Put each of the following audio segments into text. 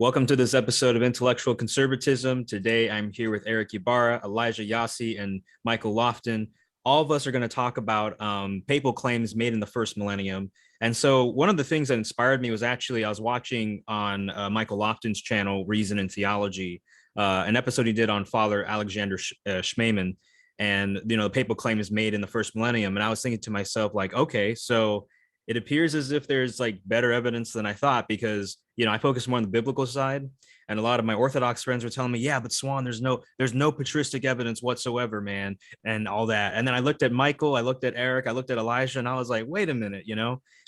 Welcome to this episode of Intellectual Conservatism. Today, I'm here with Erick Ybarra, Elijah Yasi, and Michael Lofton. All of us are going to talk about papal claims made in the first millennium. And so one of the things that inspired me was actually I was watching on Michael Lofton's channel, Reason and Theology, an episode he did on Father Alexander Schmemann. And, the papal claim is made in the first millennium. And I was thinking to myself, like, okay, so it appears as if there's like better evidence than I thought because, I focus more on the biblical side. And a lot of my Orthodox friends were telling me, yeah, but Swan, there's no patristic evidence whatsoever, man, and all that. And then I looked at Michael, I looked at Eric, I looked at Elijah, and I was like, wait a minute,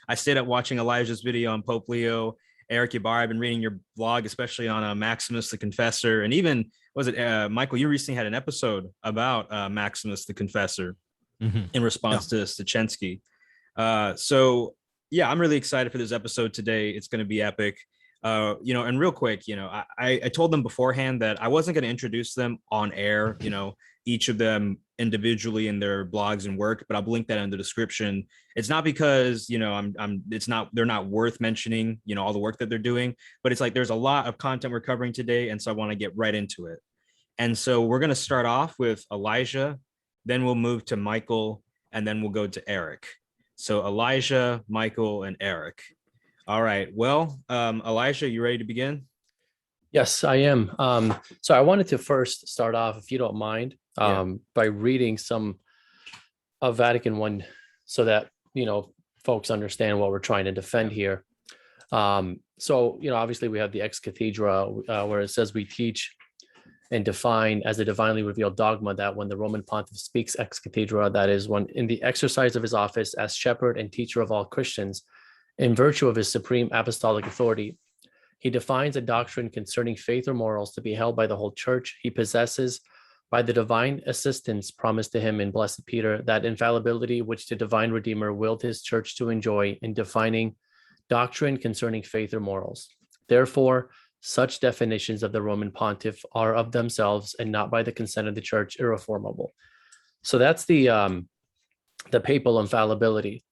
I stayed up watching Elijah's video on Pope Leo. Erick Ybarra, I've been reading your blog, especially on Maximus the Confessor. And even, was it Michael, you recently had an episode about Maximus the Confessor in response to Stachensky. So yeah, I'm really excited for this episode today. It's going to be epic. And real quick, I told them beforehand that I wasn't going to introduce them on air, each of them individually in their blogs and work, but I'll link that in the description. It's not because, they're not worth mentioning, all the work that they're doing, but it's like, there's a lot of content we're covering today. And so I want to get right into it. And so we're going to start off with Elijah, then we'll move to Michael, and then we'll go to Eric. So Elijah, Michael, and Eric. All right. Well, Elijah, you ready to begin? Yes, I am. So I wanted to first start off, if you don't mind, by reading some of Vatican I so that, folks understand what we're trying to defend here. So, obviously we have the ex cathedra where it says we teach and define as a divinely revealed dogma that when the Roman pontiff speaks ex cathedra, that is when in the exercise of his office as shepherd and teacher of all Christians, in virtue of his supreme apostolic authority, he defines a doctrine concerning faith or morals to be held by the whole church. He possesses, by the divine assistance promised to him in Blessed Peter, that infallibility which the divine Redeemer willed his church to enjoy in defining doctrine concerning faith or morals. Therefore, such definitions of the Roman pontiff are of themselves and not by the consent of the church irreformable. So that's the papal infallibility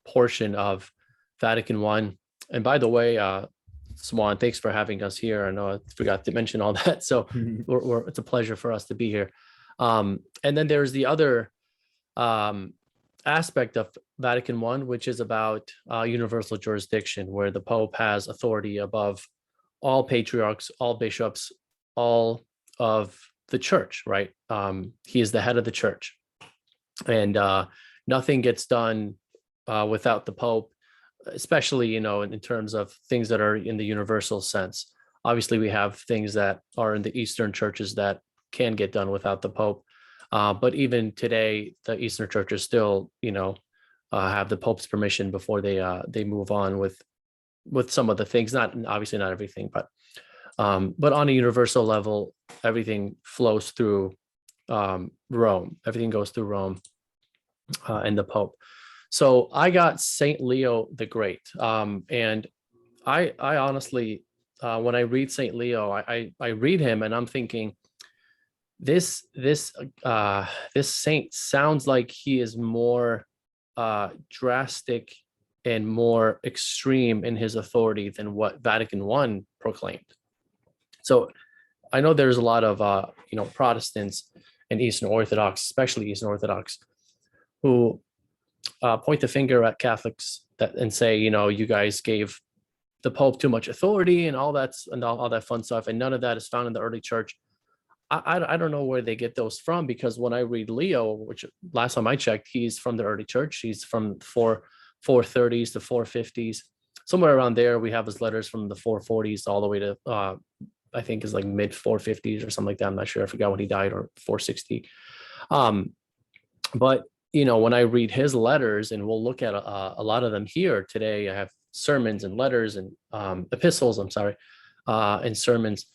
portion of Vatican I. And by the way, Swan, thanks for having us here. I know I forgot to mention all that. So it's a pleasure for us to be here. And then there's the other aspect of Vatican I, which is about universal jurisdiction, where the Pope has authority above all patriarchs, all bishops, all of the church, right? He is the head of the church. And nothing gets done without the Pope, especially, in terms of things that are in the universal sense. Obviously, we have things that are in the Eastern churches that can get done without the Pope. But even today, the Eastern churches still, have the Pope's permission before they move on with some of the things, obviously not everything, but on a universal level, everything flows through Rome. Everything goes through Rome and the Pope. So I got Saint Leo the Great, and I honestly, when I read Saint Leo, I read him and I'm thinking, this saint sounds like he is more drastic and more extreme in his authority than what Vatican I proclaimed. So I know there's a lot of Protestants and Eastern Orthodox, especially Eastern Orthodox, who point the finger at Catholics and say, you guys gave the Pope too much authority and all that fun stuff, and none of that is found in the early church. I don't know where they get those from, because when I read Leo, which last time I checked, he's from the early church. He's from 430s to 450s, somewhere around there. We have his letters from the 440s all the way to I think is like mid 450s or something like that. I'm not sure. I forgot when he died, or 460. But when I read his letters, and we'll look at a lot of them here today, I have sermons and letters and epistles, and sermons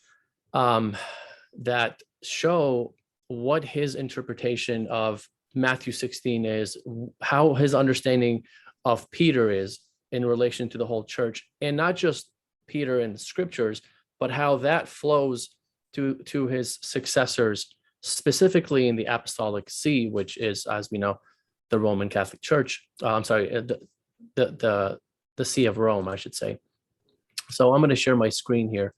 that show what his interpretation of Matthew 16 is, how his understanding of Peter is in relation to the whole church, and not just Peter in the scriptures, but how that flows to his successors, specifically in the Apostolic See, which is, as we know, the Roman Catholic Church. The See of Rome, I should say. So I'm going to share my screen here.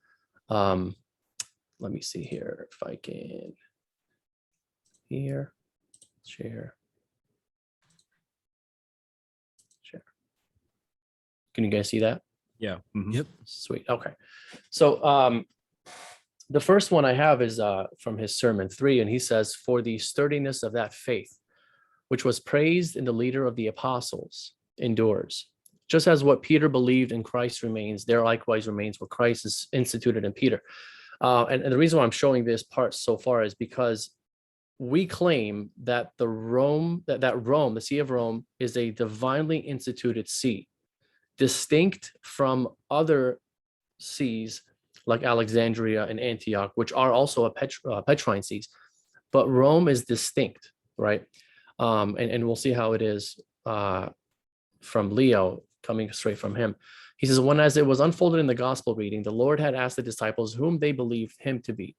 Let me see here if I can. Here, share. Can you guys see that? Yeah. Yep. Sweet. Okay. So the first one I have is from his sermon 3, and he says, "For the sturdiness of that faith, which was praised in the leader of the apostles, endures. Just as what Peter believed in Christ remains, there likewise remains what Christ is instituted in Peter." And the reason why I'm showing this part so far is because we claim that Rome, the See of Rome, is a divinely instituted see, distinct from other sees like Alexandria and Antioch, which are also Petrine sees. But Rome is distinct, right? And we'll see how it is from Leo, coming straight from him. He says, "When as it was unfolded in the gospel reading, the Lord had asked the disciples whom they believed him to be,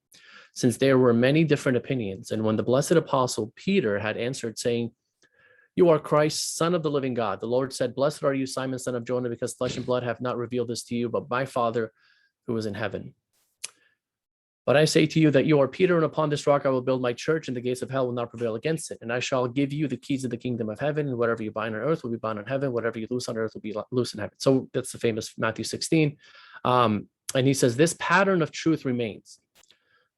since there were many different opinions. And when the blessed apostle Peter had answered, saying, 'You are Christ, Son of the living God,' the Lord said, 'Blessed are you, Simon, son of Jonah, because flesh and blood have not revealed this to you, but my Father who is in heaven. But I say to you that you are Peter, and upon this rock I will build my church, and the gates of hell will not prevail against it. And I shall give you the keys of the kingdom of heaven, and whatever you bind on earth will be bound in heaven, whatever you loose on earth will be loose in heaven.'" So that's the famous Matthew 16. And he says, "This pattern of truth remains.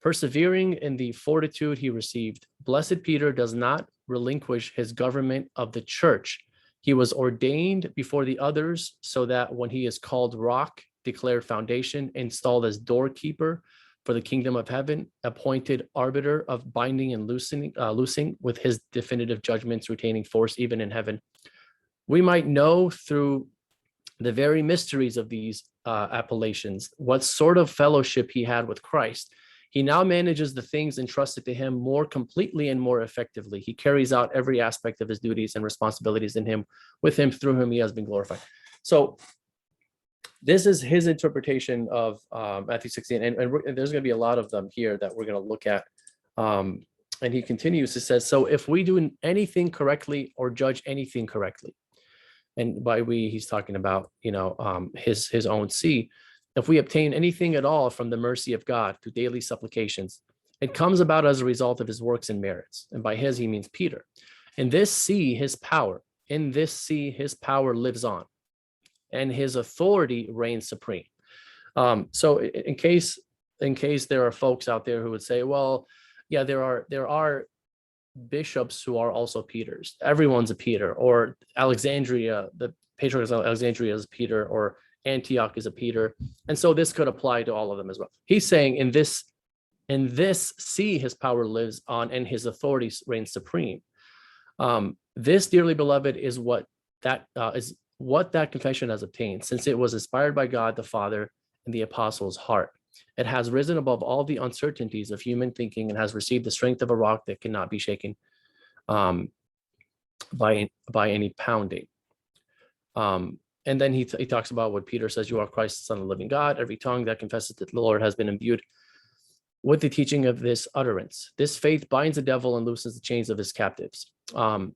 Persevering in the fortitude he received, blessed Peter does not relinquish his government of the church. He was ordained before the others, so that when he is called rock, declared foundation, installed as doorkeeper for the kingdom of heaven, appointed arbiter of binding and loosing with his definitive judgments retaining force even in heaven, we might know through the very mysteries of these appellations what sort of fellowship he had with Christ. He now manages the things entrusted to him more completely and more effectively. He carries out every aspect of his duties and responsibilities in him, with him, through whom he has been glorified." So this is his interpretation of Matthew 16, and there's going to be a lot of them here that we're going to look at. And he continues to say, "So if we do anything correctly or judge anything correctly," and by we, he's talking about, his own see, "if we obtain anything at all from the mercy of God through daily supplications, it comes about as a result of his works and merits." And by his, he means Peter. "In this see his power lives on, and his authority reigns supreme." So in case there are folks out there who would say, "Well, yeah, there are bishops who are also Peters. Everyone's a Peter," or Alexandria, the patriarch of Alexandria is Peter, or Antioch is a Peter. And so this could apply to all of them as well. He's saying in this see his power lives on, and his authority reigns supreme. This, dearly beloved, is what that confession has obtained, since it was inspired by God the Father and the apostles' heart. It has risen above all the uncertainties of human thinking, and has received the strength of a rock that cannot be shaken by any pounding. And then he talks about what Peter says, "You are Christ, the Son of the living God. Every tongue that confesses that the Lord has been imbued with the teaching of this utterance. This faith binds the devil and loosens the chains of his captives." And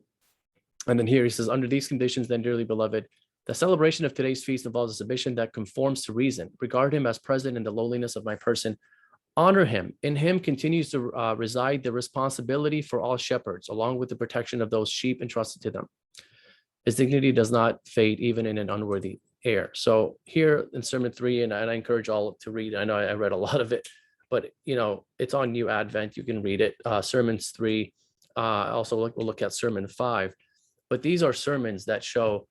then here he says, "Under these conditions, then, dearly beloved, the celebration of today's feast involves a submission that conforms to reason. Regard him as present in the lowliness of my person. Honor him. In him continues to reside the responsibility for all shepherds, along with the protection of those sheep entrusted to them. His dignity does not fade even in an unworthy air." So here in Sermon 3, and I encourage all to read, I know I read a lot of it, but it's on New Advent. You can read it. Sermons 3. Also, we'll look at Sermon 5. But these are sermons that show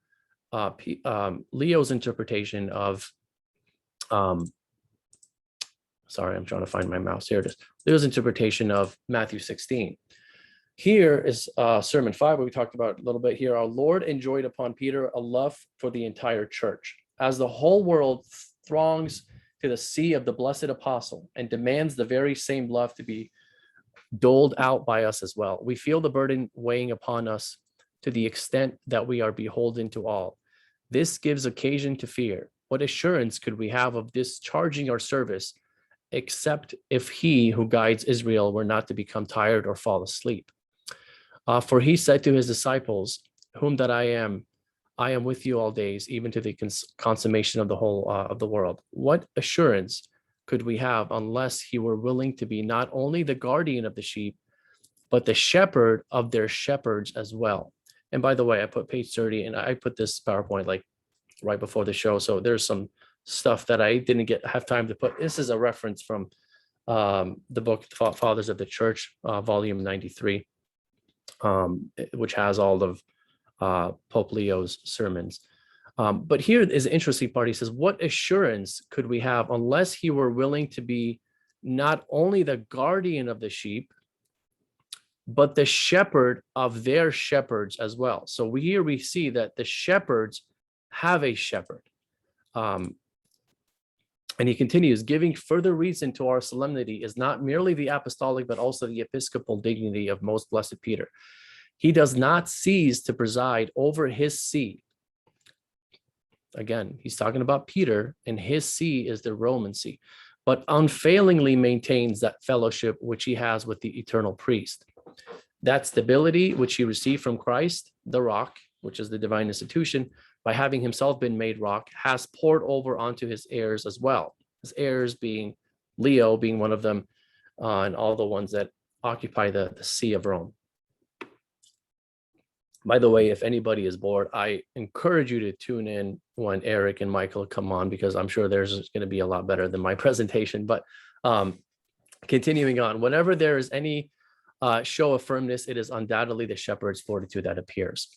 Leo's interpretation of, sorry, I'm trying to find my mouse. Here it is. Leo's interpretation of Matthew 16. Here is Sermon 5, where we talked about a little bit here. "Our Lord enjoyed upon Peter a love for the entire church. As the whole world throngs to the see of the blessed apostle and demands the very same love to be doled out by us as well, we feel the burden weighing upon us to the extent that we are beholden to all. This gives occasion to fear. What assurance could we have of discharging our service, except if he who guides Israel were not to become tired or fall asleep? For he said to his disciples, whom that I am, I am with you all days, even to the consummation of the whole of the world. What assurance could we have unless he were willing to be not only the guardian of the sheep, but the shepherd of their shepherds as well? And by the way, I put page 30, and I put this PowerPoint like right before the show. So there's some stuff that I didn't have time to put. This is a reference from the book Fathers of the Church, volume 93, which has all of Pope Leo's sermons. But here is an interesting part. He says, what assurance could we have unless he were willing to be not only the guardian of the sheep, but the shepherd of their shepherds as well? So here we see that the shepherds have a shepherd. And he continues, giving further reason to our solemnity is not merely the apostolic, but also the episcopal dignity of most blessed Peter. He does not cease to preside over his see. Again, he's talking about Peter, and his see is the Roman see, but unfailingly maintains that fellowship which he has with the eternal priest. That stability which he received from Christ, the rock, which is the divine institution, by having himself been made rock, has poured over onto his heirs as well. His heirs being Leo, being one of them, and all the ones that occupy the See of Rome. By the way, if anybody is bored, I encourage you to tune in when Eric and Michael come on, because I'm sure theirs is going to be a lot better than my presentation. But continuing on, whenever there is any show of firmness, it is undoubtedly the shepherd's fortitude that appears.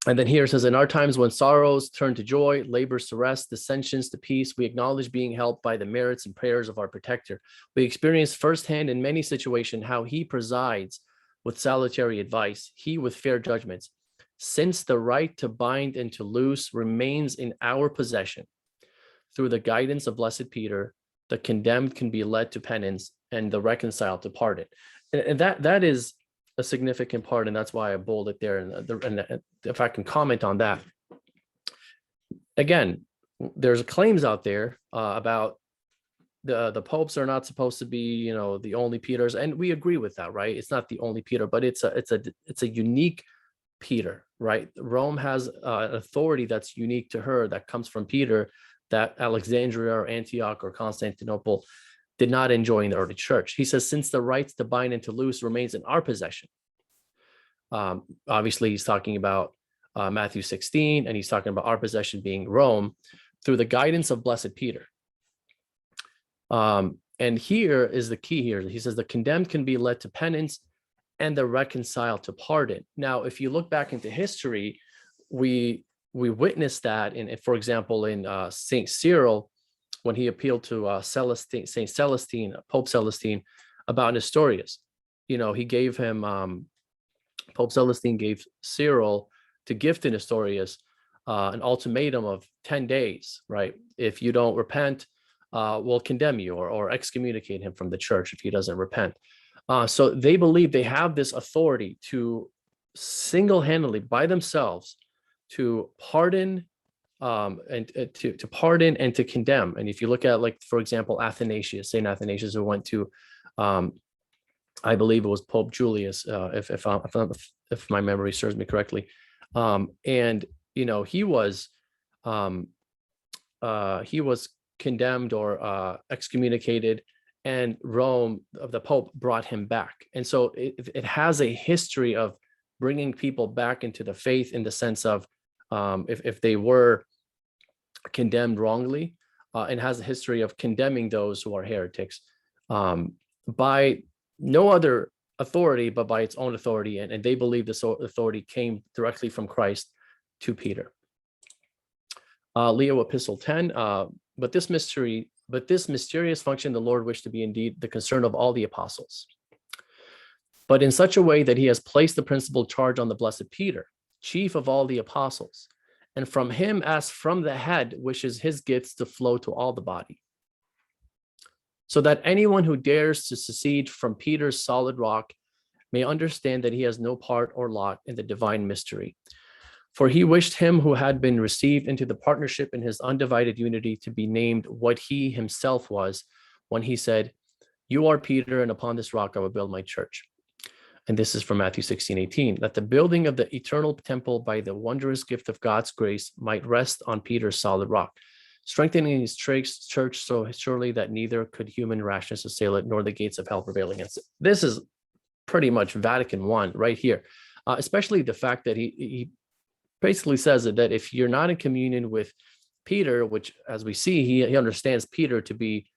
And then here it says, in our times when sorrows turn to joy, labors to rest, dissensions to peace, we acknowledge being helped by the merits and prayers of our protector. We experience firsthand in many situations how he presides with salutary advice, he with fair judgments. Since the right to bind and to loose remains in our possession, through the guidance of blessed Peter, the condemned can be led to penance and the reconciled to pardon. And that is a significant part, and that's why I bolded there. And if I can comment on that, again, there's claims out there about the popes are not supposed to be, the only Peters, and we agree with that, right? It's not the only Peter, but it's a unique Peter, right? Rome has an authority that's unique to her that comes from Peter that Alexandria or Antioch or Constantinople did not enjoy in the early church. He says, since the rights to bind and to loose remains in our possession. Obviously, he's talking about Matthew 16, and he's talking about our possession being Rome through the guidance of blessed Peter. And here is the key here. He says the condemned can be led to penance and the reconciled to pardon. Now, if you look back into history, we witnessed that for example, in St. Cyril, when he appealed to St. Celestine, Pope Celestine, about Nestorius. He gave him, Pope Celestine gave Cyril to give to Nestorius an ultimatum of 10 days, right? If you don't repent, we'll condemn you or excommunicate him from the church if he doesn't repent. So they believe they have this authority to single-handedly, by themselves, to pardon and to pardon and to condemn. And if you look at, like, for example, Athanasius, Saint Athanasius, who went to, I believe it was Pope Julius, if my memory serves me correctly, and he was condemned or excommunicated, and Rome, the Pope, brought him back. And so it has a history of bringing people back into the faith, in the sense of if they were condemned wrongly, and has a history of condemning those who are heretics by no other authority, but by its own authority. And they believe this authority came directly from Christ to Peter. Leo Epistle 10, but this mysterious function the Lord wished to be indeed the concern of all the apostles, but in such a way that he has placed the principal charge on the blessed Peter, chief of all the apostles, and from him, as from the head, wishes his gifts to flow to all the body, so that anyone who dares to secede from Peter's solid rock may understand that he has no part or lot in the divine mystery. For he wished him who had been received into the partnership in his undivided unity to be named what he himself was when he said, "You are Peter, and upon this rock I will build my church." and this is from Matthew 16:18, that the building of the eternal temple by the wondrous gift of God's grace might rest on Peter's solid rock, strengthening his church so surely that neither could human rashness assail it, nor the gates of hell prevail against it. This is pretty much Vatican I right here, especially the fact that he basically says that if you're not in communion with Peter, which as we see, he understands Peter to be,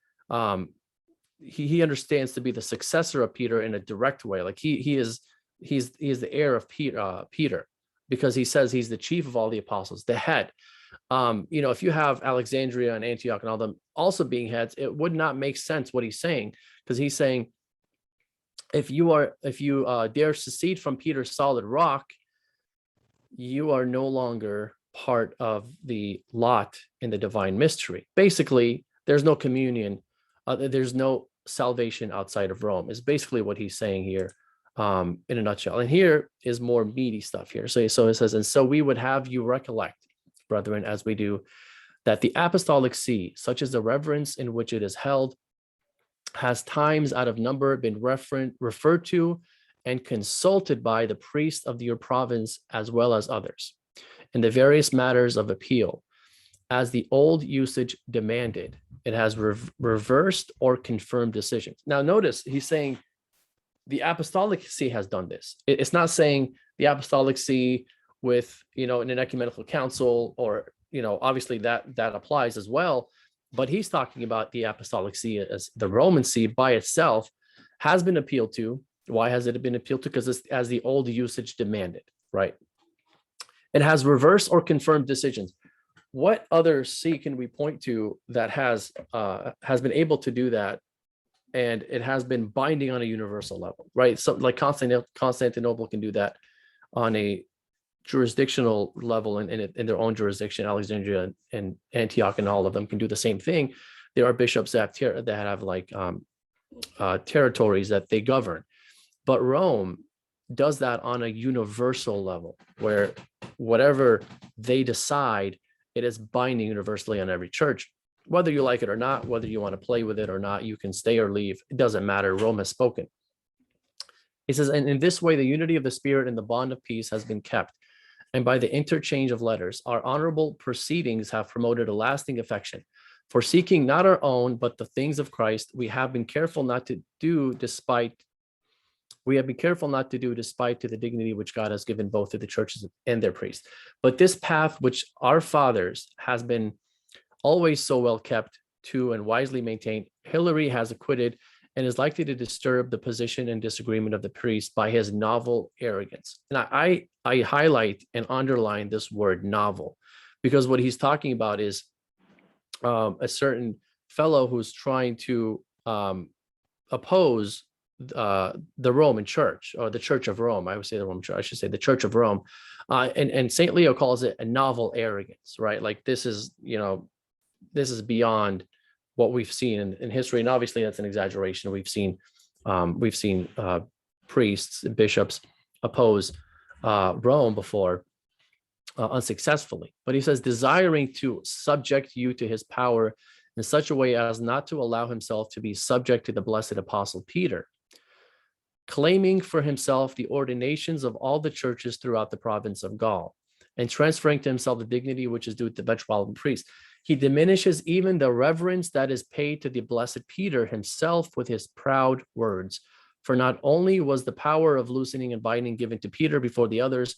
he understands to be the successor of Peter in a direct way. Like he's the heir of Peter, because he says he's the chief of all the apostles, the head. If you have Alexandria and Antioch and all them also being heads, it would not make sense what he's saying, because he's saying if you dare secede from Peter's solid rock, you are no longer part of the lot in the divine mystery. Basically, there's no communion, there's no salvation outside of Rome, is basically what he's saying here, in a nutshell. And here is more meaty stuff here. So it says, and so we would have you recollect, brethren, as we do, that the apostolic see, such as the reverence in which it is held, has times out of number been referred to and consulted by the priest of your province as well as others, in the various matters of appeal, as the old usage demanded. It has reversed or confirmed decisions. Now notice he's saying the apostolic see has done this. It's not saying the apostolic see with, in an ecumenical council, or, obviously that applies as well. But he's talking about the apostolic see as the Roman see by itself has been appealed to. Why has it been appealed to? Because it's as the old usage demanded, right? It has reversed or confirmed decisions. What other see can we point to that has been able to do that, and it has been binding on a universal level, right? So like Constantinople can do that on a jurisdictional level in their own jurisdiction. Alexandria and Antioch and all of them can do the same thing. There are bishops that have like territories that they govern. But Rome does that on a universal level, where whatever they decide, it is binding universally on every church. Whether you like it or not, whether you want to play with it or not, you can stay or leave. It doesn't matter. Rome has spoken. It says, and in this way, the unity of the Spirit and the bond of peace has been kept. And by the interchange of letters, our honorable proceedings have promoted a lasting affection. For seeking not our own, but the things of Christ, we have been careful not to do despite to the dignity which God has given both to the churches and their priests. But this path which our fathers has been always so well kept to and wisely maintained, Hilary has acquitted and is likely to disturb the position and disagreement of the priest by his novel arrogance. And I highlight and underline this word novel, because what he's talking about is a certain fellow who's trying to oppose the Roman Church, or the Church of Rome. I would say the Roman Church. I should say the Church of Rome. And Saint Leo calls it a novel arrogance, right? Like this is beyond what we've seen in history, and obviously that's an exaggeration. We've seen priests and bishops oppose Rome before, unsuccessfully. But he says, desiring to subject you to his power in such a way as not to allow himself to be subject to the blessed apostle Peter, claiming for himself the ordinations of all the churches throughout the province of Gaul, and transferring to himself the dignity which is due to the metropolitan priest. He diminishes even the reverence that is paid to the blessed Peter himself with his proud words. For not only was the power of loosening and binding given to Peter before the others,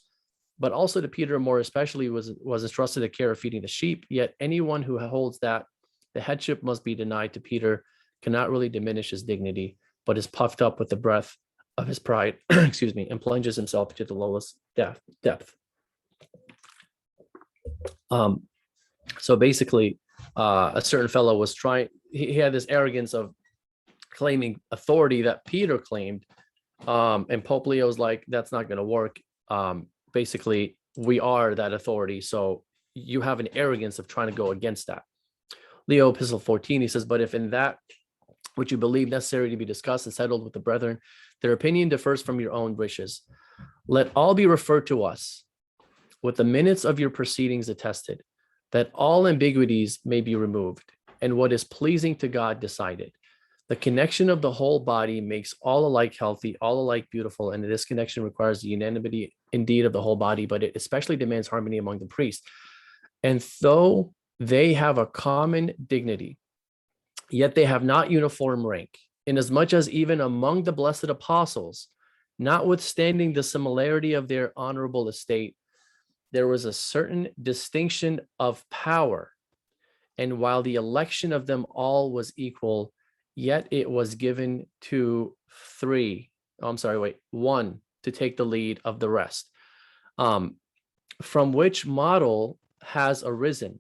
but also to Peter more especially was entrusted the care of feeding the sheep. Yet anyone who holds that the headship must be denied to Peter cannot really diminish his dignity, but is puffed up with the breath of his pride, and plunges himself to the lowest depth. So basically, a certain fellow was he had this arrogance of claiming authority that Peter claimed, and Pope Leo's like, that's not going to work. Basically, we are that authority, so you have an arrogance of trying to go against that. Leo Epistle 14, he says, but if in that which you believe necessary to be discussed and settled with the brethren, their opinion differs from your own wishes, let all be referred to us, with the minutes of your proceedings attested, that all ambiguities may be removed, and what is pleasing to God decided, The connection of the whole body makes all alike healthy, all alike beautiful, and this connection requires the unanimity indeed of the whole body, but it especially demands harmony among the priests. And though they have a common dignity, yet they have not uniform rank, inasmuch as even among the blessed apostles, notwithstanding the similarity of their honorable estate, there was a certain distinction of power. And while the election of them all was equal, yet it was given to one to take the lead of the rest. From which model has arisen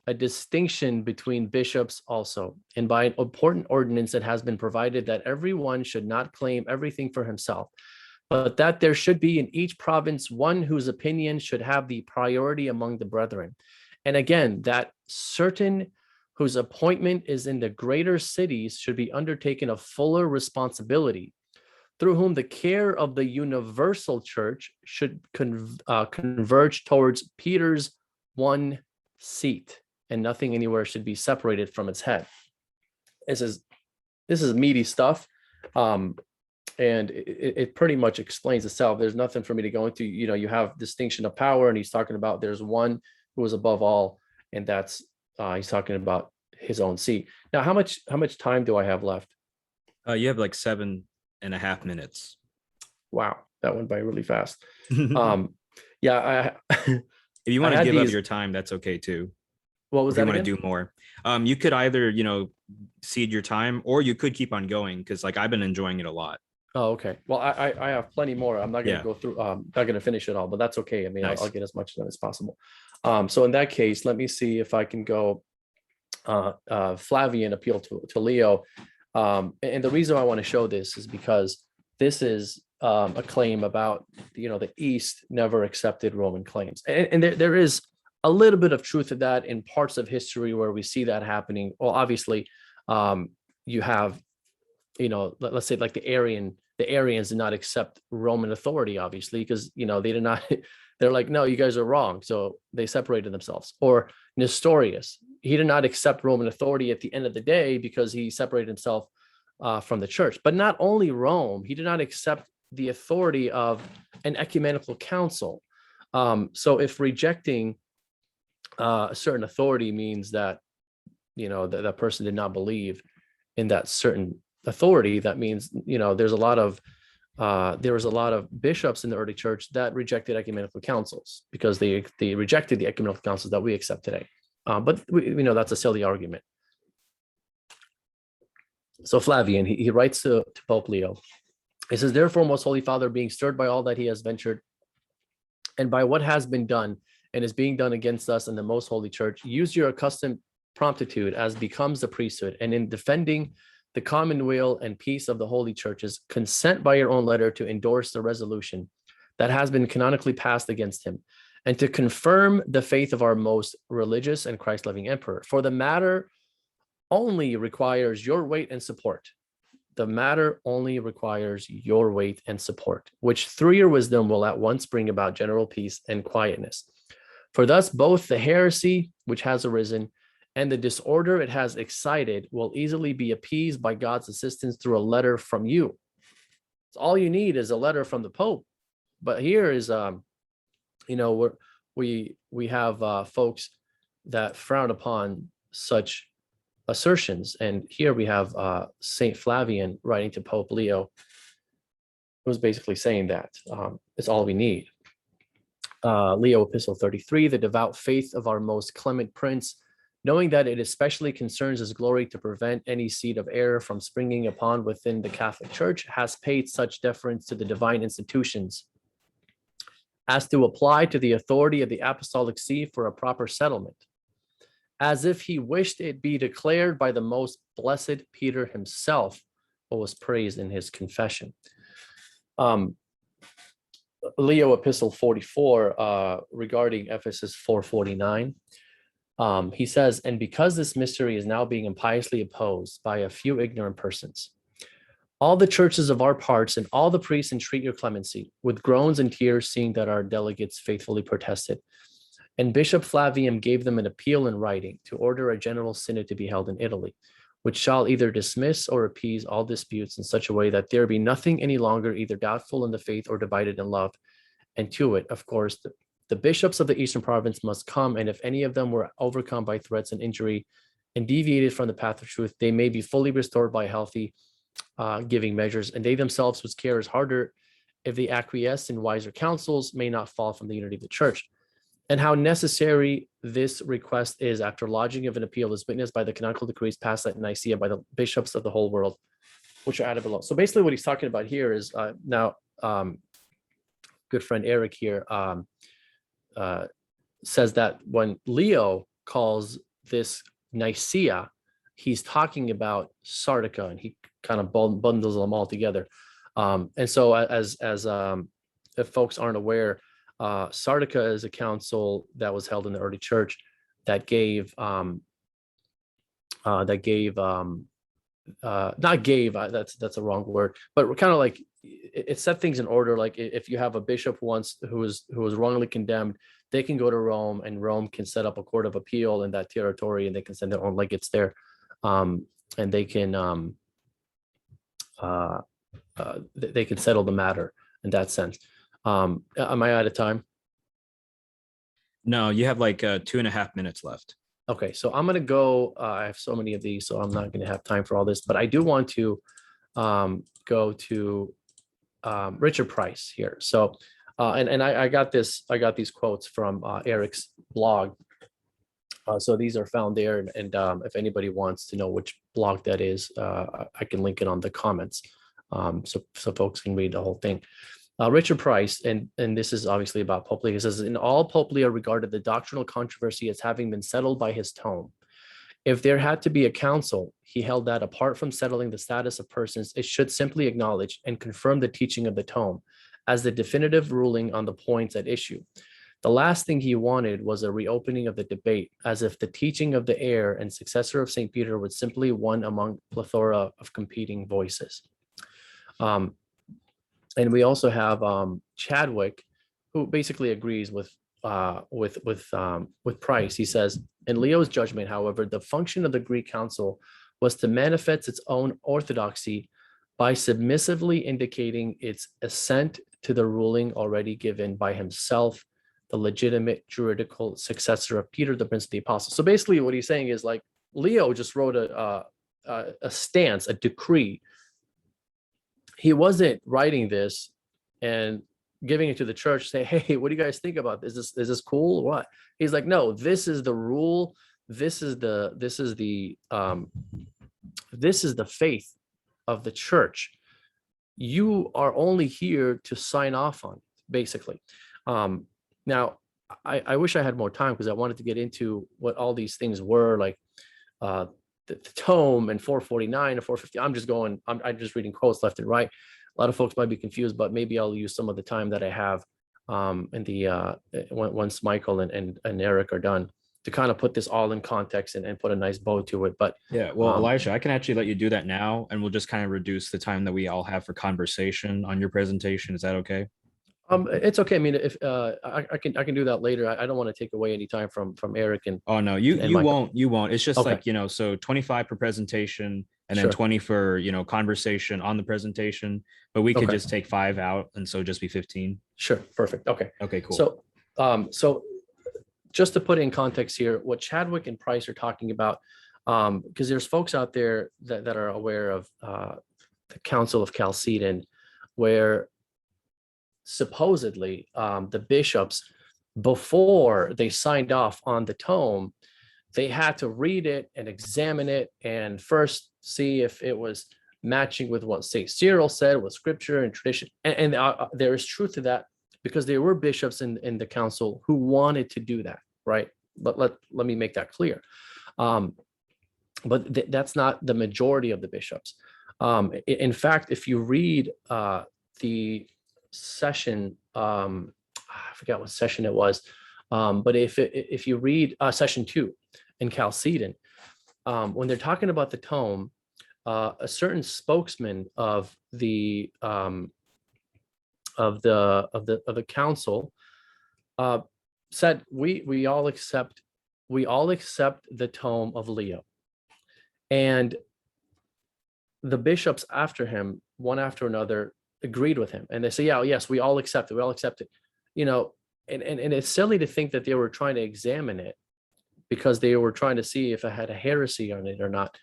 a distinction between bishops also, and by an important ordinance it has been provided that everyone should not claim everything for himself, but that there should be in each province one whose opinion should have the priority among the brethren. And again, that certain whose appointment is in the greater cities should be undertaken of fuller responsibility, through whom the care of the universal church should converge towards Peter's one seat, and nothing anywhere should be separated from its head. This is meaty stuff, and it pretty much explains itself. There's nothing for me to go into. You have distinction of power, and he's talking about there's one who is above all, and that's he's talking about his own seat. Now, how much time do I have left? You have like 7.5 minutes. Wow, that went by really fast. If you want to give up your time, that's okay too. What was that? If you want to do more, you could either cede your time, or you could keep on going, because like I've been enjoying it a lot. Oh, okay. Well, I have plenty more. I'm not going to go through. Not going to finish it all, but that's okay. I mean, nice. I'll get as much done as possible. So in that case, let me see if I can go. Flavian appeal to Leo, and the reason I want to show this is because this is a claim about the East never accepted Roman claims, and there is a little bit of truth to that in parts of history where we see that happening. Well, obviously, you have, let's say like the Arians did not accept Roman authority, obviously, because they did not. They're like, no, you guys are wrong. So they separated themselves. Or Nestorius, he did not accept Roman authority at the end of the day because he separated himself from the church. But not only Rome, he did not accept the authority of an ecumenical council. So if rejecting a certain authority means that, that person did not believe in that certain authority, that means, there's a lot of there was a lot of bishops in the early church that rejected ecumenical councils because they rejected the ecumenical councils that we accept today. But we know that's a silly argument. So Flavian, he writes to Pope Leo. He says, therefore, most Holy Father, being stirred by all that he has ventured and by what has been done and is being done against us in the most holy church, use your accustomed promptitude as becomes the priesthood, and in defending the common will and peace of the holy churches, consent by your own letter to endorse the resolution that has been canonically passed against him, and to confirm the faith of our most religious and Christ-loving emperor. For the matter only requires your weight and support. The matter only requires your weight and support, which through your wisdom will at once bring about general peace and quietness. For thus both the heresy which has arisen and the disorder it has excited will easily be appeased by God's assistance through a letter from you. So all you need is a letter from the Pope. But here is, we have folks that frown upon such assertions, and here we have Saint Flavian writing to Pope Leo, who was basically saying that it's all we need. Leo Epistle 33, the devout faith of our most clement prince, knowing that it especially concerns his glory to prevent any seed of error from springing upon within the Catholic Church, has paid such deference to the divine institutions as to apply to the authority of the Apostolic See for a proper settlement, as if he wished it be declared by the most blessed Peter himself, what was praised in his confession. Leo Epistle 44, regarding Ephesus 4:49, he says, and because this mystery is now being impiously opposed by a few ignorant persons, all the churches of our parts and all the priests entreat your clemency, with groans and tears, seeing that our delegates faithfully protested. And Bishop Flavian gave them an appeal in writing to order a general synod to be held in Italy, which shall either dismiss or appease all disputes in such a way that there be nothing any longer either doubtful in the faith or divided in love. And to it, of course, the bishops of the Eastern Province must come, and if any of them were overcome by threats and injury and deviated from the path of truth, they may be fully restored by healthy giving measures, and they themselves whose care is harder, if they acquiesce in wiser counsels, may not fall from the unity of the church. And how necessary this request is after lodging of an appeal is witnessed by the canonical decrees passed at Nicaea by the bishops of the whole world, which are added below. So basically what he's talking about here is good friend Erick here says that when Leo calls this Nicaea, he's talking about Sardica, and he kind of bundles them all together. And so as if folks aren't aware, Sardica is a council that was held in the early church that that's a wrong word, but we're kind of like it set things in order. Like if you have a bishop once who was wrongly condemned, they can go to Rome, and Rome can set up a court of appeal in that territory, and they can send their own legates there, and they can settle the matter in that sense. Am I out of time? No, you have like 2.5 minutes left. Okay, so I'm going to go. I have so many of these, so I'm not going to have time for all this, but I do want to go to Richard Price here. So, and I got these quotes from Erick's blog. So these are found there, and if anybody wants to know which blog that is, I can link it on the comments, so folks can read the whole thing. Richard Price, and this is obviously about Pope Leo, he says, in all, Pope Leo regarded the doctrinal controversy as having been settled by his tome. If there had to be a council, he held that apart from settling the status of persons, it should simply acknowledge and confirm the teaching of the tome as the definitive ruling on the points at issue. The last thing he wanted was a reopening of the debate, as if the teaching of the heir and successor of St. Peter was simply one among plethora of competing voices. And we also have Chadwick, who basically agrees with Price. He says, in Leo's judgment, however, the function of the Greek Council was to manifest its own orthodoxy by submissively indicating its assent to the ruling already given by himself, the legitimate juridical successor of Peter, the Prince of the Apostles. So basically what he's saying is, like, Leo just wrote a stance, a decree. He wasn't writing this and giving it to the church, say, hey, what do you guys think about this? Is this cool or what? He's like, no, this is the rule. This is the faith of the church. You are only here to sign off on, basically. Now, I wish I had more time, because I wanted to get into what all these things were, like the tome and 449 and 450. I'm just reading quotes left and right. A lot of folks might be confused, but maybe I'll use some of the time that I have once Michael and Erick are done, to kind of put this all in context and put a nice bow to it. But yeah, well, Elijah, I can actually let you do that now, and we'll just kind of reduce the time that we all have for conversation on your presentation. Is that okay? It's okay. I mean, if I can do that later. I don't want to take away any time from Erick and. Oh no, you won't. It's just okay. like, so 25 per presentation, and then 20 for conversation on the presentation. But we could just take 5 out, and so just be 15. Sure, perfect. Okay. Okay, cool. So just to put in context here, what Chadwick and Price are talking about, because there's folks out there that are aware of the Council of Chalcedon, where supposedly the bishops, before they signed off on the tome, they had to read it and examine it and first see if it was matching with what St. Cyril said with scripture and tradition. And there is truth to that, because there were bishops in the council who wanted to do that, right? But let me make that clear. But that's not the majority of the bishops. In fact, if you read the session, I forgot what session it was, but if you read session 2 in Chalcedon, when they're talking about the tome, a certain spokesman of the council said, we all accept the tome of Leo, and the bishops after him, one after another, agreed with him, and they say, yeah, yes, we all accept it, we all accept it, and it's silly to think that they were trying to examine it because they were trying to see if it had a heresy on it or not,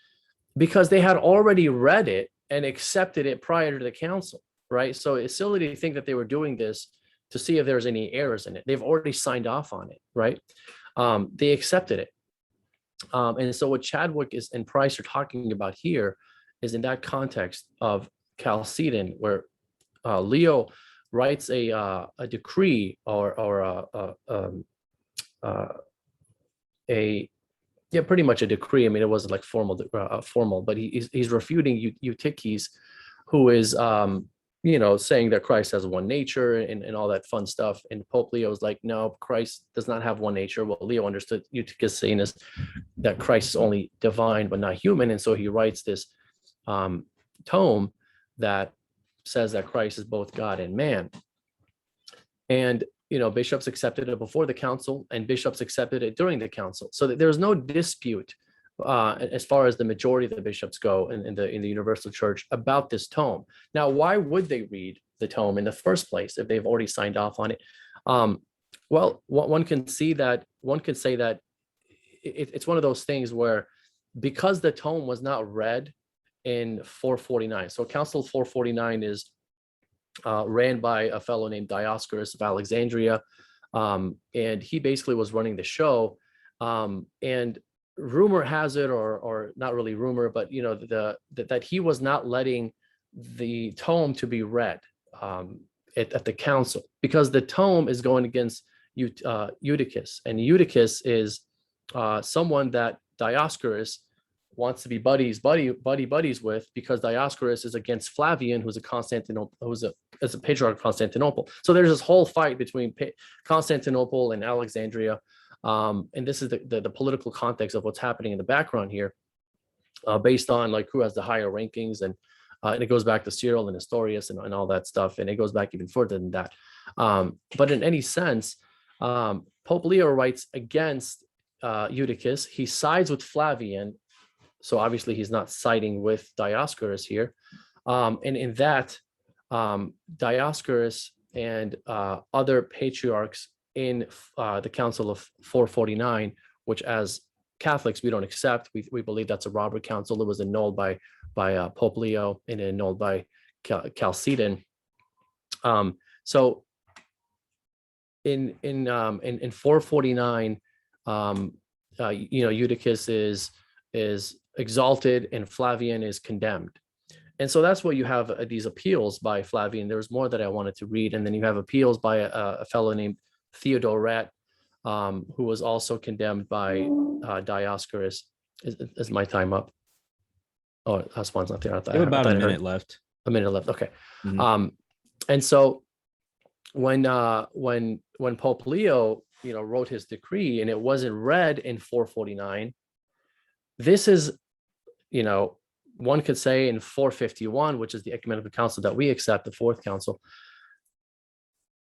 because they had already read it and accepted it prior to the council, right? So it's silly to think that they were doing this to see if there's any errors in it. They've already signed off on it, right? They accepted it. And so what Chadwick and Price are talking about here is in that context of Chalcedon, where Leo writes a decree or pretty much a decree. I mean, it wasn't like formal, but he's refuting Eutyches, who is saying that Christ has one nature and all that fun stuff. And Pope Leo is like, no, Christ does not have one nature. What Leo understood Eutyches saying is that Christ is only divine but not human, and so he writes this tome that says that Christ is both God and man. And bishops accepted it before the council, and bishops accepted it during the council. So that there's no dispute as far as the majority of the bishops go in the Universal Church about this tome. Now, why would they read the tome in the first place if they've already signed off on it? Well, one can say that it's one of those things where, because the tome was not read in 449. So Council 449 is ran by a fellow named Dioscorus of Alexandria, and he basically was running the show. And rumor has it, or not really rumor, but that he was not letting the tome to be read at the council, because the tome is going against Eutyches, and Eutyches is someone that Dioscorus wants to be buddies with, because Dioscorus is against Flavian, who's a patriarch of Constantinople. So there's this whole fight between Constantinople and Alexandria, and this is the political context of what's happening in the background here, based on like who has the higher rankings, and it goes back to Cyril and Nestorius and all that stuff, and it goes back even further than that. But in any sense, Pope Leo writes against Eutyches. He sides with Flavian. So obviously he's not siding with Dioscorus here. And in that, Dioscorus and other patriarchs in the Council of 449, which as Catholics we don't accept. We believe that's a robber council. It was annulled by Pope Leo and annulled by Chalcedon. So in 449, Eutyches is exalted and Flavian is condemned. And so that's what you have, these appeals by Flavian. There's more that I wanted to read. And then you have appeals by a fellow named Theodoret, who was also condemned by Dioscorus. Is my time up? Oh, Haswan's not there. You have about a minute left. A minute left. Okay. Mm-hmm. And so when Pope Leo, wrote his decree and it wasn't read in 449, this is, one could say in 451, which is the ecumenical council that we accept, the fourth council,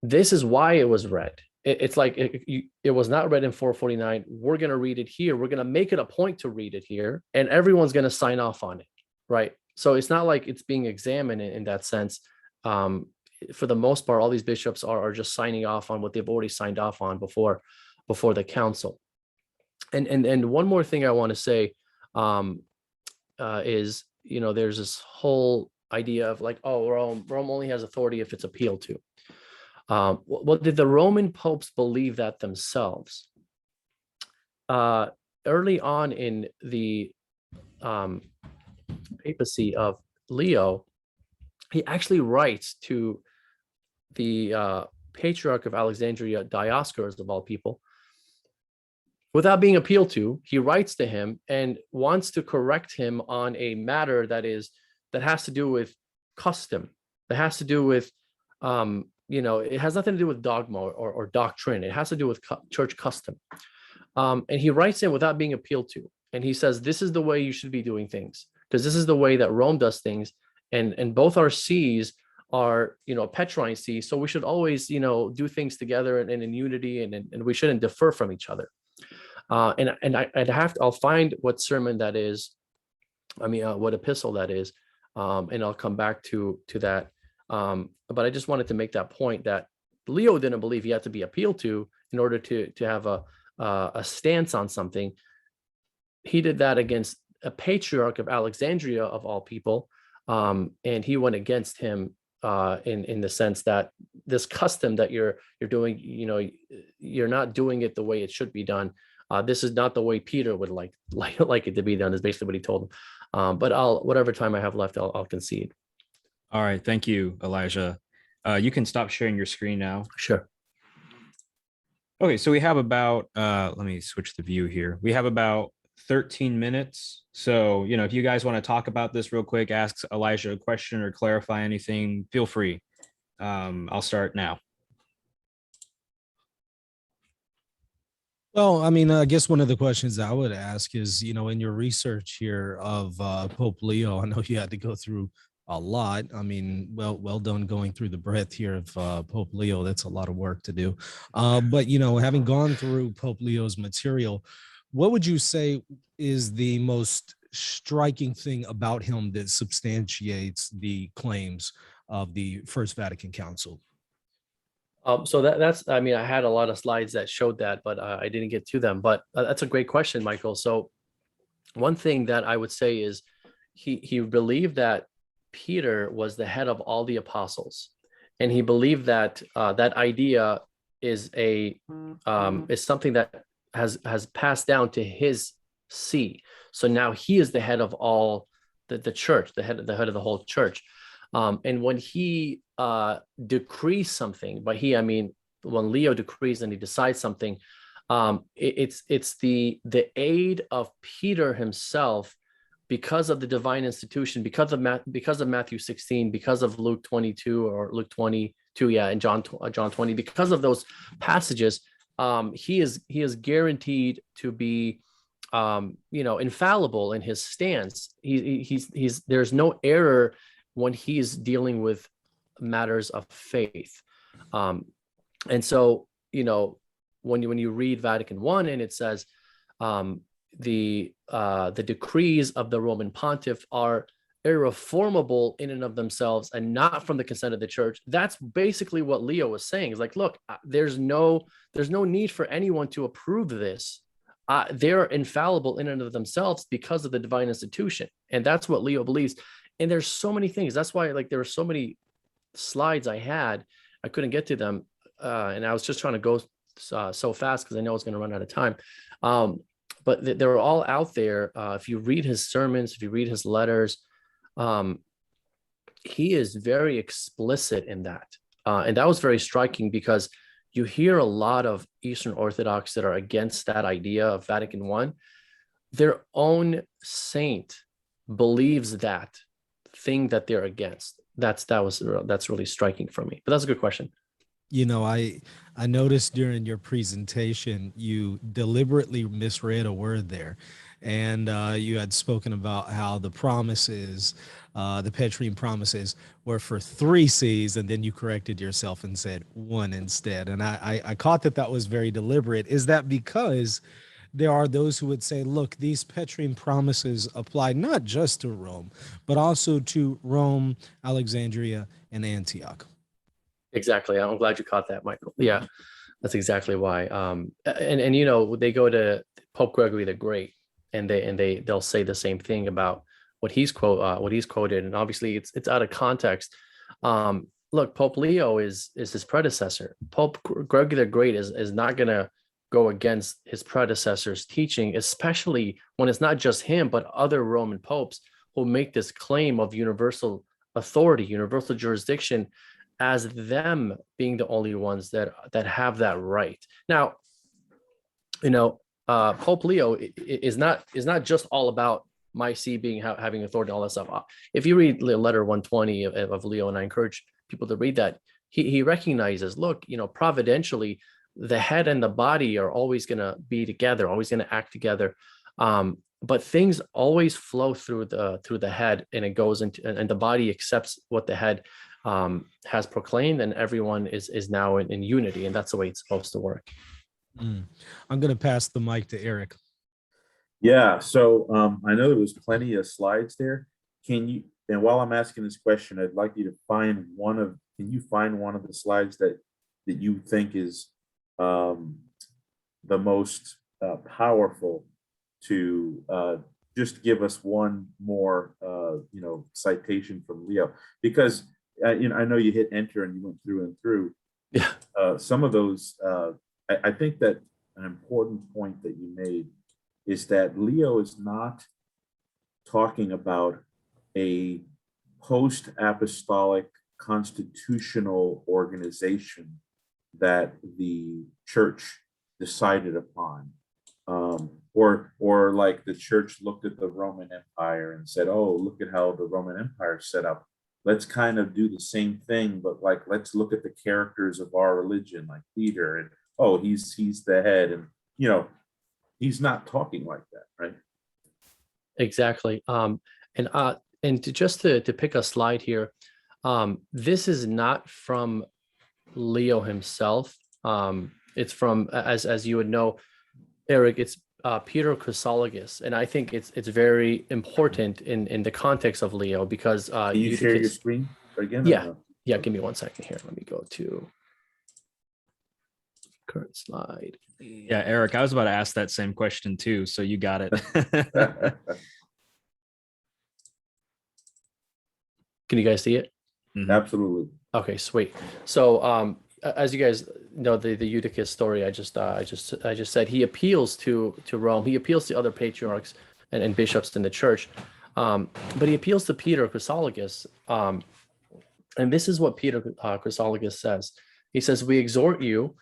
this is why it was read. It's like it was not read in 449. We're going to read it here. We're going to make it a point to read it here, and everyone's going to sign off on it, right? So it's not like it's being examined in that sense. For the most part, all these bishops are just signing off on what they've already signed off on before the council. And one more thing I want to say is, there's this whole idea of like, oh, Rome only has authority if it's appealed to. Well, did the Roman popes believe that themselves? Early on in the papacy of Leo, he actually writes to the Patriarch of Alexandria, Dioscorus of all people, without being appealed to. He writes to him and wants to correct him on a matter that has to do with custom. That has to do with it has nothing to do with dogma or doctrine. It has to do with church custom. And he writes in without being appealed to. And he says, this is the way you should be doing things, because this is the way that Rome does things. And both our sees are, Petrine see. So we should always, do things together and in unity, and we shouldn't differ from each other. I'll find what sermon that is. What epistle that is. And I'll come back to that. But I just wanted to make that point that Leo didn't believe he had to be appealed to in order to have a stance on something. He did that against a patriarch of Alexandria of all people, and he went against him in the sense that this custom that you're doing, you're not doing it the way it should be done. This is not the way Peter would like it to be done, is basically what he told him. But whatever time I have left, I'll concede. All right, thank you, Elijah. You can stop sharing your screen now. Sure. Okay, so we have about, let me switch the view here. We have about 13 minutes. So, if you guys want to talk about this real quick, ask Elijah a question or clarify anything, feel free. I'll start now. Well, I mean, I guess one of the questions I would ask is, in your research here of Pope Leo, I know you had to go through a lot. I mean, well done going through the breadth here of Pope Leo. That's a lot of work to do. But, having gone through Pope Leo's material, what would you say is the most striking thing about him that substantiates the claims of the First Vatican Council? So that's, I mean, I had a lot of slides that showed that, but I didn't get to them. But that's a great question, Michael. So one thing that I would say is he believed that Peter was the head of all the apostles, and he believed that that idea is is something that has passed down to his see. So now he is the head of all the church, the head of the whole church. And when he decrees something, by he I mean when Leo decrees and he decides something, it's the aid of Peter himself, because of the divine institution, because of Matthew 16, because of Luke 22 or Luke 22, and John 20, because of those passages, he is guaranteed to be infallible in his stance. He's there's no error when he's dealing with matters of faith. And so, when you read Vatican I, and it says the decrees of the Roman pontiff are irreformable in and of themselves and not from the consent of the church. That's basically what Leo was saying. It's like, look, there's no need for anyone to approve this. They're infallible in and of themselves because of the divine institution. And that's what Leo believes. And there's so many things. That's why, there were so many slides I had, I couldn't get to them. And I was just trying to go so fast because I know it's going to run out of time. But they're all out there. If you read his sermons, if you read his letters, he is very explicit in that. And that was very striking because you hear a lot of Eastern Orthodox that are against that idea of Vatican I. Their own saint believes that thing that they're against. That's really striking for me. But that's a good question. I noticed during your presentation, you deliberately misread a word there. And you had spoken about how the promises, the Petrine promises, were for 3 C's, and then you corrected yourself and said 1 instead. And I caught that was very deliberate. Is that because there are those who would say, look, these Petrine promises apply not just to Rome, but also to Rome, Alexandria, and Antioch? Exactly. I'm glad you caught that, Michael. Yeah, that's exactly why. And they go to Pope Gregory the Great, and they'll say the same thing about what he's quoted, and obviously it's out of context. Look, Pope Leo is his predecessor. Pope Gregory the Great is not going to go against his predecessor's teaching, especially when it's not just him, but other Roman popes who make this claim of universal authority, universal jurisdiction, as them being the only ones that have that right. Now, Pope Leo is not just all about my see being having authority and all that stuff. If you read letter 120 of Leo, and I encourage people to read that, he recognizes, look, providentially, the head and the body are always going to be together, always going to act together. But things always flow through the head, and it goes into, and the body accepts what the head has proclaimed, and everyone is now in unity, and that's the way it's supposed to work. I'm going to pass the mic to Erick. Yeah, so I know there was plenty of slides there. and while I'm asking this question, I'd like you to find can you find one of the slides that you think is the most powerful to just give us one more, citation from Leo, because I know you hit enter and you went through and through. Yeah. Some of those, I think that an important point that you made is that Leo is not talking about a post-apostolic constitutional organization that the church decided upon, or like the church looked at the Roman Empire and said, "Oh, look at how the Roman Empire is set up. Let's kind of do the same thing, but like let's look at the characters of our religion, like Peter, and oh, he's the head, and he's not talking like that, right?" Exactly. And to pick a slide here, this is not from Leo himself. It's from, as you would know, Eric, it's Peter Chrysologus, and I think it's very important in the context of Leo, because Can you share your screen again? Yeah. Give me 1 second here. Let me go to current slide. Yeah, Eric, I was about to ask that same question too, so you got it. Can you guys see it? Absolutely. Okay, sweet. So as you guys know, the Eutychus story, I just said, he appeals to Rome. He appeals to other patriarchs and bishops in the church, but he appeals to Peter Chrysologus. And this is what Peter Chrysologus says. He says, "We exhort you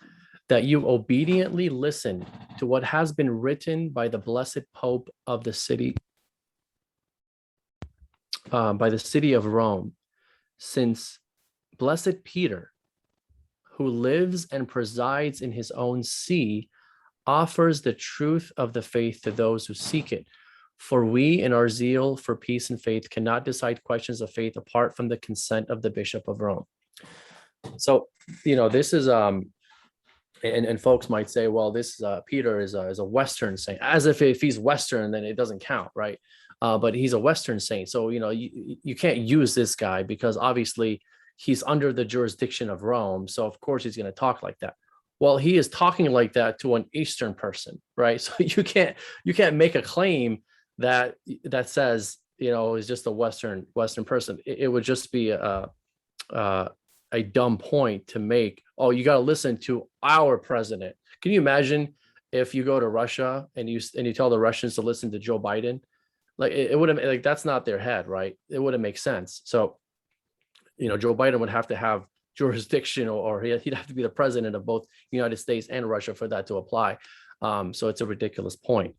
that you obediently listen to what has been written by the blessed Pope of the city, by the city of Rome, since blessed Peter, who lives and presides in his own see, offers the truth of the faith to those who seek it. For we, in our zeal for peace and faith, cannot decide questions of faith apart from the consent of the Bishop of Rome." So, this is and folks might say, well, this Peter is a Western saint, as if he's Western, then it doesn't count, right? But he's a Western saint, so you can't use this guy because obviously he's under the jurisdiction of Rome, so of course he's going to talk like that. Well, he is talking like that to an Eastern person, right? So you can't make a claim that says is just a Western person. It would just be a dumb point to make. Oh, you got to listen to our president. Can you imagine if you go to Russia and you tell the Russians to listen to Joe Biden? Like it wouldn't, like, that's not their head, right? It wouldn't make sense. So, Joe Biden would have to have jurisdiction, or he'd have to be the president of both the United States and Russia for that to apply. So it's a ridiculous point.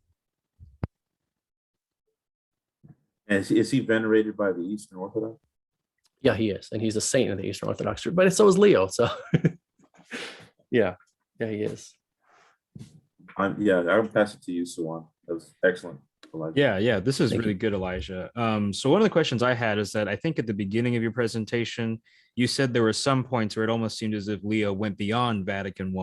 And is he venerated by the Eastern Orthodox? Yeah, he is, and he's a saint in the Eastern Orthodox Church. But so is Leo. So, yeah, he is. I'll pass it to you, Suwan. That was excellent, Elijah. Yeah, this is really good, Elijah. So one of the questions I had is that I think at the beginning of your presentation, you said there were some points where it almost seemed as if Leo went beyond Vatican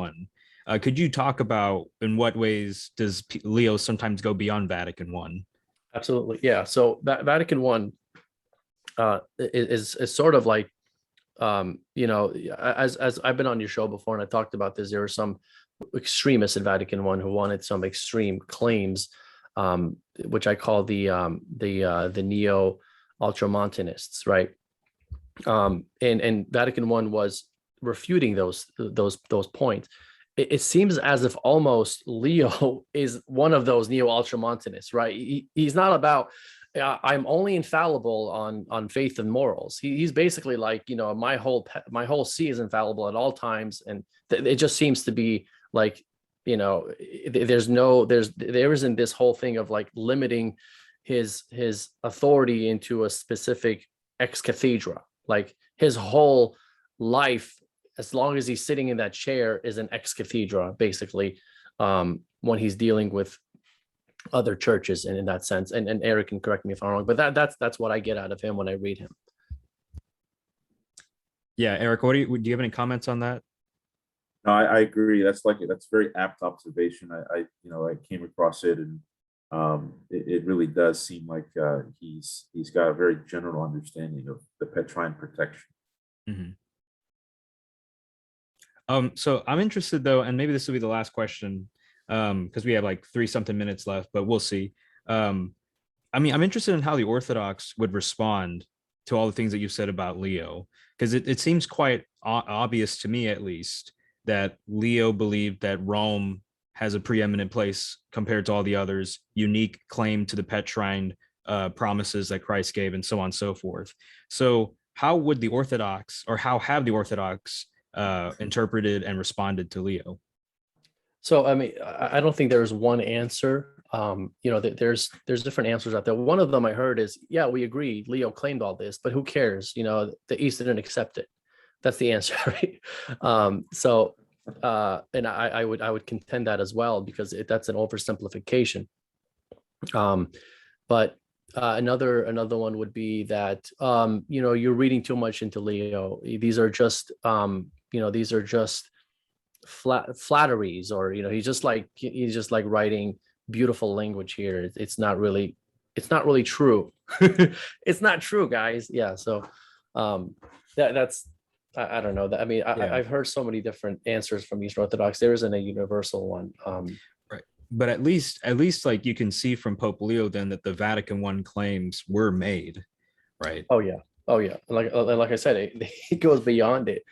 I. Could you talk about in what ways does Leo sometimes go beyond Vatican I? Absolutely, yeah. So Vatican I is sort of like, as I've been on your show before and I talked about this, there were some extremists in Vatican I who wanted some extreme claims, which I call the neo ultramontanists, right? And Vatican I was refuting those points. It seems as if almost Leo is one of those neo ultramontanists, right? He's not about I'm only infallible on faith and morals. He's basically like, my whole see is infallible at all times, and it just seems to be like, there isn't this whole thing of like limiting his authority into a specific ex cathedra. Like his whole life, as long as he's sitting in that chair, is an ex cathedra, basically, when he's dealing with other churches, and in that sense. And Eric can correct me if I'm wrong, but that's what I get out of him when I read him. Yeah, Eric, do you have any comments on that? No, I agree. That's very apt observation. I came across it, and it really does seem like he's got a very general understanding of the Petrine protection. Mm-hmm. So I'm interested though, and maybe this will be the last question, because we have like 30-something minutes left, but we'll see. I mean, I'm interested in how the Orthodox would respond to all the things that you said about Leo, because it seems quite obvious to me, at least, that Leo believed that Rome has a preeminent place compared to all the others, unique claim to the Petrine promises that Christ gave, and so on and so forth. So how would the Orthodox, or how have the Orthodox interpreted and responded to Leo? So, I mean, I don't think there's one answer. There's different answers out there. One of them I heard is, yeah, we agree, Leo claimed all this, but who cares? The East didn't accept it. That's the answer, right? And I would contend that as well, because that's an oversimplification. But another one would be that you're reading too much into Leo. These are just flatteries, or he's just like writing beautiful language here. It's not really true. It's not true, guys. Yeah. So that's I don't know. I mean, I've heard so many different answers from Eastern Orthodox. There isn't a universal one. Right. But at least like you can see from Pope Leo then that the Vatican I claims were made, right? Oh yeah. Like I said, it goes beyond it.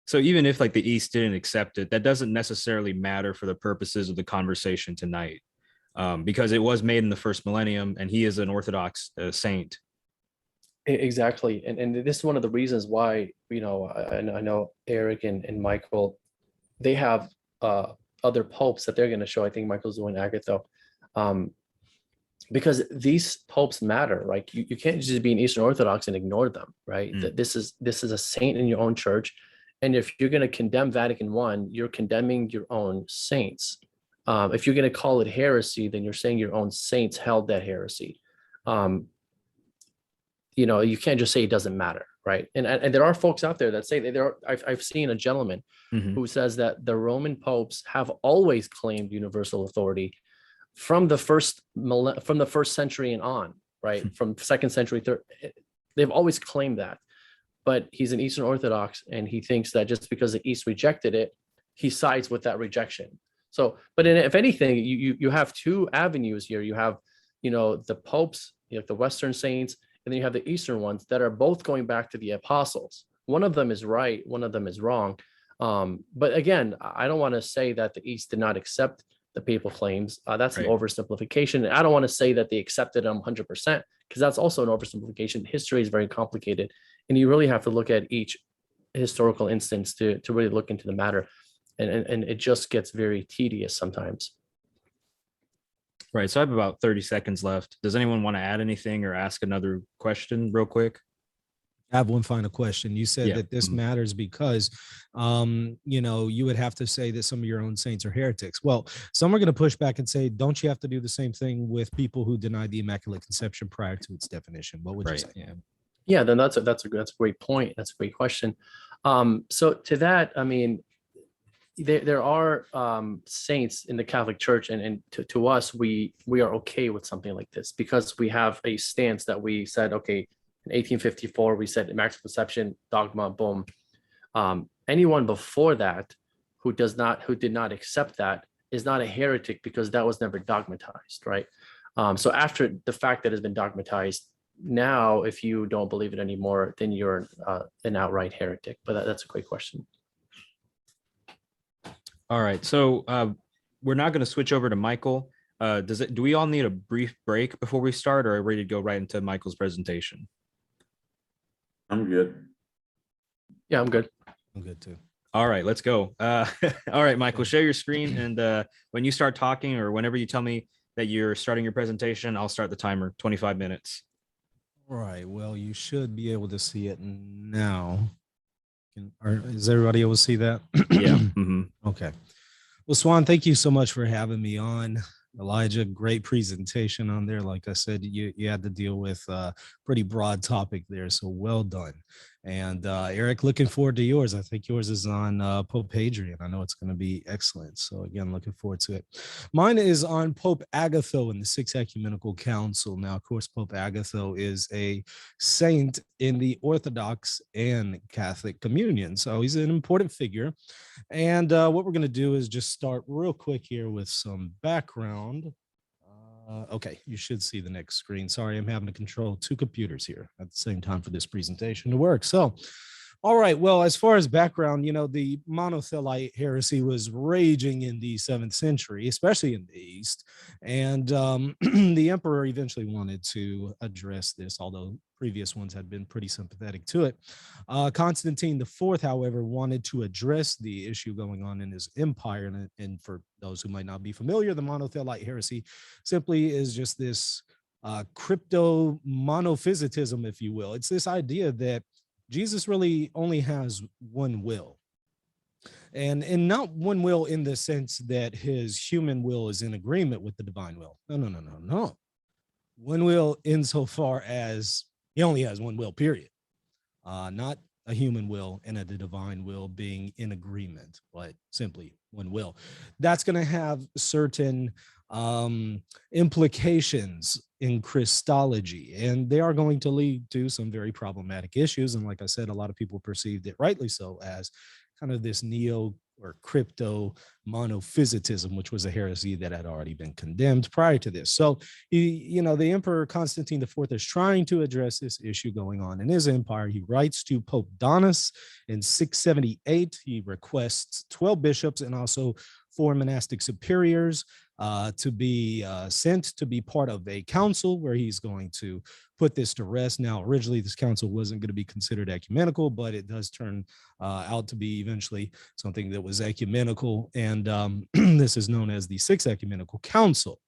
So even if like the East didn't accept it, that doesn't necessarily matter for the purposes of the conversation tonight, because it was made in the first millennium, and he is an Orthodox saint. Exactly, and this is one of the reasons why I know Eric and Michael, they have other popes that they're going to show. I think Michael's doing Agatho, because these popes matter, right? You can't just be an Eastern Orthodox and ignore them, right? That this is a saint in your own church, and if you're going to condemn Vatican I, you're condemning your own saints. If you're going to call it heresy, then you're saying your own saints held that heresy. You can't just say it doesn't matter, right? And there are folks out there that say that I've seen a gentleman who says that the Roman popes have always claimed universal authority from the first century and on, right? From second century, third, they've always claimed that. But he's an Eastern Orthodox, and he thinks that just because the East rejected it, he sides with that rejection. So, but if anything, you have two avenues here. You have, the popes, the Western saints, and then you have the Eastern ones that are both going back to the apostles. One of them is right, one of them is wrong. But again, I don't want to say that the East did not accept the papal claims. That's an oversimplification. And I don't want to say that they accepted them 100%, because that's also an oversimplification. History is very complicated, and you really have to look at each historical instance to really look into the matter. And it just gets very tedious sometimes. Right. So I have about 30 seconds left. Does anyone want to add anything or ask another question real quick? I have one final question. You said that this matters because, you would have to say that some of your own saints are heretics. Well, some are going to push back and say, don't you have to do the same thing with people who denied the Immaculate Conception prior to its definition? What would you say? Yeah, then that's a great point. That's a great question. So to that, I mean, there are saints in the Catholic Church, and to us, we are okay with something like this, because we have a stance that we said, okay, in 1854, we said Immaculate Conception, dogma, boom. Anyone before that who did not accept that is not a heretic, because that was never dogmatized, right? So after the fact that has been dogmatized, now if you don't believe it anymore, then you're an outright heretic. But that's a great question. All right, so we're not going to switch over to Michael. Do we all need a brief break before we start, or are we ready to go right into Michael's presentation? I'm good. Yeah, I'm good. I'm good too. All right, let's go. All right, Michael, share your screen, and when you start talking, or whenever you tell me that you're starting your presentation, I'll start the timer. 25 minutes. All right. Well, you should be able to see it now. Is everybody able to see that? Yeah. Okay. Well, Swan, thank you so much for having me on. Elijah, great presentation on there. Like I said, you had to deal with a pretty broad topic there, so well done. And Eric, looking forward to yours. I think yours is on Pope Hadrian. I know it's going to be excellent. So again, looking forward to it. Mine is on Pope Agatho and the Sixth Ecumenical Council. Now, of course, Pope Agatho is a saint in the Orthodox and Catholic communion. So he's an important figure. And what we're going to do is just start real quick here with some background. Okay, you should see the next screen. Sorry, I'm having to control two computers here at the same time for this presentation to work. So, all right, well, as far as background, you know, the monothelite heresy was raging in the 7th century, especially in the East. And the emperor eventually wanted to address this, although previous ones had been pretty sympathetic to it. Constantine IV, however, wanted to address the issue going on in his empire. And for those who might not be familiar, the monothelite heresy simply is just this crypto monophysitism, if you will. It's this idea that Jesus really only has one will. And not one will in the sense that his human will is in agreement with the divine will. No. One will insofar as he only has one will, period. Not a human will and a divine will being in agreement, but simply one will. That's going to have certain implications in Christology, and they are going to lead to some very problematic issues. And like I said, a lot of people perceived it, rightly so, as kind of this neo or crypto monophysitism, which was a heresy that had already been condemned prior to this. So, the Emperor Constantine IV is trying to address this issue going on in his empire. He writes to Pope Donus in 678. He requests 12 bishops and also 4 monastic superiors to be sent to be part of a council where he's going to put this to rest. Now, originally, this council wasn't going to be considered ecumenical, but it does turn out to be eventually something that was ecumenical. And this is known as the Sixth Ecumenical Council,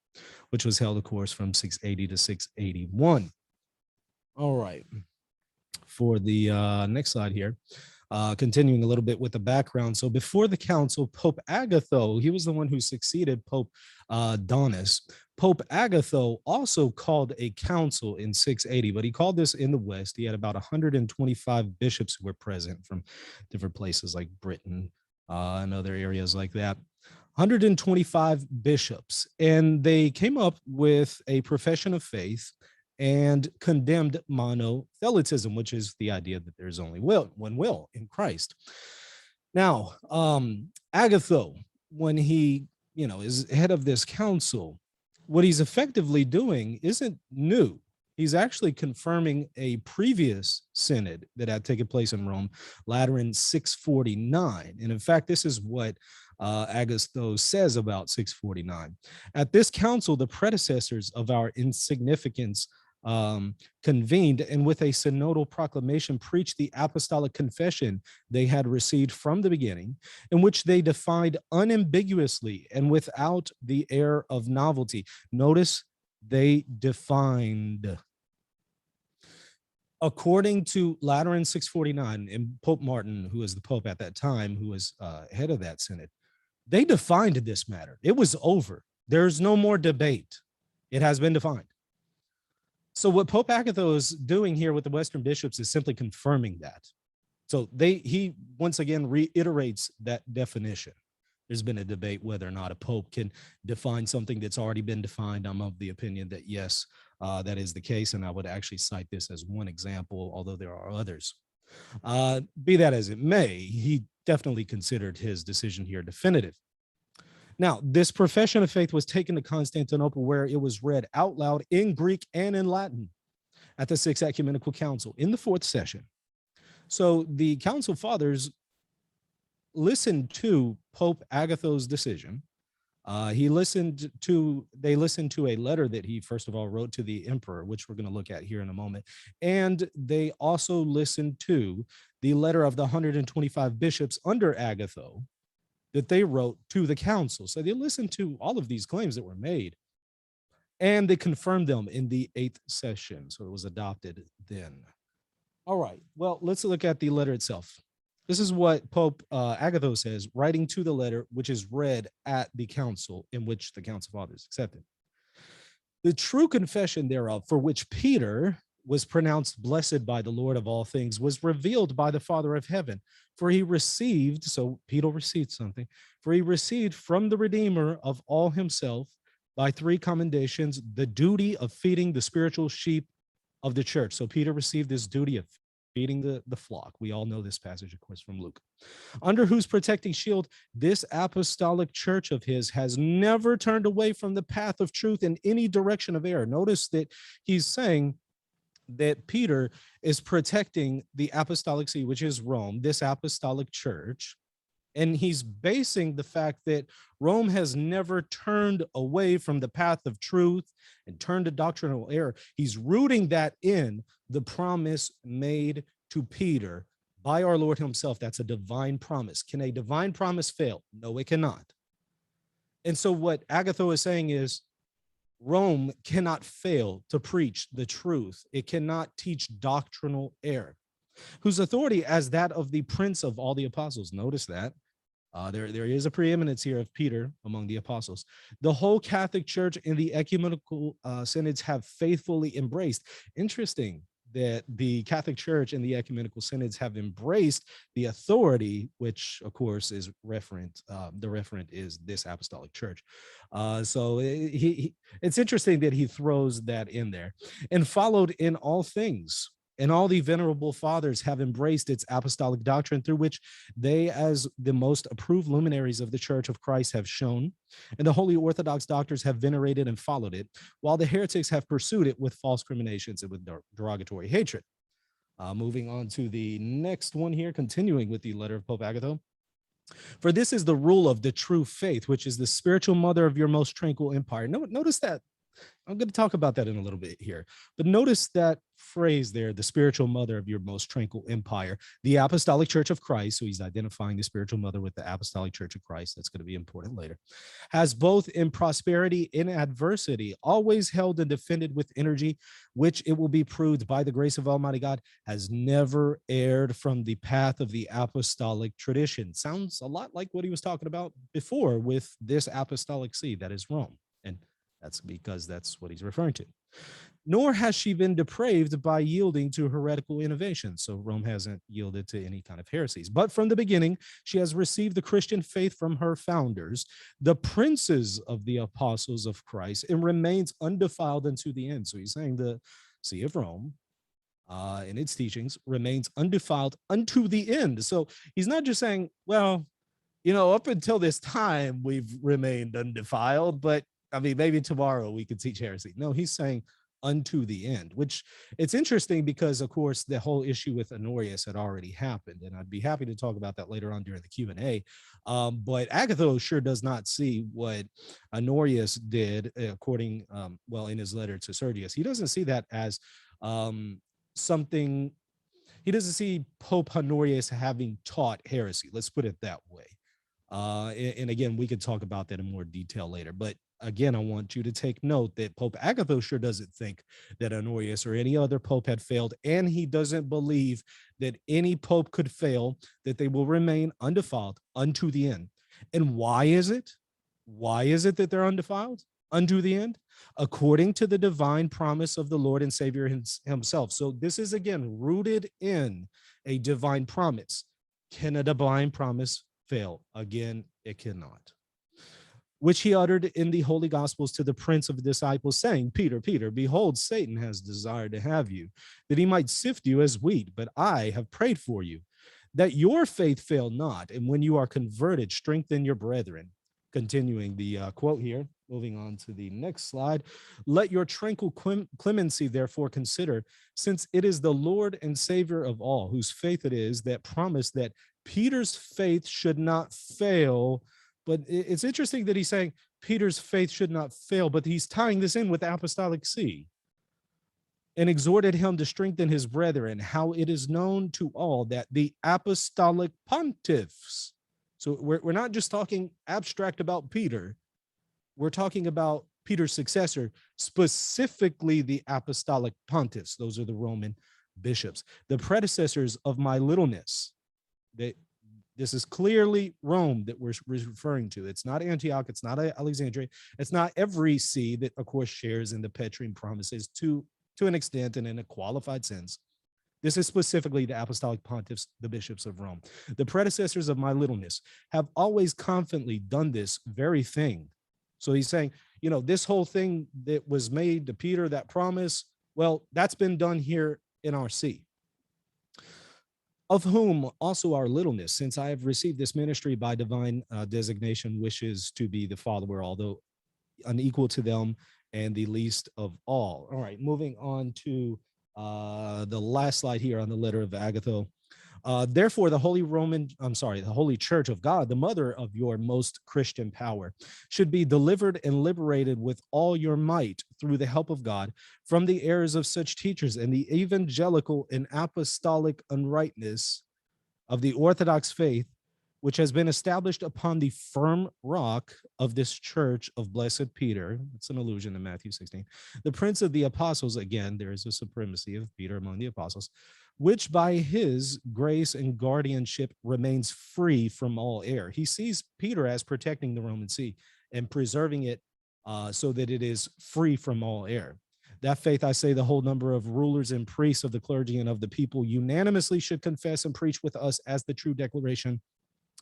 which was held, of course, from 680 to 681. All right. For the next slide here. Continuing a little bit with the background. So before the council, Pope Agatho, he was the one who succeeded Pope Donus. Pope Agatho also called a council in 680, but he called this in the West. He had about 125 bishops who were present from different places like Britain and other areas like that. 125 bishops, and they came up with a profession of faith and condemned monothelitism, which is the idea that there's only one will in Christ. Now, Agatho, when he, is head of this council, what he's effectively doing isn't new. He's actually confirming a previous synod that had taken place in Rome, Lateran 649. And in fact, this is what Agatho says about 649. At this council, the predecessors of our insignificance convened, and with a synodal proclamation preached the apostolic confession they had received from the beginning, in which they defined unambiguously and without the air of novelty. Notice they defined. According to Lateran 649, and Pope Martin, who was the Pope at that time, who was head of that synod, they defined this matter. It was over. There's no more debate. It has been defined. So what Pope Agatho is doing here with the Western bishops is simply confirming that. So he once again reiterates that definition. There's been a debate whether or not a pope can define something that's already been defined. I'm of the opinion that yes, that is the case. And I would actually cite this as one example, although there are others. Be that as it may, he definitely considered his decision here definitive. Now, this profession of faith was taken to Constantinople, where it was read out loud in Greek and in Latin at the Sixth Ecumenical Council in the 4th session. So the council fathers listened to Pope Agatho's decision. They listened to a letter that he, first of all, wrote to the emperor, which we're going to look at here in a moment. And they also listened to the letter of the 125 bishops under Agatho that they wrote to the council. So they listened to all of these claims that were made, and they confirmed them in the 8th session. So it was adopted then. All right, well, let's look at the letter itself. This is what Pope Agatho says, writing to the letter, which is read at the council, in which the council fathers accepted. The true confession thereof, for which Peter, was pronounced blessed by the Lord of all things, was revealed by the Father of heaven. For he received, so Peter received something, for he received from the Redeemer of all himself by 3 commendations the duty of feeding the spiritual sheep of the church. So Peter received this duty of feeding the flock. We all know this passage, of course, from Luke. Under whose protecting shield this apostolic church of his has never turned away from the path of truth in any direction of error. Notice that he's saying that Peter is protecting the apostolic see, which is Rome, this apostolic church. And he's basing the fact that Rome has never turned away from the path of truth and turned to doctrinal error. He's rooting that in the promise made to Peter by our Lord himself. That's a divine promise. Can a divine promise fail? No, it cannot. And so what Agatho is saying is, Rome cannot fail to preach the truth. It cannot teach doctrinal error, whose authority as that of the prince of all the apostles. Notice that there is a preeminence here of Peter among the apostles. The whole Catholic Church and the ecumenical synods have faithfully embraced. Interesting that the Catholic Church and the ecumenical synods have embraced the authority, which of course is referent. The referent is this apostolic church. So it's interesting that he throws that in there. And followed in all things. And all the venerable fathers have embraced its apostolic doctrine, through which they, as the most approved luminaries of the Church of Christ, have shown, and the holy Orthodox doctors have venerated and followed it, while the heretics have pursued it with false criminations and with derogatory hatred. Moving on to the next one here, continuing with the letter of Pope Agatho. For this is the rule of the true faith, which is the spiritual mother of your most tranquil empire. Notice that. I'm going to talk about that in a little bit here, but notice that phrase there, the spiritual mother of your most tranquil empire, the apostolic church of Christ. So he's identifying the spiritual mother with the apostolic church of Christ. That's going to be important later. Has both in prosperity and adversity always held and defended with energy, which it will be proved by the grace of Almighty God has never erred from the path of the apostolic tradition. Sounds a lot like what he was talking about before with this apostolic see, that is Rome. And that's because that's what he's referring to. Nor has she been depraved by yielding to heretical innovations. So Rome hasn't yielded to any kind of heresies. But from the beginning, she has received the Christian faith from her founders, the princes of the apostles of Christ, and remains undefiled unto the end. So he's saying the See of Rome in its teachings remains undefiled unto the end. So he's not just saying, well, you know, up until this time, we've remained undefiled, but I mean, maybe tomorrow we could teach heresy. No, he's saying unto the end, which it's interesting because, of course, the whole issue with Honorius had already happened. And I'd be happy to talk about that later on during the Q&A. But Agatho sure does not see what Honorius did, according, well, in his letter to Sergius. He doesn't see that as something, he doesn't see Pope Honorius having taught heresy. Let's put it that way. And again, we could talk about that in more detail later. But again, I want you to take note that Pope Agatho sure doesn't think that Honorius or any other pope had failed, and he doesn't believe that any pope could fail, that they will remain undefiled unto the end. And why is it? Why is it that they're undefiled unto the end? According to the divine promise of the Lord and Savior himself. So this is, again, rooted in a divine promise. Can a divine promise fail? Again, it cannot. Which he uttered in the holy gospels to the prince of the disciples, saying, Peter, Peter, behold, Satan has desired to have you, that he might sift you as wheat, but I have prayed for you, that your faith fail not, and when you are converted, strengthen your brethren. Continuing the quote here, moving on to the next slide. Let your tranquil clemency therefore consider, since it is the Lord and Savior of all, whose faith it is that promised that Peter's faith should not fail. But it's interesting that he's saying Peter's faith should not fail, but he's tying this in with the apostolic see, and exhorted him to strengthen his brethren, how it is known to all that the apostolic pontiffs, so we're not just talking abstract about Peter, we're talking about Peter's successor, specifically the apostolic pontiffs. Those are the Roman bishops, the predecessors of my littleness. This is clearly Rome that we're referring to. It's not Antioch. It's not Alexandria. It's not every see that, of course, shares in the Petrine promises to to an extent and in a qualified sense. This is specifically the apostolic pontiffs, the bishops of Rome. The predecessors of my littleness have always confidently done this very thing. So he's saying, this whole thing that was made to Peter, that promise, well, that's been done here in our see. Of whom also our littleness, since I have received this ministry by divine designation, wishes to be the follower, although unequal to them and the least of all. All right, moving on to the last slide here on the letter of Agatho. Therefore, the Holy Church of God, the mother of your most Christian power, should be delivered and liberated with all your might through the help of God from the errors of such teachers and the evangelical and apostolic unrightness of the Orthodox faith, which has been established upon the firm rock of this church of blessed Peter. It's an allusion to Matthew 16. The prince of the apostles, again, there is a supremacy of Peter among the apostles, which by his grace and guardianship remains free from all error. He sees Peter as protecting the Roman See and preserving it so that it is free from all error. That faith, I say, the whole number of rulers and priests of the clergy and of the people unanimously should confess and preach with us as the true declaration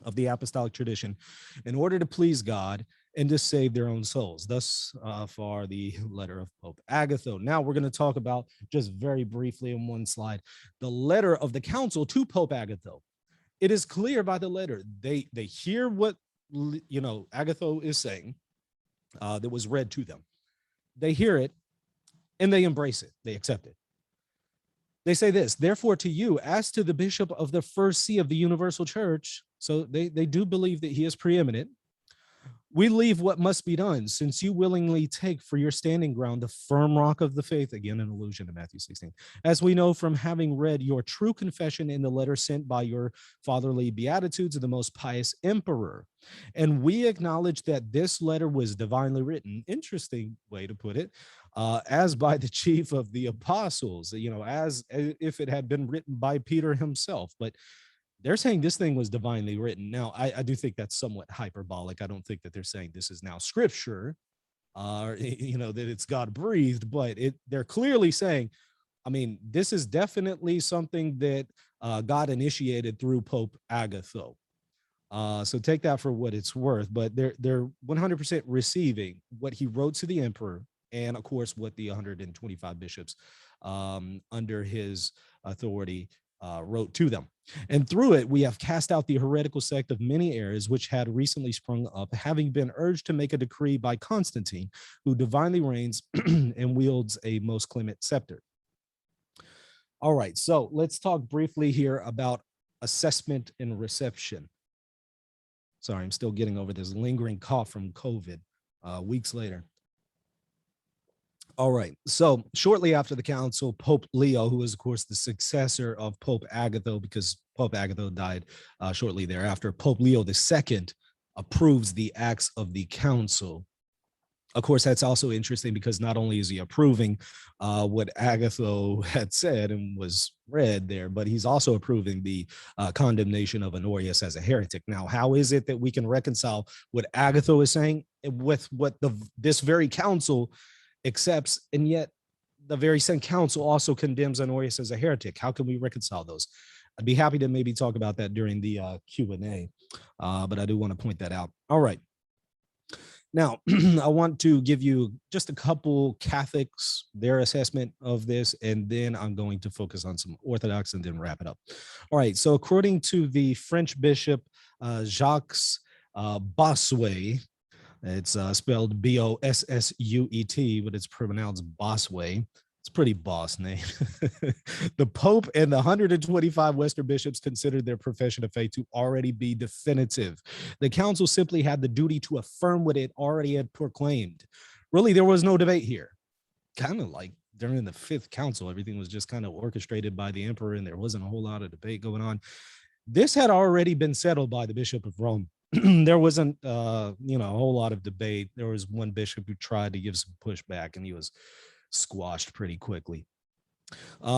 of the apostolic tradition in order to please God and to save their own souls. Thus far the letter of Pope Agatho. Now we're going to talk about, just very briefly in one slide, the letter of the council to Pope Agatho. It is clear by the letter, they hear what Agatho is saying that was read to them. They hear it and they embrace it. They accept it. They say this, therefore to you, as to the bishop of the first see of the universal church, so they do believe that he is preeminent, we leave what must be done, since you willingly take for your standing ground the firm rock of the faith, again an allusion to Matthew 16, as we know from having read your true confession in the letter sent by your fatherly beatitudes of the most pious emperor. And we acknowledge that this letter was divinely written, interesting way to put it, as by the chief of the apostles, as if it had been written by Peter himself. But they're saying this thing was divinely written. Now, I do think that's somewhat hyperbolic. I don't think that they're saying this is now scripture, that it's God breathed, but they're clearly saying, this is definitely something that God initiated through Pope Agatho. So take that for what it's worth, but they're 100% receiving what he wrote to the emperor, and of course what the 125 bishops under his authority wrote to them. And through it, we have cast out the heretical sect of many errors which had recently sprung up, having been urged to make a decree by Constantine, who divinely reigns and wields a most clement scepter. All right, so let's talk briefly here about assessment and reception. Sorry, I'm still getting over this lingering cough from COVID weeks later. All right, so shortly after the council, Pope Leo, who is of course the successor of Pope Agatho, because Pope Agatho died shortly thereafter, Pope Leo II approves the acts of the council. Of course, that's also interesting because not only is he approving what Agatho had said and was read there, but he's also approving the condemnation of Honorius as a heretic. Now, how is it that we can reconcile what Agatho is saying with what this very council accepts, and yet the very same council also condemns Honorius as a heretic? How can we reconcile those? I'd be happy to maybe talk about that during the Q&A, but I do want to point that out. All right. Now, I want to give you just a couple Catholics, their assessment of this, and then I'm going to focus on some Orthodox and then wrap it up. All right, so according to the French bishop, Jacques Bossuet, it's spelled B-O-S-S-U-E-T, but it's pronounced Bossuet. It's a pretty boss name. The Pope and the 125 Western bishops considered their profession of faith to already be definitive. The council simply had the duty to affirm what it already had proclaimed. Really, there was no debate here. Kind of like during the Fifth Council, everything was just kind of orchestrated by the emperor, and there wasn't a whole lot of debate going on. This had already been settled by the Bishop of Rome. There wasn't, a whole lot of debate. There was one bishop who tried to give some pushback, and he was squashed pretty quickly.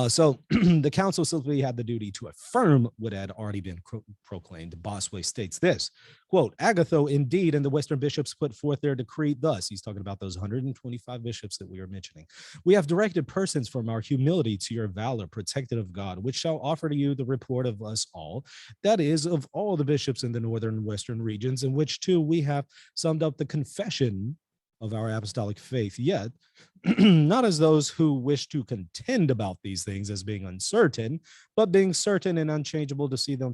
So the council simply had the duty to affirm what had already been proclaimed. Bosway states this, quote, Agatho indeed and the Western bishops put forth their decree thus. He's talking about those 125 bishops that we were mentioning. We have directed persons from our humility to your valor, protected of God, which shall offer to you the report of us all, that is, of all the bishops in the northern and western regions, in which too we have summed up the confession of our apostolic faith, yet not as those who wish to contend about these things as being uncertain, but being certain and unchangeable to see them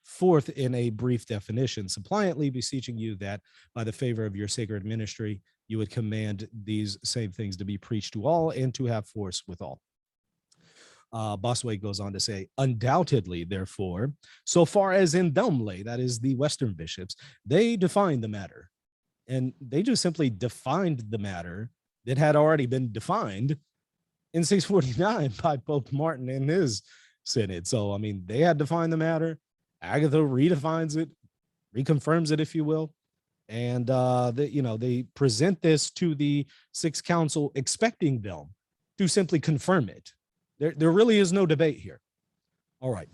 forth in a brief definition, suppliantly beseeching you that by the favor of your sacred ministry, you would command these same things to be preached to all and to have force with all. Bosway goes on to say, undoubtedly, therefore, so far as in them lay, that is the Western bishops, they define the matter. And they just simply defined the matter that had already been defined in 649 by Pope Martin and his synod. So, I mean, they had defined the matter. Agatho redefines it, reconfirms it, if you will. And, they present this to the Sixth Council, expecting them to simply confirm it. There really is no debate here. All right.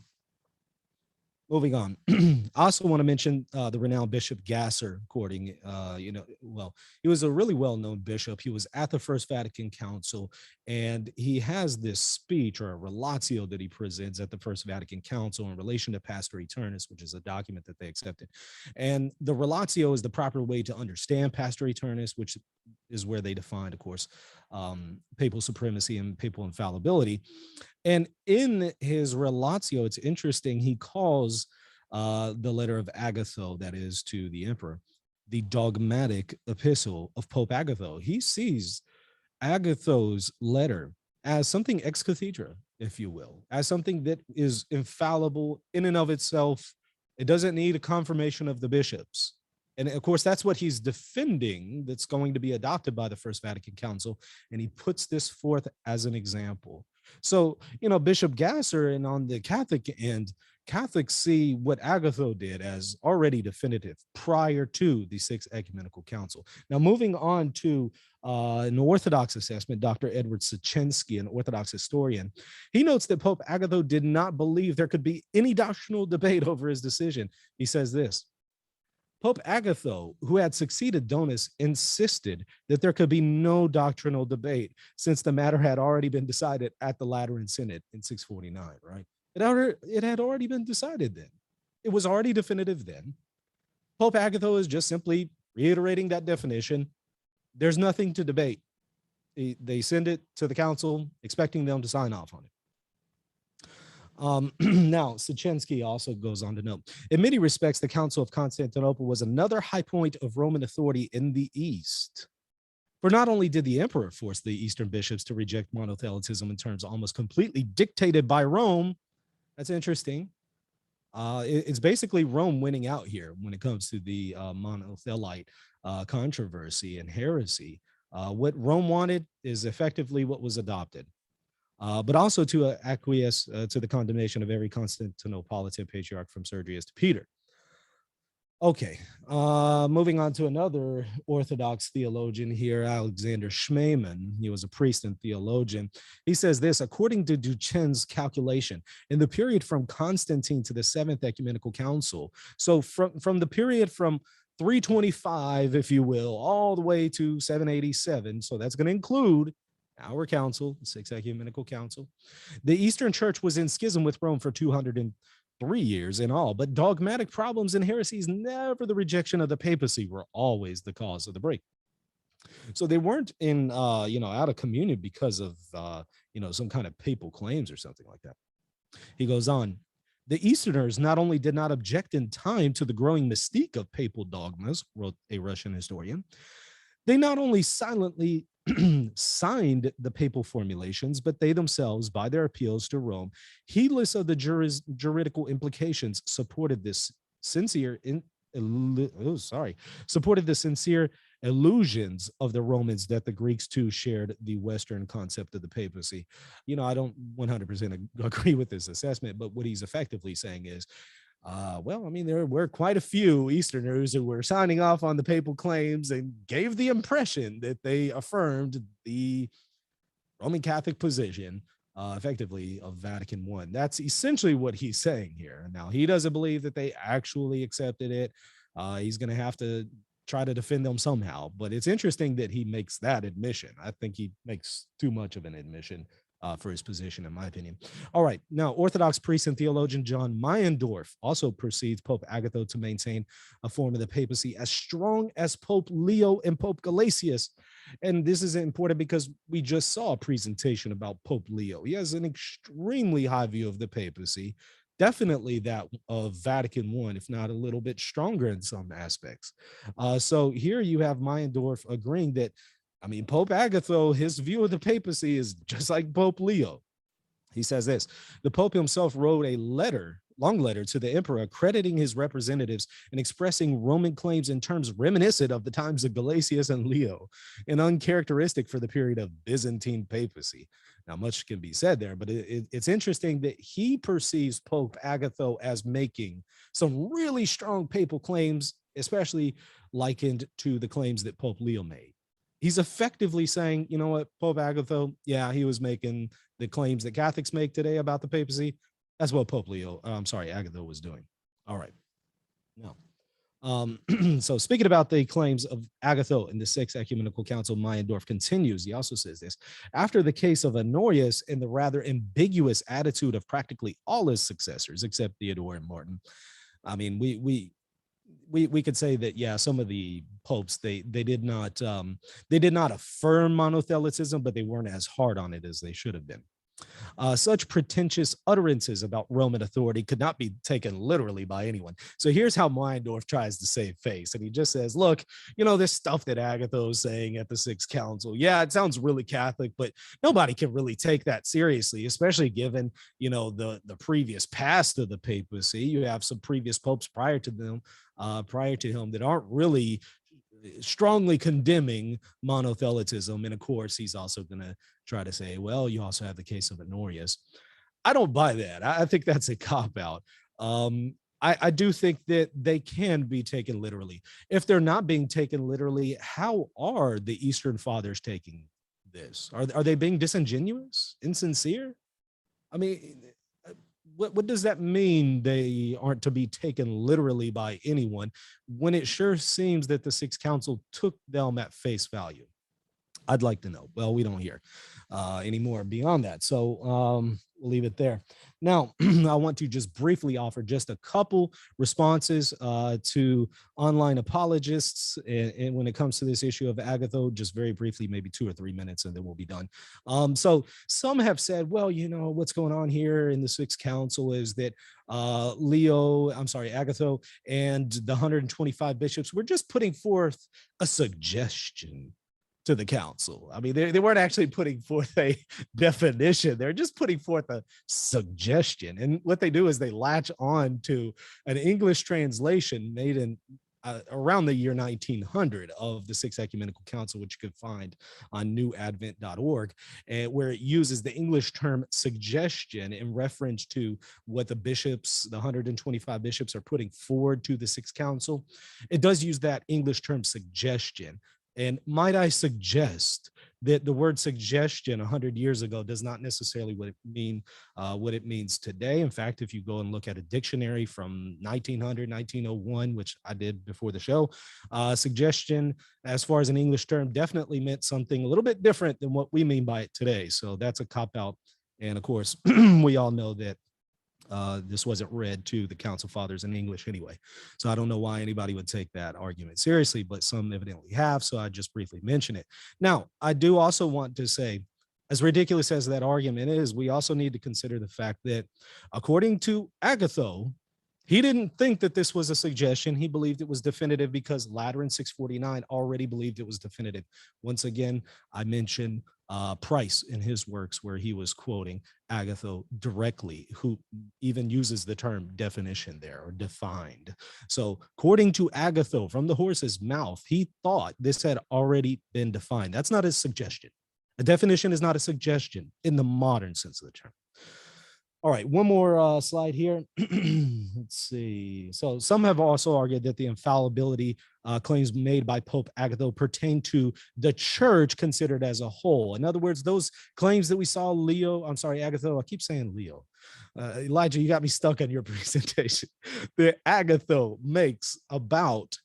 Moving on. I also want to mention the renowned Bishop Gasser, according, he was a really well-known bishop. He was at the First Vatican Council, and he has this speech or a relatio that he presents at the First Vatican Council in relation to Pastor Eternus, which is a document that they accepted. And the relatio is the proper way to understand Pastor Eternus, which is where they defined, of course, papal supremacy and papal infallibility. And in his relatio, it's interesting, he calls the letter of Agatho, that is to the emperor, the dogmatic epistle of Pope Agatho. He sees Agatho's letter as something ex cathedra, if you will, as something that is infallible in and of itself. It doesn't need a confirmation of the bishops. And of course, that's what he's defending, that's going to be adopted by the First Vatican Council. And he puts this forth as an example. So, Bishop Gasser, and on the Catholic end, Catholics see what Agatho did as already definitive prior to the Sixth Ecumenical Council. Now, moving on to an Orthodox assessment, Dr. Edward Sachensky, an Orthodox historian, he notes that Pope Agatho did not believe there could be any doctrinal debate over his decision. He says this, Pope Agatho, who had succeeded Donus, insisted that there could be no doctrinal debate since the matter had already been decided at the Lateran Synod in 649, right? It had already been decided then. It was already definitive then. Pope Agatho is just simply reiterating that definition. There's nothing to debate. They send it to the council, expecting them to sign off on it. Now, Sachensky also goes on to note, in many respects, the Council of Constantinople was another high point of Roman authority in the East. For not only did the emperor force the Eastern bishops to reject monothelitism in terms almost completely dictated by Rome, that's interesting. It's basically Rome winning out here when it comes to the monothelite controversy and heresy. What Rome wanted is effectively what was adopted. But also to acquiesce to the condemnation of every Constantinopolitan patriarch from Sergius to Peter. Okay, moving on to another Orthodox theologian here, Alexander Schmemann. He was a priest and theologian. He says this, according to Duchenne's calculation, in the period from Constantine to the Seventh Ecumenical Council, so from the period from 325, if you will, all the way to 787, so that's going to include our council, the Sixth Ecumenical Council. The Eastern Church was in schism with Rome for 203 years in all, but dogmatic problems and heresies, never the rejection of the papacy, were always the cause of the break. So they weren't in, out of communion because of, some kind of papal claims or something like that. He goes on, the Easterners not only did not object in time to the growing mystique of papal dogmas, wrote a Russian historian, they not only silently signed the papal formulations, but they themselves, by their appeals to Rome, heedless of the juridical implications, supported the sincere illusions of the Romans that the Greeks too shared the Western concept of the papacy. I don't 100% agree with this assessment, but what he's effectively saying is, there were quite a few Easterners who were signing off on the papal claims and gave the impression that they affirmed the Roman Catholic position, effectively of Vatican I. That's essentially what he's saying here. Now, he doesn't believe that they actually accepted it. He's going to have to try to defend them somehow. But it's interesting that he makes that admission. I think he makes too much of an admission for his position, in my opinion. All right. Now, Orthodox priest and theologian John Meyendorff also proceeds Pope Agatho to maintain a form of the papacy as strong as Pope Leo and Pope Gelasius. And this is important because we just saw a presentation about Pope Leo. He has an extremely high view of the papacy, definitely that of Vatican I, if not a little bit stronger in some aspects. So here you have Meyendorff agreeing that, I mean, Pope Agatho, his view of the papacy is just like Pope Leo. He says this: the Pope himself wrote a long letter to the emperor, crediting his representatives and expressing Roman claims in terms reminiscent of the times of Gelasius and Leo, and uncharacteristic for the period of Byzantine papacy. Now, much can be said there, but it's interesting that he perceives Pope Agatho as making some really strong papal claims, especially likened to the claims that Pope Leo made. He's effectively saying, you know what, Pope Agatho, yeah, he was making the claims that Catholics make today about the papacy. That's what Agatho was doing. All right. Now, so speaking about the claims of Agatho in the Sixth Ecumenical Council, Meyendorff continues. He also says this: after the case of Honorius and the rather ambiguous attitude of practically all his successors, except Theodore and Martin, I mean, we could say that, yeah, some of the popes, they did not affirm monothelitism, but they weren't as hard on it as they should have been. Such pretentious utterances about Roman authority could not be taken literally by anyone. So here's how Meyendorff tries to save face. And he just says, look, you know, this stuff that Agatho is saying at the Sixth Council, yeah, it sounds really Catholic, but nobody can really take that seriously, especially given, you know, the previous past of the papacy. You have some previous popes prior to him that aren't really strongly condemning monothelitism. And of course, he's also going to try to say, well, you also have the case of Honorius. I don't buy that. I think that's a cop-out. I do think that they can be taken literally. If they're not being taken literally, how are the Eastern Fathers taking this? Are they being disingenuous, insincere? I mean, what does that mean, they aren't to be taken literally by anyone, when it sure seems that the Sixth Council took them at face value? I'd like to know. Well, we don't hear any more beyond that. So we'll leave it there. Now, I want to just briefly offer just a couple responses to online apologists. And when it comes to this issue of Agatho, just very briefly, maybe 2 or 3 minutes, and then we'll be done. So some have said, well, you know, what's going on here in the Sixth Council is that Agatho and the 125 bishops were just putting forth a suggestion to the council. I mean, they weren't actually putting forth a definition. They're just putting forth a suggestion. And what they do is they latch on to an English translation made in around the year 1900 of the Sixth Ecumenical Council, which you could find on newadvent.org, where it uses the English term suggestion in reference to what the bishops, the 125 bishops, are putting forward to the Sixth Council. It does use that English term suggestion. And might I suggest that the word suggestion 100 years ago does not necessarily what it means today. In fact, if you go and look at a dictionary from 1900, 1901, which I did before the show, suggestion, as far as an English term, definitely meant something a little bit different than what we mean by it today. So that's a cop-out. And of course, we all know that this wasn't read to the Council Fathers in English anyway. So I don't know why anybody would take that argument seriously, but some evidently have. So I just briefly mention it. Now, I do also want to say, as ridiculous as that argument is, we also need to consider the fact that according to Agatho, he didn't think that this was a suggestion. He believed it was definitive because Lateran 649 already believed it was definitive. Once again, I mentioned Price in his works where he was quoting Agatho directly, who even uses the term definition there, or defined. So according to Agatho, from the horse's mouth, he thought this had already been defined. That's not a suggestion. A definition is not a suggestion in the modern sense of the term. All right, one more slide here. Let's see. So some have also argued that the infallibility claims made by Pope Agatho pertain to the church considered as a whole. In other words, those claims that we saw Agatho, I keep saying Leo. Elijah, you got me stuck on your presentation. That Agatho makes about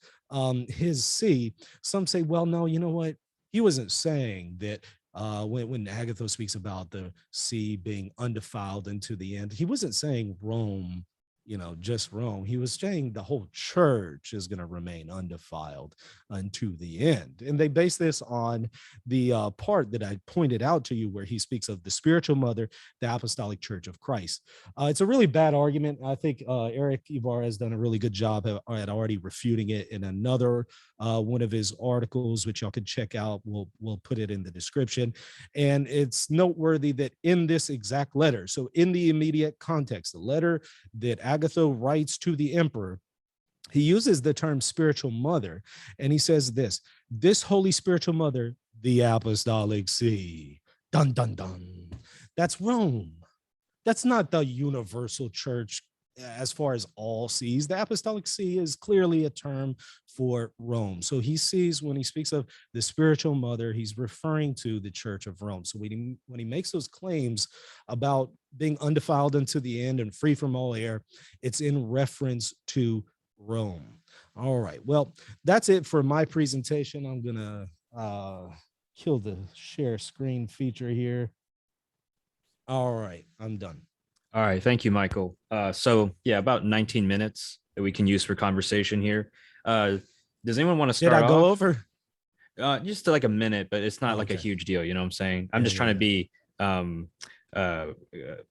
his see. Some say, well, no, you know what? He wasn't saying that when Agatho speaks about the sea being undefiled into the end, he wasn't saying Rome, just Rome. He was saying the whole church is going to remain undefiled unto the end. And they base this on the part that I pointed out to you, where he speaks of the spiritual mother, the apostolic church of Christ. It's a really bad argument. I think Erick Ybarra has done a really good job at already refuting it in another one of his articles, which y'all can check out. We'll put it in the description. And it's noteworthy that in this exact letter, so in the immediate context, the letter that Agatho writes to the emperor, he uses the term spiritual mother, and he says this holy spiritual mother, the apostolic see, dun, dun, dun. That's Rome. That's not the universal church as far as all sees. The apostolic see is clearly a term for Rome. So he sees, when he speaks of the spiritual mother, he's referring to the church of Rome. So when he makes those claims about being undefiled unto the end and free from all error, it's in reference to Rome. All right, well, that's it for my presentation. I'm gonna kill the share screen feature here. All right, I'm done. All right, thank you, Michael. So yeah, about 19 minutes that we can use for conversation here. Does anyone want to start? Did I go off? over? Just like a minute, but it's not like a Okay. huge deal. You know what I'm saying? I'm just trying to be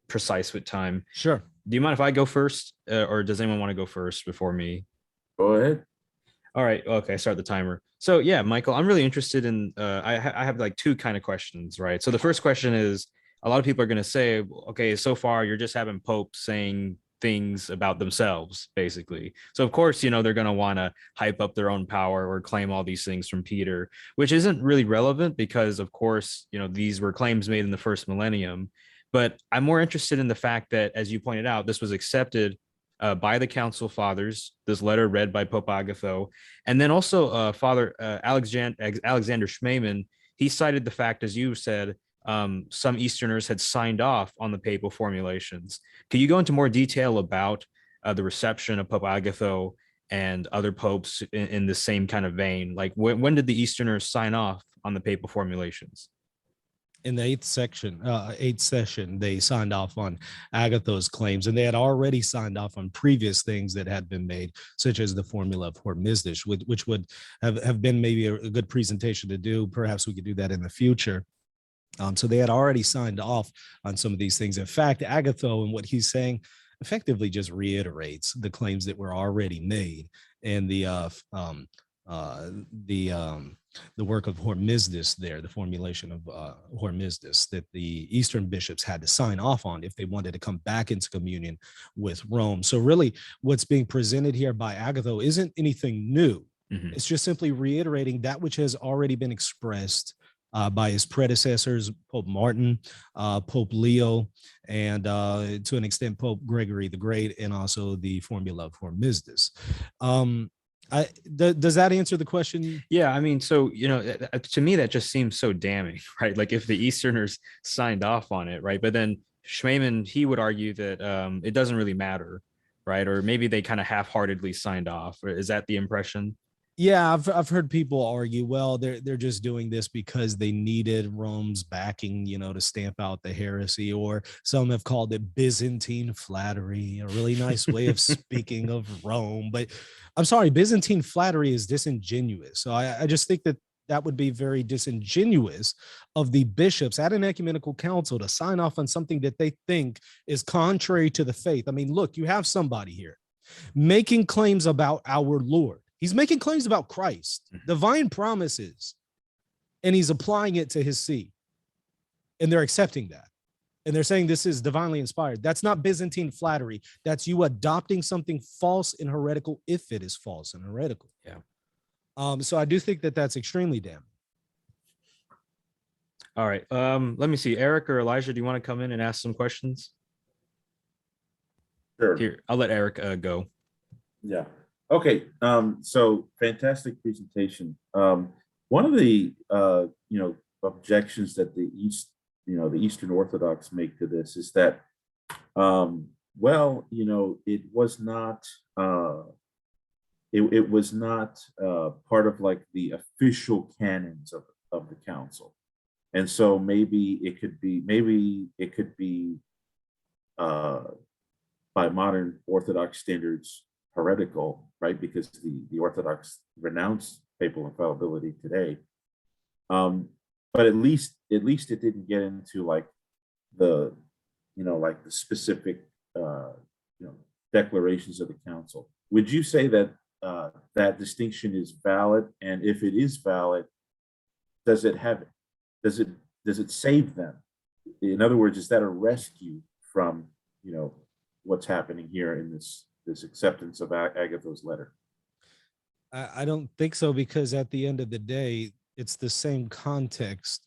precise with time. Sure. Do you mind if I go first, or does anyone want to go first before me? Go ahead. All right. Okay. Start the timer. So yeah, Michael, I'm really interested in, I have like two kind of questions, right? So the first question is, a lot of people are going to say, okay, so far you're just having popes saying things about themselves, basically. So of course, they're going to want to hype up their own power or claim all these things from Peter, which isn't really relevant because of course, these were claims made in the first millennium. But I'm more interested in the fact that, as you pointed out, this was accepted by the Council Fathers, this letter read by Pope Agatho, and then also Father Alexander Schmemann. He cited the fact, as you said, some Easterners had signed off on the papal formulations. Could you go into more detail about the reception of Pope Agatho and other popes in the same kind of vein? Like when did the Easterners sign off on the papal formulations? In the eighth session, they signed off on Agatho's claims, and they had already signed off on previous things that had been made, such as the formula of Hormisdas, which would have been maybe a good presentation to do. Perhaps we could do that in the future. So they had already signed off on some of these things. In fact, Agatho and what he's saying effectively just reiterates the claims that were already made in the work of Hormisdas there, the formulation of Hormisdas, that the Eastern bishops had to sign off on if they wanted to come back into communion with Rome. So really what's being presented here by Agatho isn't anything new. Mm-hmm. It's just simply reiterating that which has already been expressed by his predecessors, Pope Martin, Pope Leo, and to an extent, Pope Gregory the Great, and also the formula of Hormisdas. Does that answer the question? Yeah, I mean, so, to me, that just seems so damning, right? Like if the Easterners signed off on it, right? But then Schmemann, he would argue that it doesn't really matter, right? Or maybe they kind of half-heartedly signed off. Is that the impression? Yeah, I've heard people argue, well, they're just doing this because they needed Rome's backing, to stamp out the heresy, or some have called it Byzantine flattery, a really nice way of speaking of Rome. But I'm sorry, Byzantine flattery is disingenuous. So I just think that would be very disingenuous of the bishops at an ecumenical council to sign off on something that they think is contrary to the faith. I mean, look, you have somebody here making claims about our Lord. He's making claims about Christ, divine promises, and he's applying it to his see. And they're accepting that. And they're saying this is divinely inspired. That's not Byzantine flattery. That's you adopting something false and heretical if it is false and heretical. Yeah. So I do think that that's extremely damning. All right. Let me see. Eric or Elijah, do you want to come in and ask some questions? Sure. Here, I'll let Eric go. Yeah. Okay. So fantastic presentation. One of the objections that the Eastern Orthodox make to this is that it was not it was not part of like the official canons of the council. And so maybe it could be by modern Orthodox standards heretical, right? Because the Orthodox renounce papal infallibility today. But at least it didn't get into like the specific declarations of the council. Would you say that that distinction is valid? And if it is valid, does it save them? In other words, is that a rescue from what's happening here in this acceptance of Agatho's letter? I don't think so, because at the end of the day, it's the same context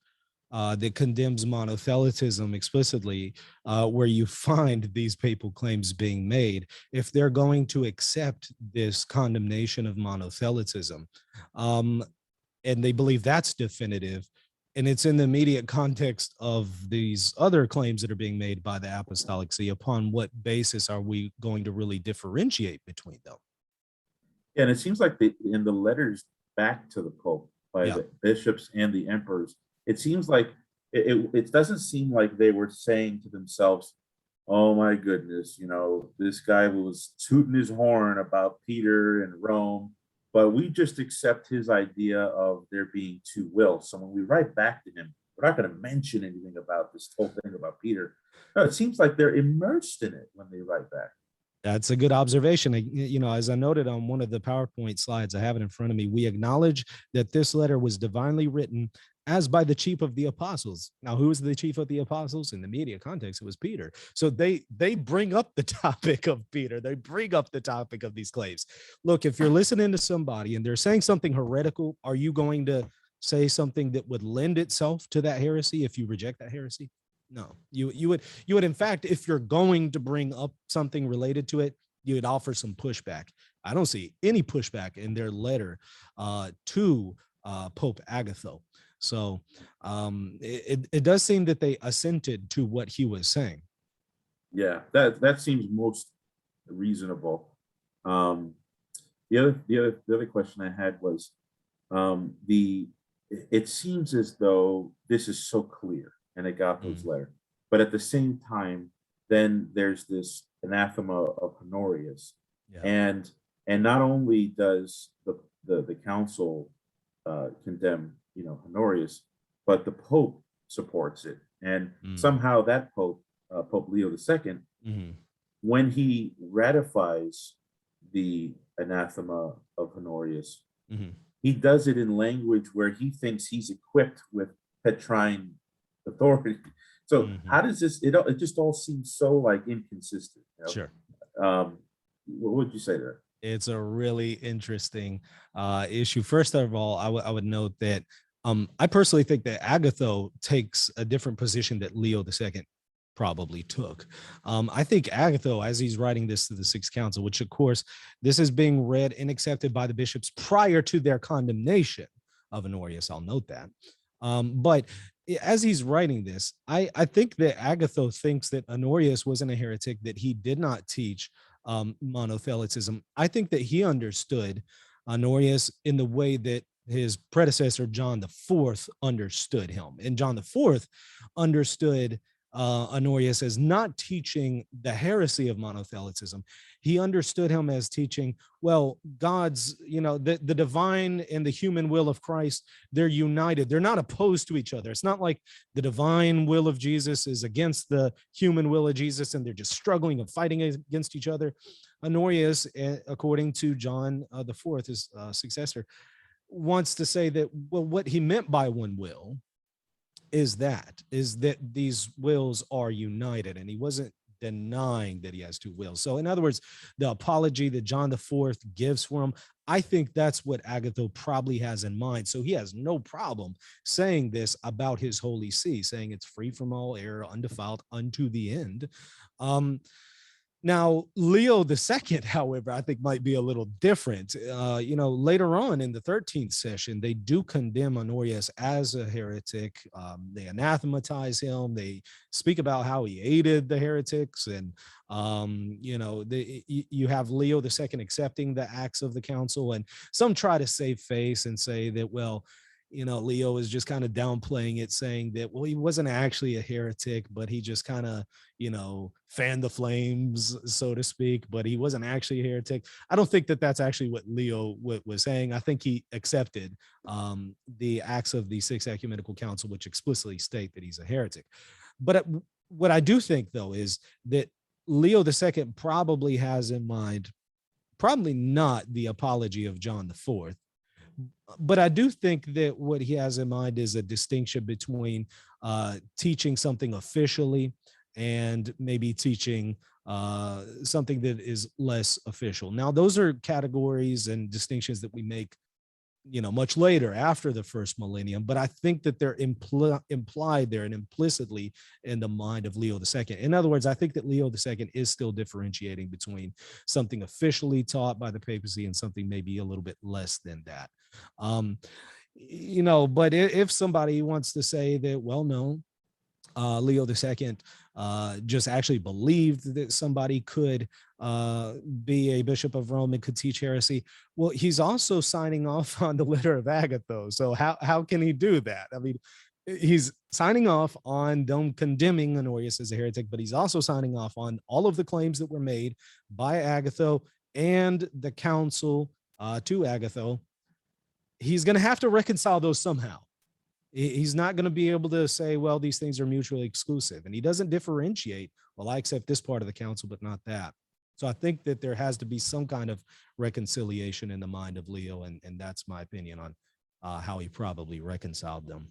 that condemns monothelitism explicitly, where you find these papal claims being made. If they're going to accept this condemnation of monothelitism, and they believe that's definitive, and it's in the immediate context of these other claims that are being made by the Apostolic See, upon what basis are we going to really differentiate between them? Yeah, and it seems like in the letters back to the Pope by the bishops and the emperors, it seems like it doesn't seem like they were saying to themselves, oh my goodness, this guy was tooting his horn about Peter and Rome, but we just accept his idea of there being two wills. So when we write back to him, we're not going to mention anything about this whole thing about Peter. No, it seems like they're immersed in it when they write back. That's a good observation. As I noted on one of the PowerPoint slides, I have it in front of me. We acknowledge that this letter was divinely written as by the chief of the apostles. Now, who is the chief of the apostles? In the media context, it was Peter. So they bring up the topic of Peter. They bring up the topic of these claims. Look, if you're listening to somebody and they're saying something heretical, are you going to say something that would lend itself to that heresy if you reject that heresy? No, you would in fact, if you're going to bring up something related to it, you would offer some pushback. I don't see any pushback in their letter to Pope Agatho. So it does seem that they assented to what he was saying. Yeah, that seems most reasonable. The other question I had was it seems as though this is so clear in Agatho's letter, but at the same time, then there's this anathema of Honorius, and not only does the council condemn Honorius, but the Pope supports it, and somehow that Pope Leo II, when he ratifies the anathema of Honorius, he does it in language where he thinks he's equipped with Petrine authority. So how does this? It just all seems so like inconsistent. Sure. What would you say there? It's a really interesting issue. First of all, I would note that I personally think that Agatho takes a different position that Leo II probably took. I think Agatho, as he's writing this to the Sixth Council, which of course this is being read and accepted by the bishops prior to their condemnation of Honorius, I'll note that. But as he's writing this, I think that Agatho thinks that Honorius wasn't a heretic, that he did not teach monothelitism. I think that he understood Honorius in the way that his predecessor, John IV, understood him. And John IV understood Honorius as not teaching the heresy of monothelitism. He understood him as teaching, well, God's, the divine and the human will of Christ, they're united. They're not opposed to each other. It's not like the divine will of Jesus is against the human will of Jesus and they're just struggling and fighting against each other. Honorius, according to John IV, his successor, wants to say that, well, what he meant by one will is that these wills are united, and he wasn't denying that he has two wills. So in other words, the apology that John IV gives for him, I think that's what Agatho probably has in mind. So he has no problem saying this about his Holy See, saying it's free from all error, undefiled unto the end. Now, Leo II, however, I think might be a little different. Later on in the 13th session, they do condemn Honorius as a heretic. They anathematize him. They speak about how he aided the heretics. And, you have Leo II accepting the acts of the council. And some try to save face and say that, well, Leo is just kind of downplaying it, saying that, well, he wasn't actually a heretic, but he just kind of, fanned the flames, so to speak, but he wasn't actually a heretic. I don't think that that's actually what Leo was saying. I think he accepted the acts of the Sixth Ecumenical Council, which explicitly state that he's a heretic. But what I do think, though, is that Leo II probably has in mind, probably not the apology of John IV, but I do think that what he has in mind is a distinction between teaching something officially and maybe teaching something that is less official. Now, those are categories and distinctions that we make, much later after the first millennium, but I think that they're implied there and implicitly in the mind of Leo II. In other words, I think that Leo II is still differentiating between something officially taught by the papacy and something maybe a little bit less than that. But if somebody wants to say that, well, no, Leo II just actually believed that somebody could be a bishop of Rome and could teach heresy. Well, he's also signing off on the letter of Agatho. So how can he do that? I mean, he's signing off on them condemning Honorius as a heretic, but he's also signing off on all of the claims that were made by Agatho and the council to Agatho. He's going to have to reconcile those somehow. He's not going to be able to say, well, these things are mutually exclusive. And he doesn't differentiate, well, I accept this part of the council, but not that. So I think that there has to be some kind of reconciliation in the mind of Leo. And that's my opinion on how he probably reconciled them.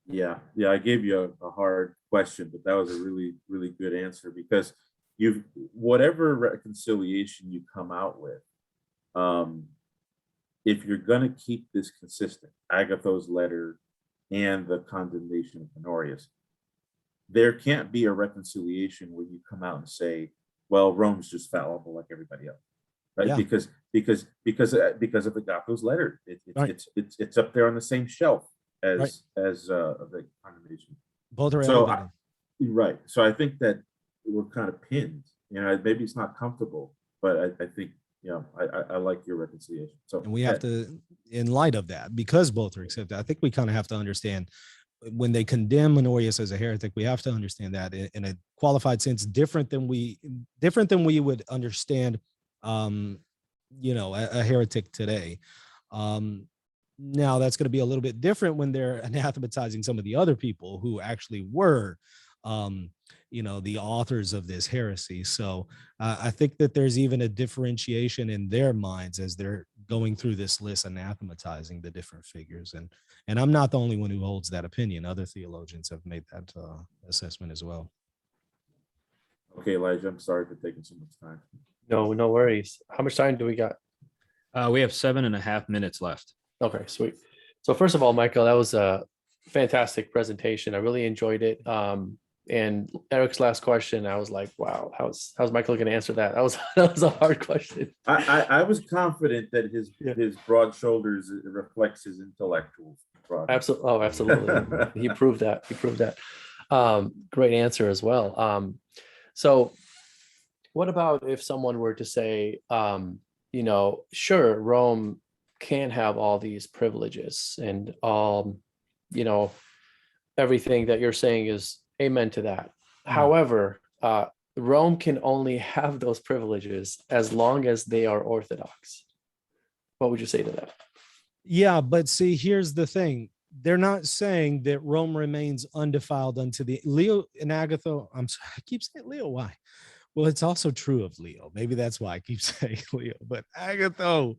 Yeah, I gave you a hard question, but that was a really, really good answer, because whatever reconciliation you come out with, if you're going to keep this consistent, Agatho's letter and the condemnation of Honorius, there can't be a reconciliation where you come out and say, well, Rome's just fallible like everybody else, right? Yeah. Because of Agatho's letter, it's up there on the same shelf as the condemnation. Both are so right. So I think that we're kind of pinned. Maybe it's not comfortable, but I think I like your reconciliation. So and we have to, in light of that, because both are accepted, I think we kind of have to understand when they condemn Honorius as a heretic, we have to understand that in a qualified sense, different than we would understand, a heretic today. Now that's going to be a little bit different when they're anathematizing some of the other people who actually were, the authors of this heresy. So I think that there's even a differentiation in their minds as they're going through this list, anathematizing the different figures. And I'm not the only one who holds that opinion. Other theologians have made that assessment as well. Okay, Elijah, I'm sorry for taking so much time. No worries. How much time do we got? We have 7.5 minutes left. Okay, sweet. So first of all, Michael, that was a fantastic presentation. I really enjoyed it. And Erick's last question, I was like, wow, how's Michael going to answer that? That was a hard question. I was confident that his broad shoulders reflects his intellectual broad. Absolutely. He proved that. Great answer as well. So what about if someone were to say, sure, Rome can have all these privileges and everything that you're saying is amen to that. However, Rome can only have those privileges as long as they are Orthodox. What would you say to that? Yeah, but see, here's the thing. They're not saying that Rome remains undefiled unto the Leo and Agatho. I keep saying Leo. Why? Well, it's also true of Leo. Maybe that's why I keep saying Leo. But Agatho,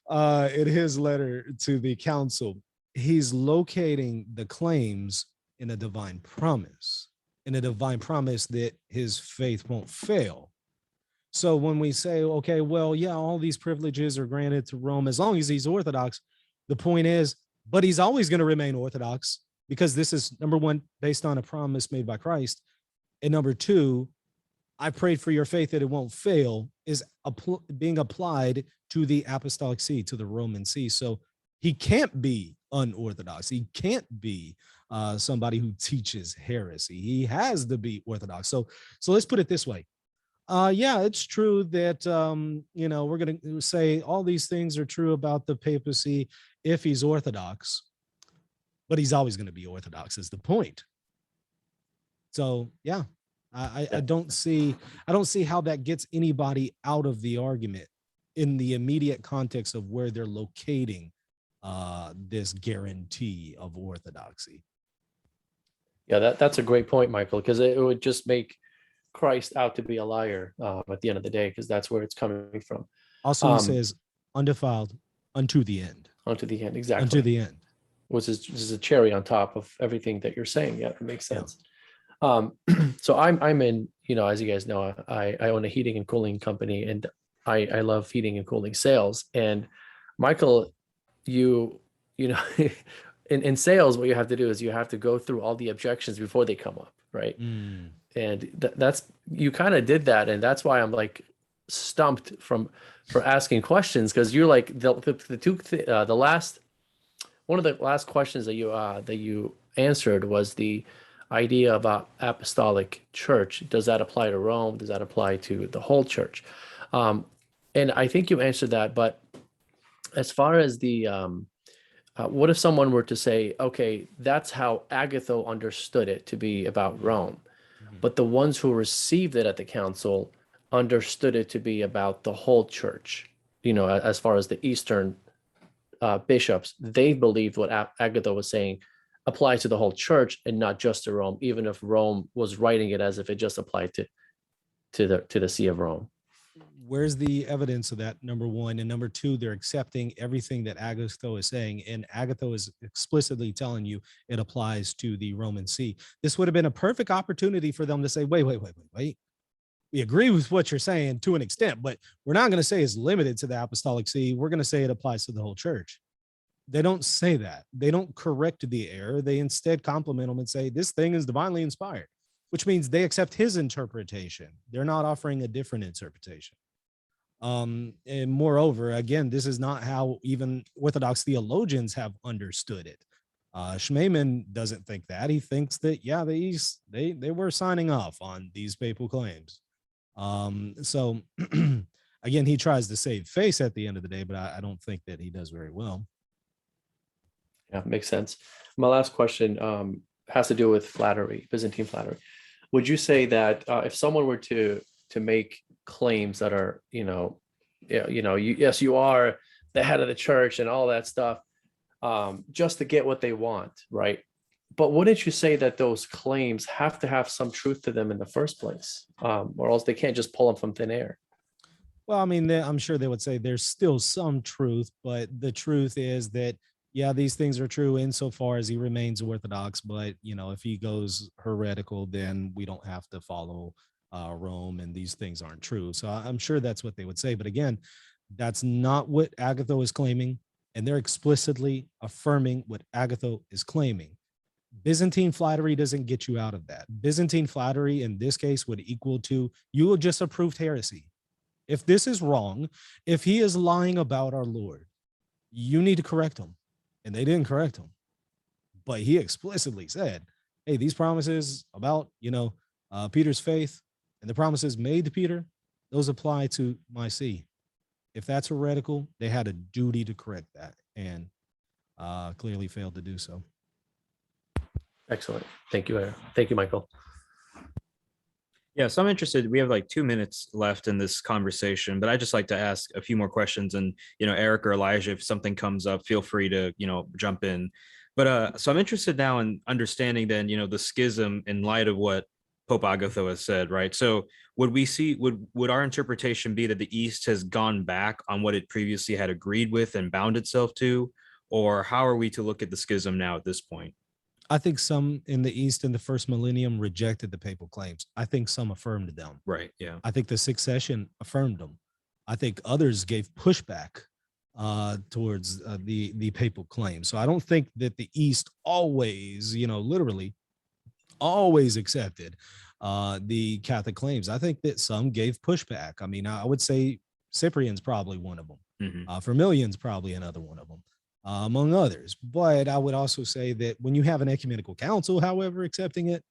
in his letter to the council, he's locating the claims in a divine promise that his faith won't fail. So when we say, okay, well, yeah, all these privileges are granted to Rome as long as he's Orthodox, the point is, but he's always going to remain Orthodox, because this is, number one, based on a promise made by Christ, and number two, I prayed for your faith that it won't fail is being applied to the apostolic see, to the Roman see. So he can't be unorthodox. He can't be somebody who teaches heresy. He has to be orthodox. So let's put it this way. Yeah, it's true that, we're going to say all these things are true about the papacy if he's orthodox, but he's always going to be orthodox is the point. So, yeah, I don't see how that gets anybody out of the argument in the immediate context of where they're locating this guarantee of orthodoxy. Yeah, that's a great point, Michael, because it would just make Christ out to be a liar at the end of the day, because that's where it's coming from. Also, he says, undefiled unto the end. Unto the end, exactly. Unto the end. Which is a cherry on top of everything that you're saying. Yeah, it makes sense. Yeah. So I'm in, as you guys know, I own a heating and cooling company, and I love heating and cooling sales. And Michael, you know, in sales, what you have to do is you have to go through all the objections before they come up, right? And that's, you kind of did that, and that's why I'm like stumped for asking questions, because you're like one of the last questions that you answered was the idea about apostolic church. Does that apply to Rome? Does that apply to the whole church? And I think you answered that, but as far as the what if someone were to say, okay, that's how Agatho understood it to be about Rome, but the ones who received it at the council understood it to be about the whole church, as far as the Eastern bishops, they believed what Agatho was saying applies to the whole church and not just to Rome, even if Rome was writing it as if it just applied to the See of Rome. Where's the evidence of that? Number one. And number two, they're accepting everything that Agatho is saying, and Agatho is explicitly telling you it applies to the Roman See. This would have been a perfect opportunity for them to say, wait. We agree with what you're saying to an extent, but we're not going to say it's limited to the apostolic see. We're going to say it applies to the whole church. They don't say that. They don't correct the error. They instead compliment them and say, this thing is divinely inspired, which means they accept his interpretation. They're not offering a different interpretation. And moreover, again, this is not how even Orthodox theologians have understood it. Schmemann doesn't think that. He thinks that, yeah, they were signing off on these papal claims. So again, he tries to save face at the end of the day, but I don't think that he does very well. Yeah, makes sense. My last question has to do with flattery, Byzantine flattery. Would you say that if someone were to make claims that are, yes, you are the head of the church and all that stuff, just to get what they want, right? But wouldn't you say that those claims have to have some truth to them in the first place, or else they can't just pull them from thin air? Well, I mean, I'm sure they would say there's still some truth, but the truth is that, yeah, these things are true insofar as he remains Orthodox. But, if he goes heretical, then we don't have to follow Rome, and these things aren't true. So I'm sure that's what they would say. But again, that's not what Agatho is claiming, and they're explicitly affirming what Agatho is claiming. Byzantine flattery doesn't get you out of that. Byzantine flattery in this case would equal to, you will just approved heresy. If this is wrong, if he is lying about our Lord, you need to correct him. And they didn't correct him. But he explicitly said, hey, these promises about, Peter's faith and the promises made to Peter, those apply to my see. If that's heretical, they had a duty to correct that, and clearly failed to do so. Excellent. Thank you, Eric. Thank you, Michael. Yeah, so I'm interested. We have like 2 minutes left in this conversation, but I just like to ask a few more questions. And, Eric or Elijah, if something comes up, feel free to, jump in. But so I'm interested now in understanding then, the schism in light of what Pope Agatho has said, right? So would our interpretation be that the East has gone back on what it previously had agreed with and bound itself to? Or how are we to look at the schism now at this point? I think some in the East in the first millennium rejected the papal claims. I think some affirmed them. Right. Yeah. I think the succession affirmed them. I think others gave pushback towards the papal claims. So I don't think that the East always, literally always accepted the Catholic claims. I think that some gave pushback. I mean, I would say Cyprian's probably one of them. Vermilion's probably another one of them, among others. But I would also say that when you have an ecumenical council, however, accepting it,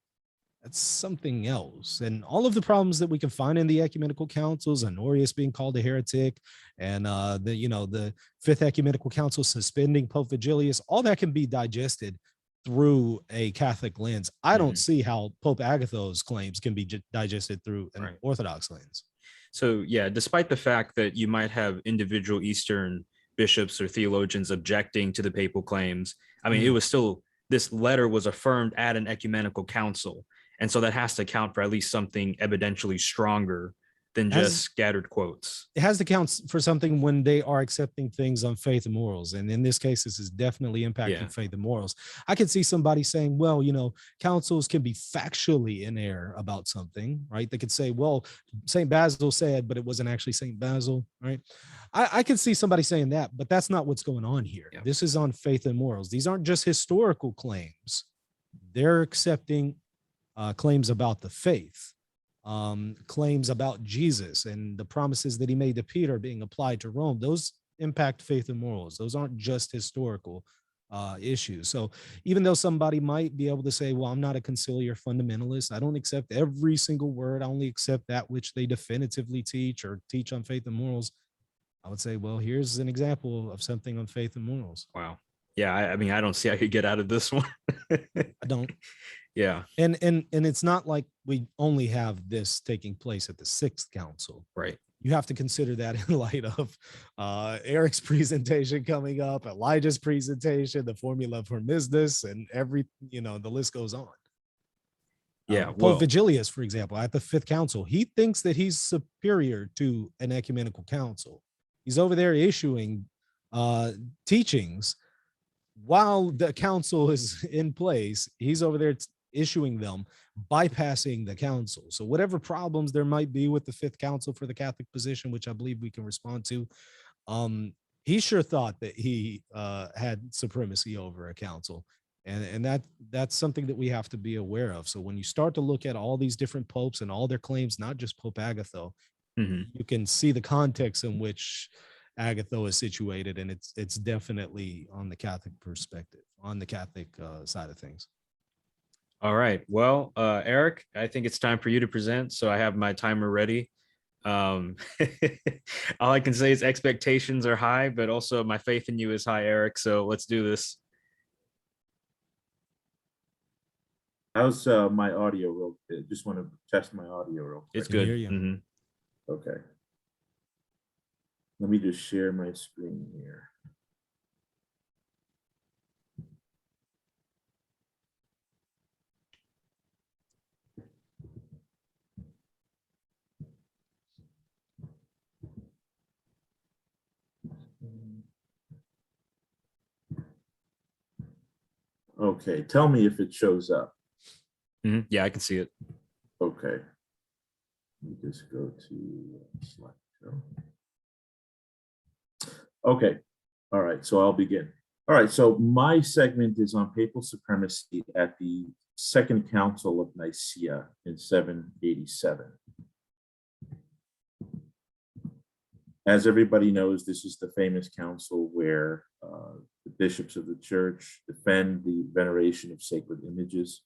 that's something else. And all of the problems that we can find in the ecumenical councils, Honorius being called a heretic, and the Fifth Ecumenical Council suspending Pope Vigilius, all that can be digested through a Catholic lens. I don't see how Pope Agatho's claims can be digested through an Orthodox lens. So yeah, despite the fact that you might have individual Eastern bishops or theologians objecting to the papal claims, I mean, it was still, this letter was affirmed at an ecumenical council. And so that has to account for at least something evidentially stronger than just scattered quotes. It has to count for something when they are accepting things on faith and morals. And in this case, this is definitely impacting faith and morals. I could see somebody saying, well, councils can be factually in error about something, right? They could say, well, St. Basil said, but it wasn't actually St. Basil, right? I can see somebody saying that, but that's not what's going on here. Yeah. This is on faith and morals. These aren't just historical claims. They're accepting claims about the faith, claims about Jesus and the promises that he made to Peter being applied to Rome. Those impact faith and morals. Those aren't just historical issues. So even though somebody might be able to say, well, I'm not a conciliar fundamentalist, I don't accept every single word, I only accept that which they definitively teach or teach on faith and morals, I would say, well, here's an example of something on faith and morals. Wow. Yeah, I mean, I don't see how you get out of this one. I don't. Yeah. And it's not like we only have this taking place at the Sixth Council. Right. You have to consider that in light of Erick's presentation coming up, Elijah's presentation, the formula for business, and the list goes on. Yeah. Pope Vigilius, for example, at the Fifth Council, he thinks that he's superior to an ecumenical council. He's over there issuing teachings while the council is in place. He's over there issuing them, bypassing the council. So whatever problems there might be with the Fifth Council for the Catholic position, which I believe we can respond to, he sure thought that he had supremacy over a council. And that's something that we have to be aware of. So when you start to look at all these different popes and all their claims, not just Pope Agatho, you can see the context in which Agatho is situated, and it's definitely on the Catholic perspective, on the Catholic side of things. All right. Well, Erick, I think it's time for you to present. So I have my timer ready. All I can say is expectations are high, but also my faith in you is high, Erick. So let's do this. How's my audio real quick? Just want to test my audio real quick. It's good. Hear you. Okay. Let me just share my screen here. Okay, tell me if it shows up. Yeah, I can see it. Okay. Let me just go to slideshow. Okay. All right. So I'll begin. All right. So my segment is on papal supremacy at the Second Council of Nicaea in 787. As everybody knows, this is the famous council where the bishops of the church defend the veneration of sacred images.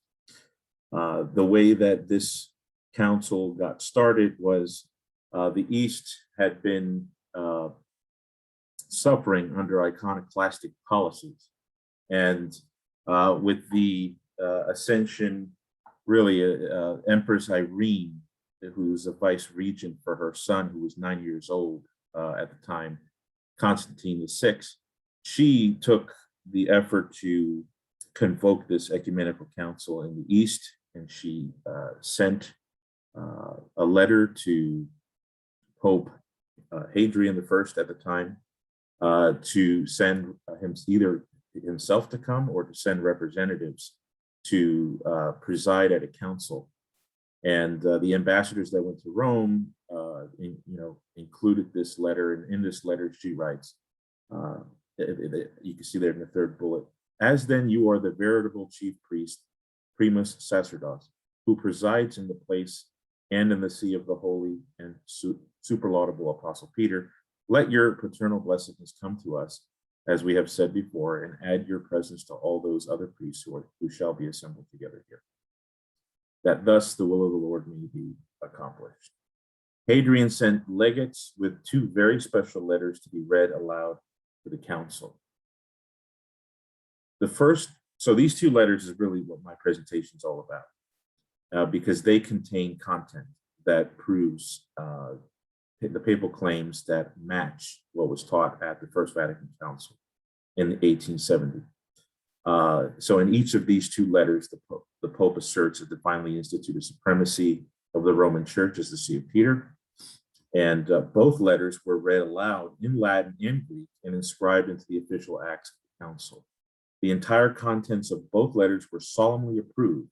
The way that this council got started was the East had been suffering under iconoclastic policies. And with the ascension, really, Empress Irene, who was a vice regent for her son, who was 9 years old at the time, Constantine VI, she took the effort to convoke this ecumenical council in the East, and she sent a letter to Pope Hadrian I at the time to send him either himself to come or to send representatives to preside at a council. And the ambassadors that went to Rome, included this letter. And in this letter, she writes, you can see there in the third bullet, "As then you are the veritable chief priest, primus sacerdos, who presides in the place and in the see of the holy and superlaudable Apostle Peter, let your paternal blessedness come to us, as we have said before, and add your presence to all those other priests who shall be assembled together here, that thus the will of the Lord may be accomplished. Hadrian sent legates with two very special letters to be read aloud to the council. The first, so these two letters is really what my presentation is all about, because they contain content that proves the papal claims that match what was taught at the First Vatican Council in 1870. So in each of these two letters, the Pope asserts a divinely instituted supremacy of the Roman Church as the See of Peter. And both letters were read aloud in Latin and Greek and inscribed into the official acts of the council. The entire contents of both letters were solemnly approved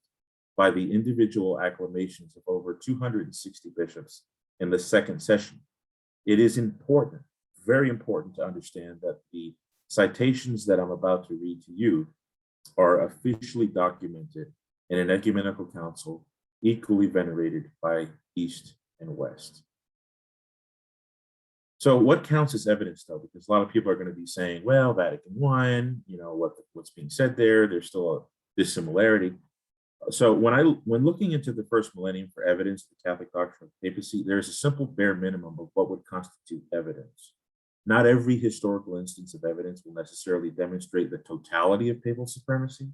by the individual acclamations of over 260 bishops in the second session. It is important, very important, to understand that the citations that I'm about to read to you are officially documented in an ecumenical council equally venerated by East and West. So what counts as evidence, though? Because a lot of people are going to be saying, well, Vatican I, what's being said there, there's still a dissimilarity. So when looking into the first millennium for evidence of the Catholic doctrine of papacy, there's a simple bare minimum of what would constitute evidence. Not every historical instance of evidence will necessarily demonstrate the totality of papal supremacy,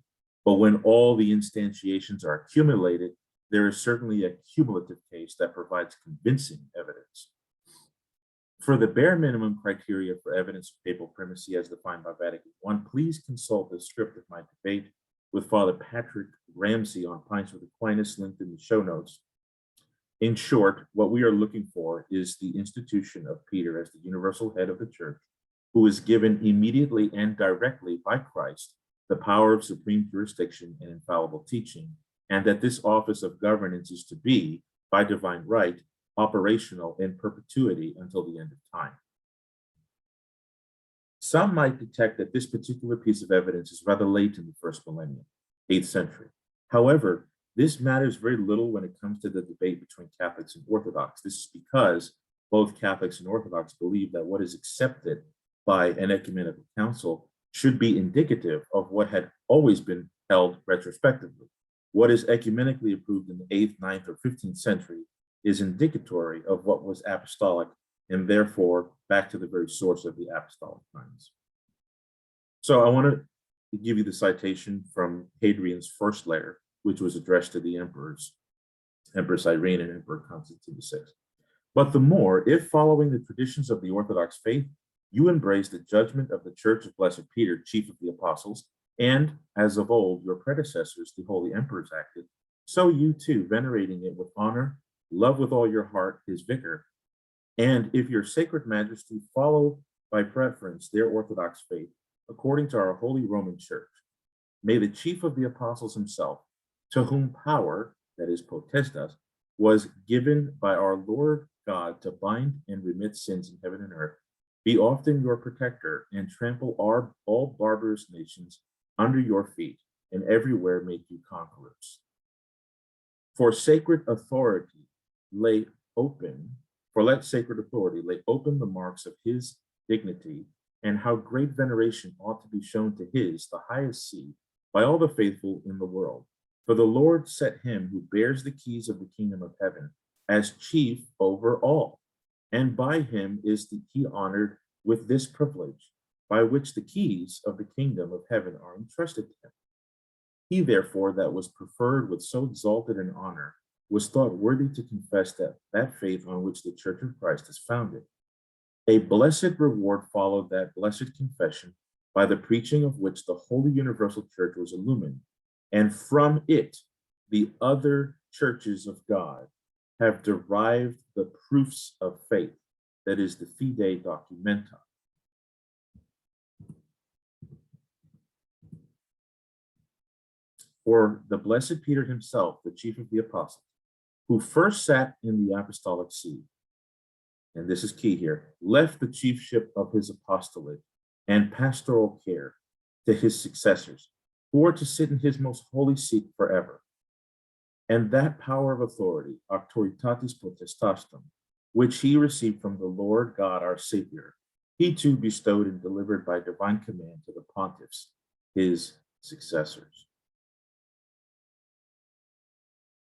but when all the instantiations are accumulated, there is certainly a cumulative case that provides convincing evidence. For the bare minimum criteria for evidence of papal primacy as defined by Vatican I, please consult the script of my debate with Father Patrick Ramsey on Pints with Aquinas, linked in the show notes. In short, what we are looking for is the institution of Peter as the universal head of the church, who is given immediately and directly by Christ the power of supreme jurisdiction and infallible teaching, and that this office of governance is to be, by divine right, operational in perpetuity until the end of time. Some might detect that this particular piece of evidence is rather late in the first millennium, 8th century. However, this matters very little when it comes to the debate between Catholics and Orthodox. This is because both Catholics and Orthodox believe that what is accepted by an ecumenical council should be indicative of what had always been held retrospectively. What is ecumenically approved in the 8th, 9th, or 15th century is indicatory of what was apostolic, and therefore back to the very source of the apostolic times. So I want to give you the citation from Hadrian's first letter, which was addressed to the emperors, Empress Irene and Emperor Constantine VI. But the more, if following the traditions of the Orthodox faith, you embrace the judgment of the Church of Blessed Peter, chief of the apostles, and as of old your predecessors, the holy emperors, acted, so you too, venerating it with honor, love with all your heart his vicar, and if your sacred majesty follow by preference their Orthodox faith, according to our holy Roman Church, may the chief of the apostles himself, to whom power, that is potestas, was given by our Lord God to bind and remit sins in heaven and earth, be often your protector and trample all barbarous nations under your feet, and everywhere make you conquerors. For sacred authority lay open, let sacred authority lay open the marks of his dignity, and how great veneration ought to be shown to his, the highest see, by all the faithful in the world. For the Lord set him who bears the keys of the kingdom of heaven as chief over all, and by him is he honored with this privilege, by which the keys of the kingdom of heaven are entrusted to him. He, therefore, that was preferred with so exalted an honor, was thought worthy to confess that faith on which the Church of Christ is founded. A blessed reward followed that blessed confession, by the preaching of which the Holy Universal Church was illumined, and from it the other churches of God have derived the proofs of faith, that is the fide documenta. For the blessed Peter himself, the chief of the apostles, who first sat in the apostolic see, and this is key here, left the chiefship of his apostolate and pastoral care to his successors, who are to sit in his most holy seat forever. and that power of authority, auctoritatis potestatem, which he received from the Lord God our Savior, he too bestowed and delivered by divine command to the pontiffs, his successors.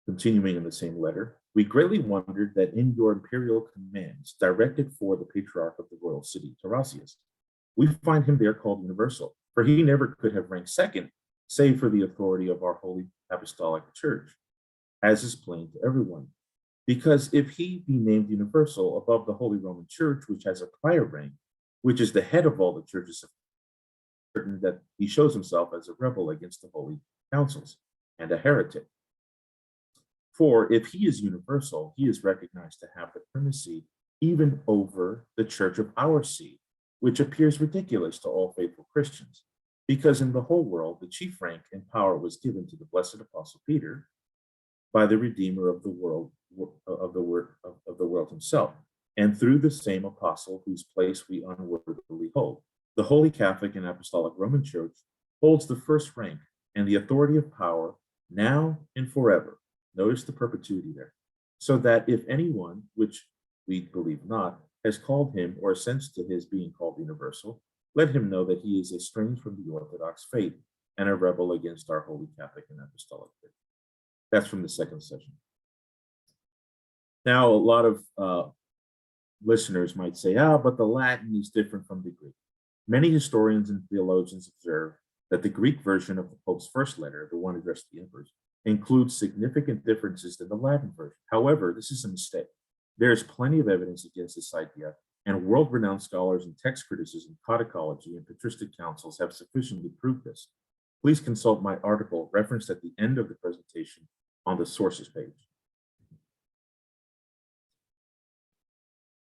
Continuing in the same letter, we greatly wondered that in your imperial commands directed for the patriarch of the royal city, Tarasius, we find him there called universal, for he never could have ranked second, save for the authority of our holy apostolic church, as is plain to everyone. Because if he be named universal above the Holy Roman Church, which has a prior rank, which is the head of all the churches, certain that he shows himself as a rebel against the holy councils and a heretic. For if he is universal, he is recognized to have the primacy even over the church of our see, which appears ridiculous to all faithful Christians, because in the whole world the chief rank and power was given to the blessed apostle Peter by the Redeemer of the world himself, and through the same apostle whose place we unworthily hold. The Holy Catholic and Apostolic Roman Church holds the first rank and the authority of power now and forever. Notice the perpetuity there. So that if anyone, which we believe not, has called him or assents to his being called universal, let him know that he is estranged from the Orthodox faith and a rebel against our Holy Catholic and Apostolic faith. That's from the second session. Now, a lot of listeners might say, but the Latin is different from the Greek. Many historians and theologians observe that the Greek version of the Pope's first letter, the one addressed to the emperors, includes significant differences than the Latin version. However, this is a mistake. There is plenty of evidence against this idea, and world-renowned scholars in text criticism, codicology, and patristic councils have sufficiently proved this. Please consult my article referenced at the end of the presentation on the sources page.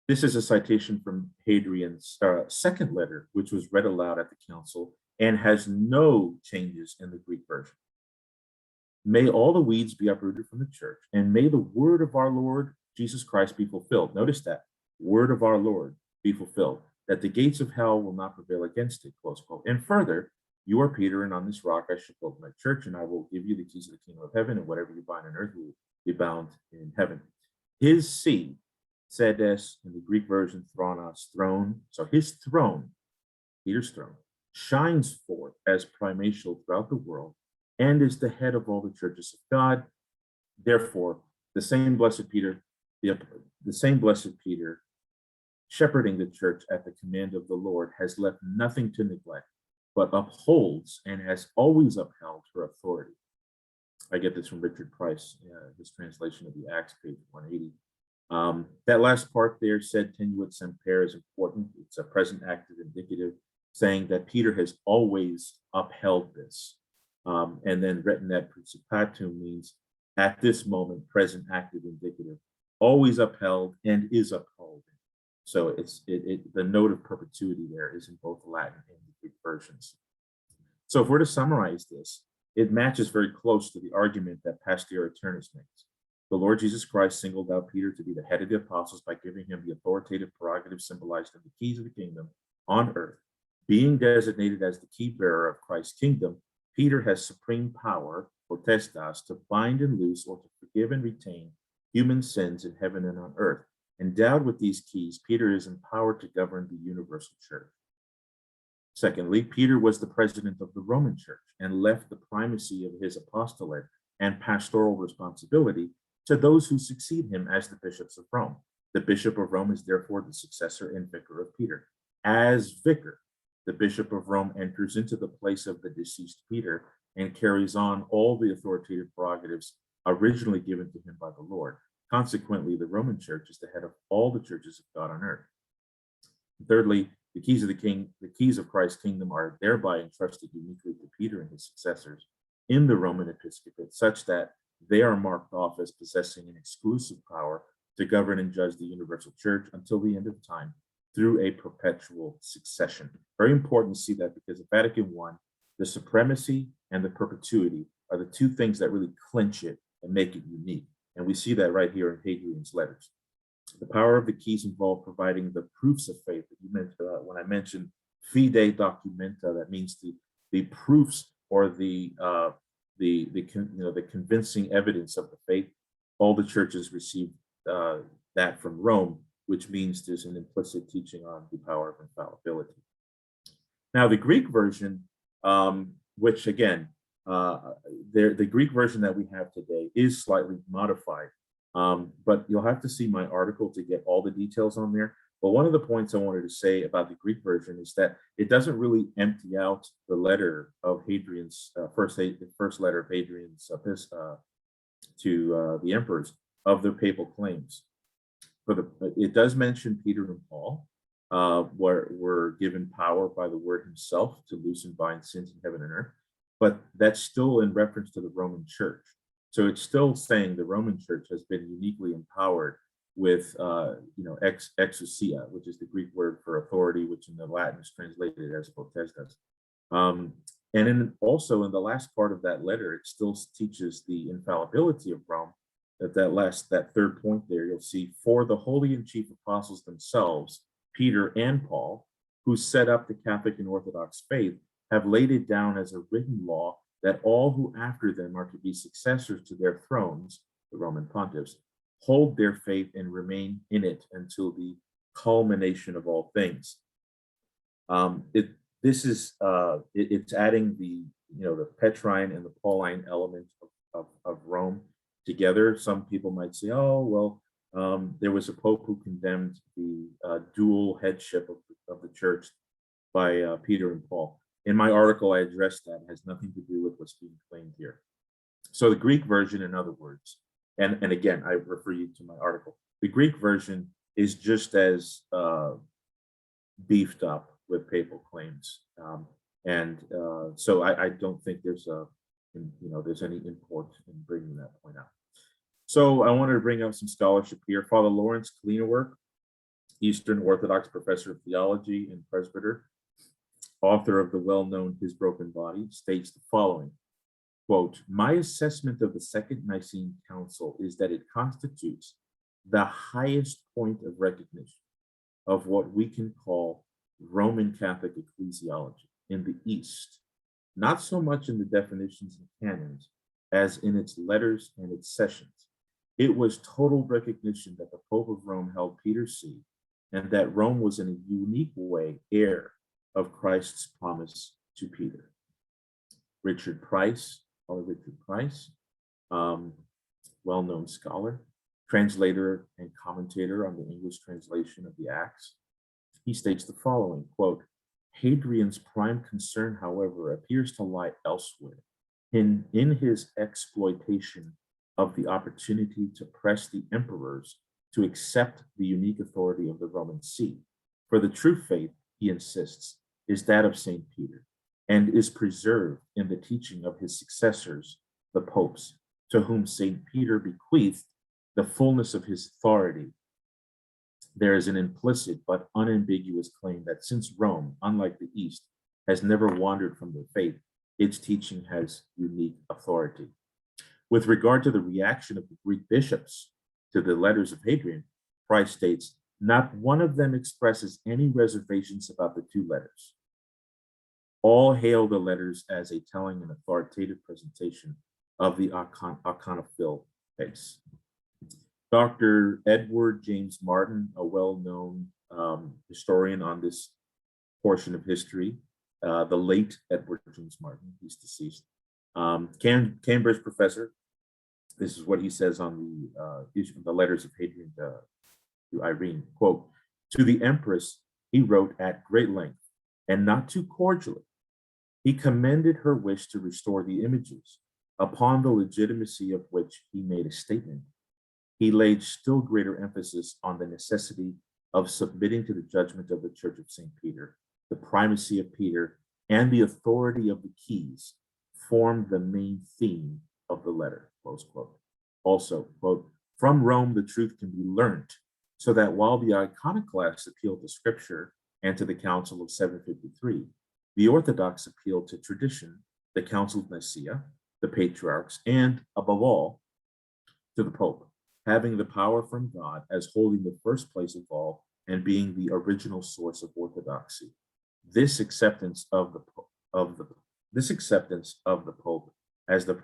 This is a citation from Hadrian's second letter, which was read aloud at the council and has no changes in the Greek version. May all the weeds be uprooted from the church, and may the word of our Lord Jesus Christ be fulfilled. Notice that, word of our Lord be fulfilled, that the gates of hell will not prevail against it, close quote. And further, you are Peter, and on this rock I shall build my church, and I will give you the keys of the kingdom of heaven, and whatever you bind on earth will be bound in heaven. His seed, sedes, in the Greek version, thronos, throne. So his throne, Peter's throne, shines forth as primatial throughout the world, and is the head of all the churches of God. Therefore, the same blessed Peter, shepherding the church at the command of the Lord, has left nothing to neglect, but upholds and has always upheld her authority. I get this from Richard Price, his translation of the Acts, page 180. That last part there, said tenuit semper, is important. It's a present active indicative, saying that Peter has always upheld this. And then retinat principatum means at this moment, present active indicative, always upheld and is upheld. So it's the note of perpetuity there is in both the Latin and the Greek versions. So if we're to summarize this, it matches very close to the argument that Pastor Eternus makes. The Lord Jesus Christ singled out Peter to be the head of the apostles by giving him the authoritative prerogative symbolized in the keys of the kingdom on earth. Being designated as the key bearer of Christ's kingdom, Peter has supreme power, potestas, to bind and loose or to forgive and retain human sins in heaven and on earth. Endowed with these keys, Peter is empowered to govern the universal church. Secondly, Peter was the president of the Roman church and left the primacy of his apostolate and pastoral responsibility to those who succeed him as the bishops of Rome. The bishop of Rome is therefore the successor and vicar of Peter. As vicar, the bishop of Rome enters into the place of the deceased Peter and carries on all the authoritative prerogatives originally given to him by the Lord. Consequently, the Roman church is the head of all the churches of God on earth. Thirdly, the keys of Christ's kingdom are thereby entrusted uniquely to Peter and his successors in the Roman episcopate, such that they are marked off as possessing an exclusive power to govern and judge the universal church until the end of time through a perpetual succession. Very important to see that, because at Vatican I, the supremacy and the perpetuity are the two things that really clinch it and make it unique. And we see that right here in Hadrian's letters. The power of the keys involve providing the proofs of faith that you mentioned when I mentioned fide documenta. That means the proofs or the the convincing evidence of the faith. All the churches received that from Rome, which means there's an implicit teaching on the power of infallibility. Now, the Greek version, which again, the Greek version that we have today is slightly modified, but you'll have to see my article to get all the details on there. But one of the points I wanted to say about the Greek version is that it doesn't really empty out the letter of Hadrian's first letter of Hadrian's to the emperors of their papal claims. But it does mention Peter and Paul were given power by the word himself to loose and bind sins in heaven and earth, but that's still in reference to the Roman Church. So it's still saying the Roman Church has been uniquely empowered with exousia, which is the Greek word for authority, which in the Latin is translated as potestas. And also in the last part of that letter, it still teaches the infallibility of Rome. That third point there, you'll see, for the holy and chief apostles themselves, Peter and Paul, who set up the Catholic and Orthodox faith, have laid it down as a written law that all who after them are to be successors to their thrones, the Roman pontiffs, hold their faith and remain in it until the culmination of all things. It's adding the Petrine and the Pauline element of Rome together. Some people might say, oh, well, there was a pope who condemned the dual headship of the church by Peter and Paul. In my article, I addressed that. It has nothing to do with what's being claimed here. So the Greek version, in other words, and again, I refer you to my article, the Greek version is just as beefed up with papal claims. So I don't think there's any import in bringing that point out. So I wanted to bring up some scholarship here. Father Lawrence Kleinerwerk, Eastern Orthodox professor of theology and presbyter, author of the well-known His Broken Body, states the following, quote, "My assessment of the Second Nicene Council is that it constitutes the highest point of recognition of what we can call Roman Catholic ecclesiology in the East, not so much in the definitions and canons as in its letters and its sessions. It was total recognition that the Pope of Rome held Peter's see, and that Rome was in a unique way heir of Christ's promise to Peter." Richard Price, well-known scholar, translator and commentator on the English translation of the Acts, he states the following, quote, "Hadrian's prime concern, however, appears to lie elsewhere, in his exploitation of the opportunity to press the emperors to accept the unique authority of the Roman See. For the true faith, he insists, is that of St. Peter, and is preserved in the teaching of his successors, the popes, to whom St. Peter bequeathed the fullness of his authority. There is an implicit but unambiguous claim that since Rome, unlike the East, has never wandered from their faith, its teaching has unique authority." With regard to the reaction of the Greek bishops to the letters of Hadrian, Price states, "Not one of them expresses any reservations about the two letters. All hail the letters as a telling and authoritative presentation of the iconophile faith." Dr. Edward James Martin, a well-known historian on this portion of history, the late Edward James Martin, he's deceased, Cambridge professor. This is what he says on the letters of Hadrian to Irene, quote, "To the Empress, he wrote at great length, and not too cordially. He commended her wish to restore the images, upon the legitimacy of which he made a statement. He laid still greater emphasis on the necessity of submitting to the judgment of the Church of St. Peter. The primacy of Peter and the authority of the keys formed the main theme of the letter," close quote. Also, quote, "From Rome, the truth can be learnt, so that while the iconoclasts appealed to scripture and to the Council of 753, the Orthodox appealed to tradition, the Council of Nicaea, the patriarchs, and above all, to the Pope, having the power from God as holding the first place of all and being the original source of orthodoxy. This acceptance of the Pope as the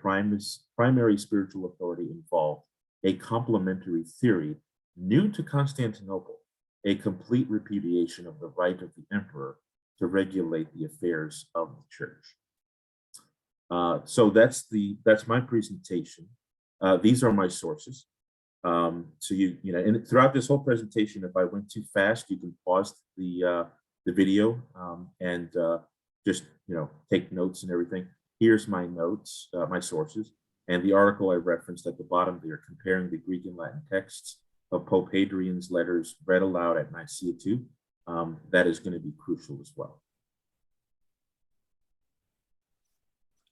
primary spiritual authority involved a complementary theory new to Constantinople, a complete repudiation of the right of the emperor to regulate the affairs of the church. So that's my presentation. These are my sources. So and throughout this whole presentation, if I went too fast, you can pause the video and just take notes and everything. Here's my notes, my sources, and the article I referenced at the bottom there, comparing the Greek and Latin texts of Pope Hadrian's letters read aloud at Nicaea II. That is going to be crucial as well.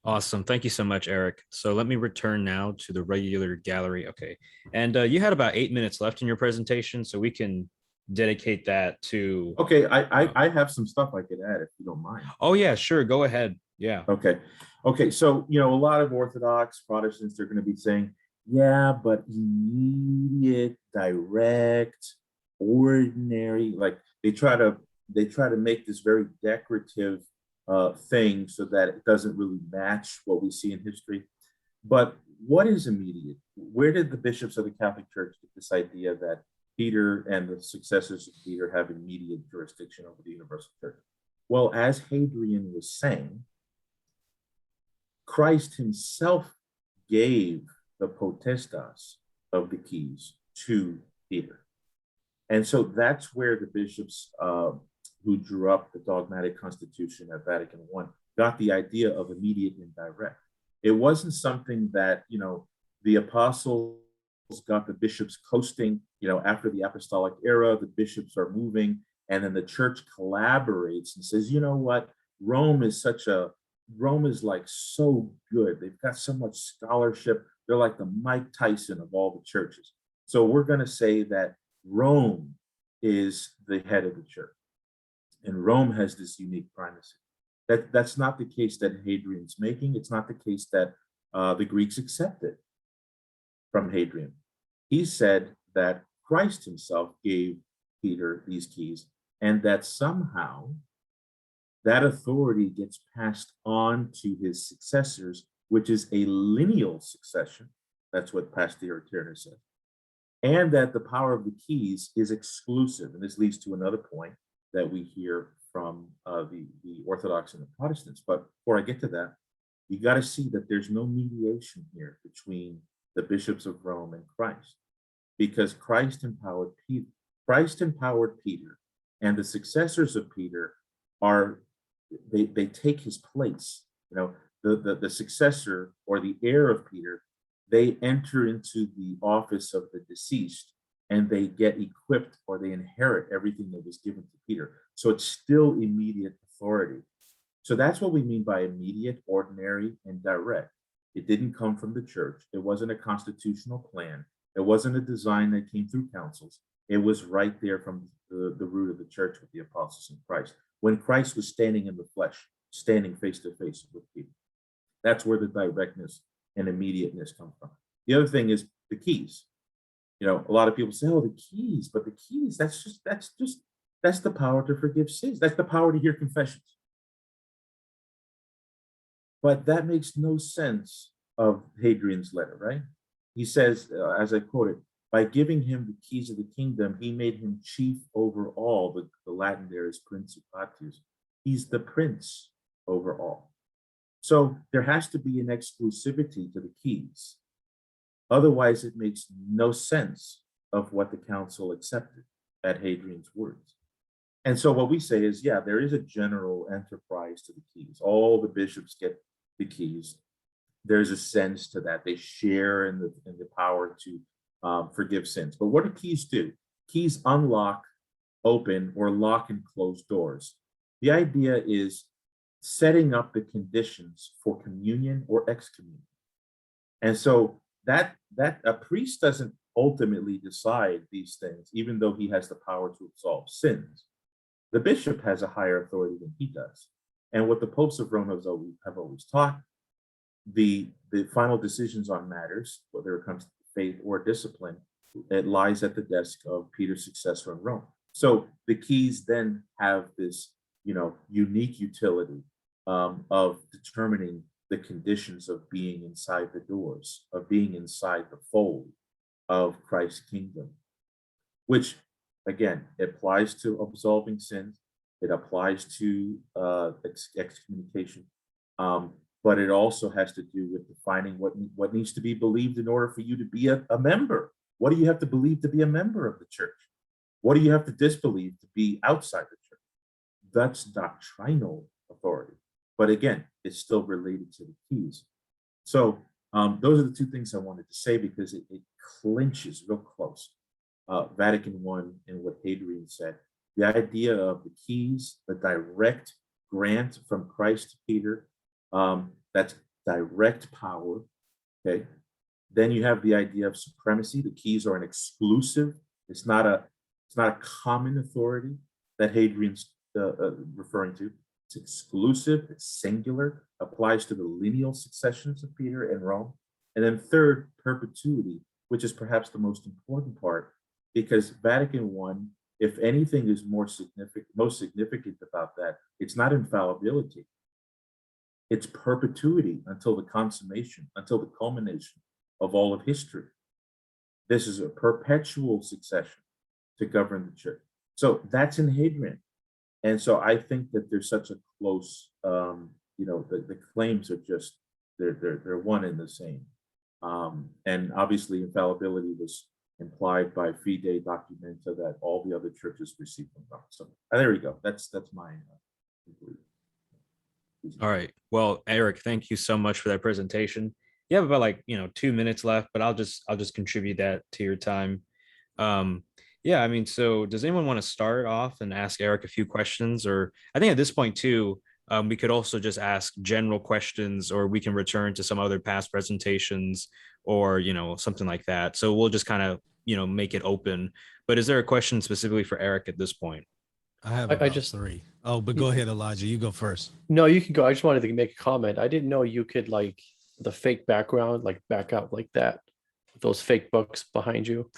Awesome. Thank you so much, Eric. So let me return now to the regular gallery. Okay. And you had about 8 minutes left in your presentation, so we can dedicate that to... Okay, I have some stuff I could add if you don't mind. Oh, yeah, sure. Go ahead. Yeah. Okay. So, a lot of Orthodox Protestants are going to be saying, yeah, but immediate, direct, ordinary, like they try to make this very decorative thing so that it doesn't really match what we see in history. But what is immediate? Where did the bishops of the Catholic Church get this idea that Peter and the successors of Peter have immediate jurisdiction over the universal church? Well, as Hadrian was saying, Christ himself gave the potestas of the keys to Peter. And so that's where the bishops who drew up the dogmatic constitution at Vatican I got the idea of immediate and direct. It wasn't something that, the apostles got the bishops coasting, after the apostolic era, the bishops are moving, and then the church collaborates and says, you know what, Rome is like so good. They've got so much scholarship. They're like the Mike Tyson of all the churches. So we're going to say that Rome is the head of the church. And Rome has this unique primacy. That's not the case that Hadrian's making. It's not the case that the Greeks accepted from Hadrian. He said that Christ himself gave Peter these keys, and that somehow that authority gets passed on to his successors, which is a lineal succession. That's what Pastor Turner said. And that the power of the keys is exclusive. And this leads to another point that we hear from the Orthodox and the Protestants. But before I get to that, you got to see that there's no mediation here between the bishops of Rome and Christ, because Christ empowered Peter. Christ empowered Peter, and the successors of Peter they take his place. The successor or the heir of Peter, they enter into the office of the deceased, and they get equipped or they inherit everything that was given to Peter. So it's still immediate authority. So that's what we mean by immediate, ordinary, and direct. It didn't come from the church. It wasn't a constitutional plan. It wasn't a design that came through councils. It was right there from the root of the church with the apostles and Christ. When Christ was standing in the flesh, standing face to face with people. That's where the directness and immediateness come from. The other thing is the keys. A lot of people say, oh, the keys, but the keys, that's the power to forgive sins. That's the power to hear confessions. But that makes no sense of Hadrian's letter, right? He says, as I quoted, by giving him the keys of the kingdom, he made him chief over all. The Latin there is principatus. He's the prince over all. So there has to be an exclusivity to the keys. Otherwise, it makes no sense of what the council accepted at Hadrian's words. And so what we say is, yeah, there is a general enterprise to the keys. All the bishops get the keys. There's a sense to that. They share in the power to forgive sins. But what do keys do? Keys unlock, open, or lock and close doors. The idea is setting up the conditions for communion or excommunion. And so that a priest doesn't ultimately decide these things, even though he has the power to absolve sins. The bishop has a higher authority than he does. And what the popes of Rome have always taught, the final decisions on matters, whether it comes to faith or discipline, it lies at the desk of Peter's successor in Rome. So the keys then have this, unique utility of determining the conditions of being inside the doors, of being inside the fold of Christ's kingdom, which again applies to absolving sins. It applies to excommunication, but it also has to do with defining what needs to be believed in order for you to be a member. What do you have to believe to be a member of the church? What do you have to disbelieve to be outside the church? That's doctrinal authority. But again, it's still related to the keys. So those are the two things I wanted to say, because it clinches real close. Vatican I and what Hadrian said. The idea of the keys, the direct grant from Christ to Peter, that's direct power. Okay. Then you have the idea of supremacy. The keys are an exclusive. It's not a common authority that Hadrian's referring to. It's exclusive, it's singular, applies to the lineal successions of Peter and Rome. And then third, perpetuity, which is perhaps the most important part, because Vatican I, if anything is most significant about that, it's not infallibility. It's perpetuity until the consummation, until the culmination of all of history. This is a perpetual succession to govern the church. So that's in Hadrian. And so I think that there's such a close, the claims are just, they're one and the same. And obviously infallibility was implied by Fide Documenta that all the other churches received from God. So there you go. That's my conclusion. All right. Well, Eric, thank you so much for that presentation. You have about 2 minutes left, but I'll just contribute that to your time. Yeah, I mean, so does anyone want to start off and ask Eric a few questions? Or I think at this point too, we could also just ask general questions, or we can return to some other past presentations or, something like that. So we'll just kind of, make it open. But is there a question specifically for Eric at this point? I have about three. Oh, but go ahead, Elijah. You go first. No, you can go. I just wanted to make a comment. I didn't know you could the fake background, back out like that. Those fake books behind you.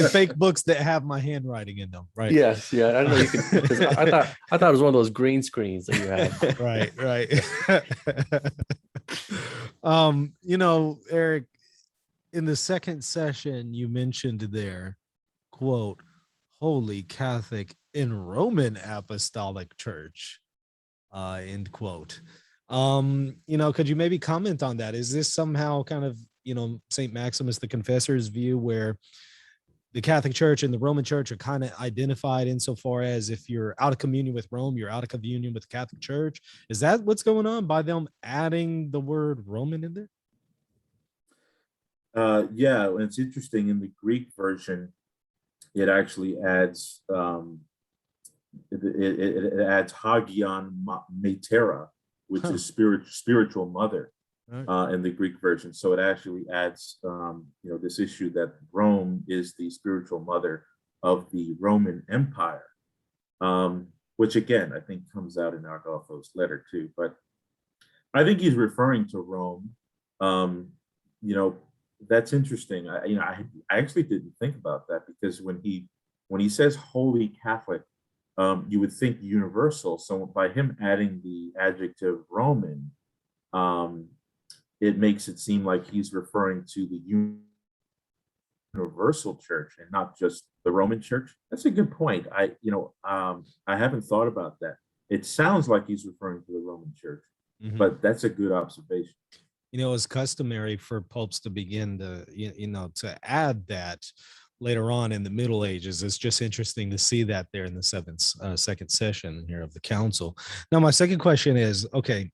Fake books that have my handwriting in them, right? Yes, yeah. I don't know you could. I thought it was one of those green screens that you have. Right. Eric, in the second session, you mentioned there, quote, Holy Catholic and Roman Apostolic Church, end quote. Could you maybe comment on that? Is this somehow kind of, St. Maximus the Confessor's view, where the Catholic Church and the Roman Church are kind of identified insofar as if you're out of communion with Rome, you're out of communion with the Catholic Church? Is that what's going on by them adding the word Roman in there? Yeah, it's interesting. In the Greek version, it actually adds it adds Hagion Matera, which is spiritual mother. In the Greek version. So it actually adds, this issue that Rome is the spiritual mother of the Roman Empire, which again, I think comes out in Agatho's letter too. But I think he's referring to Rome. That's interesting. I actually didn't think about that, because when he says Holy Catholic, you would think universal. So by him adding the adjective Roman, it makes it seem like he's referring to the universal church and not just the Roman church. That's a good point. I haven't thought about that. It sounds like he's referring to the Roman church, but that's a good observation. It's customary for popes to begin to, to add that later on in the Middle Ages. It's just interesting to see that there in the second session here of the council. Now, my second question is, okay,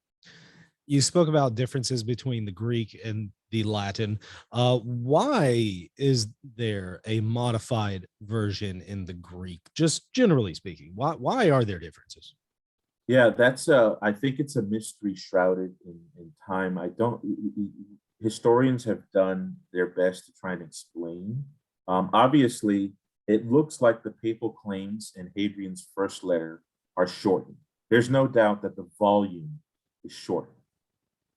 you spoke about differences between the Greek and the Latin. Why is there a modified version in the Greek? Just generally speaking, why are there differences? Yeah, that's I think it's a mystery shrouded in time. Historians have done their best to try and explain. Obviously, it looks like the papal claims in Hadrian's first letter are shortened. There's no doubt that the volume is shortened.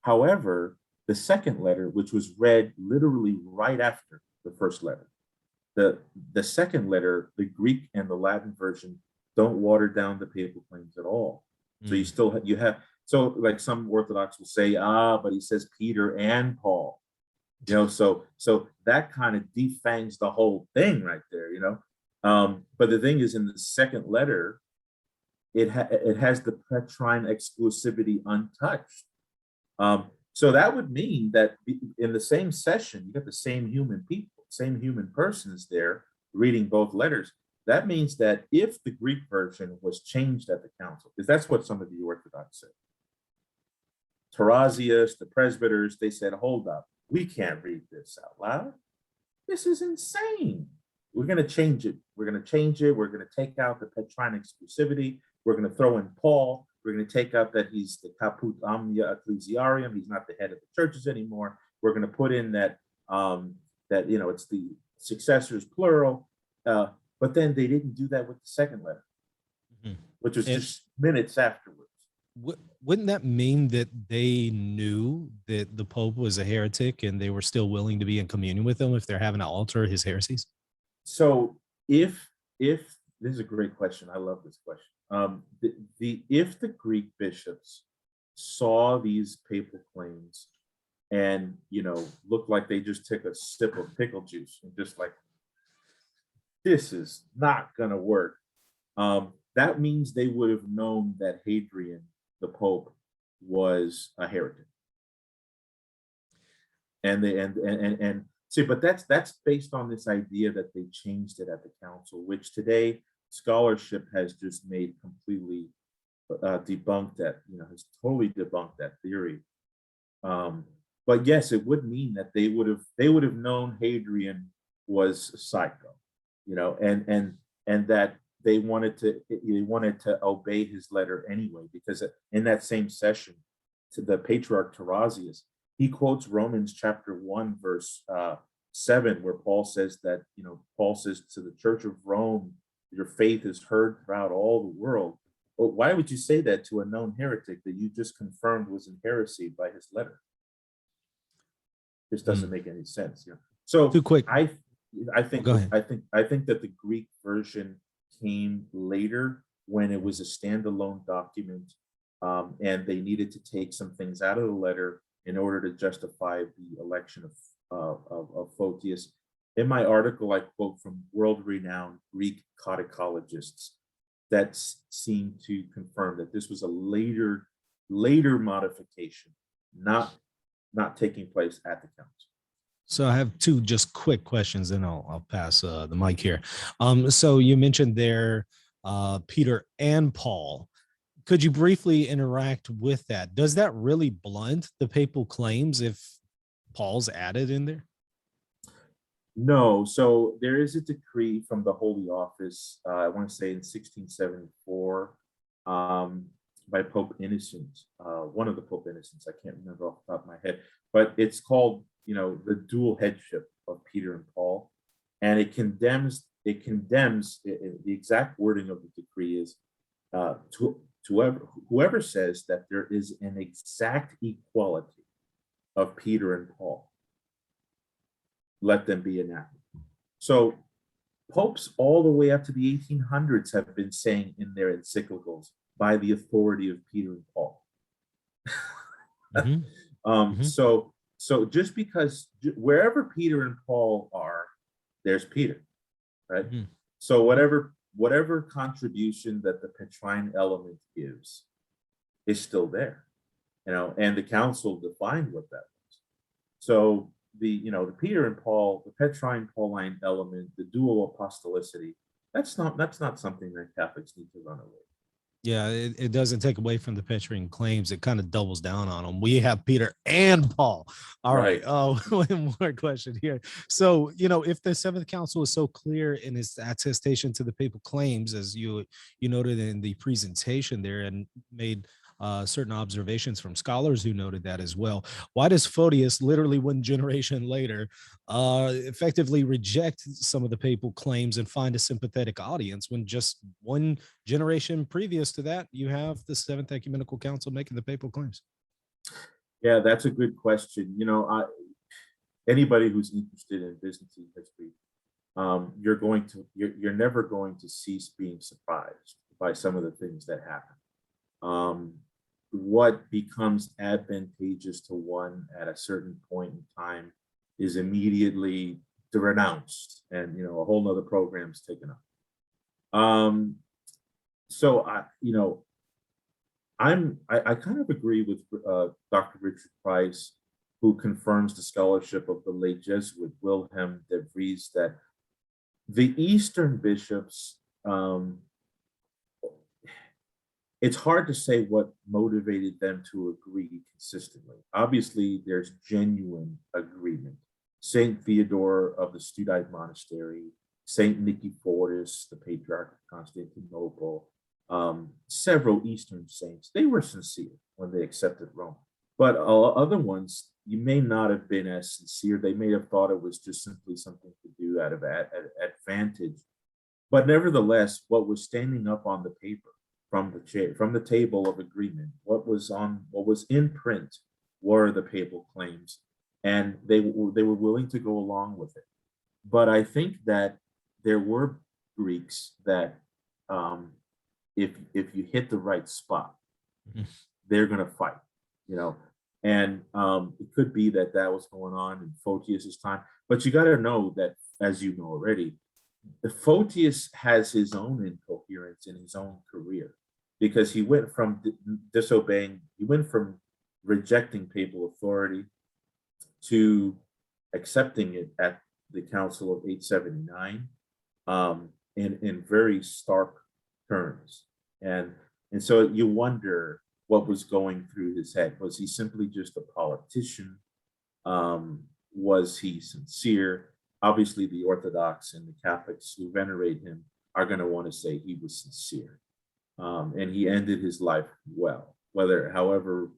However, the second letter, which was read literally right after the first letter, the second letter, the Greek and the Latin version, don't water down the papal claims at all. So you So like some Orthodox will say, but he says Peter and Paul, so that kind of defangs the whole thing right there, but the thing is, in the second letter, it has the Petrine exclusivity untouched. So that would mean that in the same session, you got the same human people, same human persons there reading both letters. That means that if the Greek version was changed at the council, because that's what some of the Orthodox said, Tarasius, the presbyters, they said, hold up, we can't read this out loud. This is insane. We're going to change it. We're going to change it. We're going to take out the Petrine exclusivity. We're going to throw in Paul. We're going to take out that he's the caput omnia ecclesiarium. He's not the head of the churches anymore. We're going to put in that it's the successors plural. But then they didn't do that with the second letter, which was just minutes afterwards. Wouldn't that mean that they knew that the Pope was a heretic and they were still willing to be in communion with him if they're having to alter his heresies? So if this is a great question, I love this question. If the Greek bishops saw these papal claims and looked like they just took a sip of pickle juice and just like, this is not gonna work, that means they would have known that Hadrian, the Pope, was a heretic. And see, but that's based on this idea that they changed it at the council, which today scholarship has just made completely debunked that, has totally debunked that theory. But yes, it would mean that they would have known Hadrian was a psycho, and that they wanted to obey his letter anyway, because in that same session, to the Patriarch Tarasius, he quotes Romans chapter 1, verse 7, where Paul says that, Paul says to the Church of Rome, your faith is heard throughout all the world. Well, why would you say that to a known heretic that you just confirmed was in heresy by his letter? This doesn't make any sense. So too quick. I think Go ahead. I think that the Greek version came later when it was a standalone document, and they needed to take some things out of the letter in order to justify the election of Photius. In my article, I quote from world-renowned Greek codicologists that seem to confirm that this was a later modification, not taking place at the council. So I have two just quick questions, and I'll pass the mic here. So you mentioned there Peter and Paul. Could you briefly interact with that? Does that really blunt the papal claims if Paul's added in there? No. So there is a decree from the Holy Office, I want to say in 1674, by Pope Innocent, one of the Pope Innocents. I can't remember off the top of my head, but it's called, the dual headship of Peter and Paul, and it condemns the exact wording of the decree is to whoever says that there is an exact equality of Peter and Paul, let them be anathema. So popes all the way up to the 1800s have been saying in their encyclicals, by the authority of Peter and Paul. So just because wherever Peter and Paul are, there's Peter, right? So whatever contribution that the Petrine element gives is still there, and the council defined what that was. So the Peter and Paul, the Petrine Pauline element, the dual apostolicity, that's not something that Catholics need to run away. Yeah, it doesn't take away from the Petrine claims. It kind of doubles down on them. We have Peter and Paul. All right. Oh, one more question here. So, if the Seventh Council is so clear in its attestation to the papal claims, as you noted in the presentation there, and made certain observations from scholars who noted that as well, why does Photius, literally one generation later, effectively reject some of the papal claims and find a sympathetic audience when just one generation previous to that you have the Seventh Ecumenical Council making the papal claims? Yeah, that's a good question. Anybody who's interested in Byzantine history, you're never going to cease being surprised by some of the things that happen. what becomes advantageous to one at a certain point in time is immediately renounced, and a whole nother program's taken up. So I kind of agree with Dr. Richard Price, who confirms the scholarship of the late Jesuit Wilhelm de Vries, that the Eastern bishops, it's hard to say what motivated them to agree consistently. Obviously, there's genuine agreement. Saint Theodore of the Studite Monastery, Saint Nicephorus, the Patriarch of Constantinople, several Eastern saints, they were sincere when they accepted Rome. But other ones, you may not have been as sincere. They may have thought it was just simply something to do out of advantage. But nevertheless, what was standing up on the paper from the table of agreement, what was in print, were the papal claims, and they were willing to go along with it. But I think that there were Greeks that, if you hit the right spot, they're going to fight, and it could be that was going on in Photius's time. But you got to know that, as you know already, the Photius has his own incoherence in his own career, because he went from rejecting papal authority to accepting it at the Council of 879, in very stark terms. And so you wonder what was going through his head. Was he simply just a politician? Was he sincere? Obviously, the Orthodox and the Catholics who venerate him are going to want to say he was sincere. And he ended his life well, however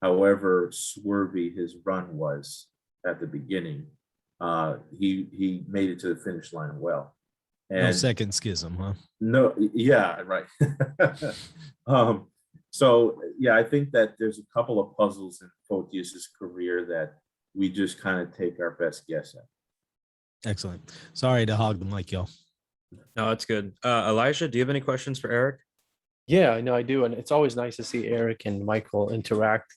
swervy his run was at the beginning, he made it to the finish line well. And no second schism, huh? No, yeah, right. So yeah, I think that there's a couple of puzzles in Photius's career that we just kind of take our best guess at. Excellent. Sorry to hog the mic, y'all. No, that's good. Elijah, do you have any questions for Erick? Yeah, no, I do. And it's always nice to see Erick and Michael interact,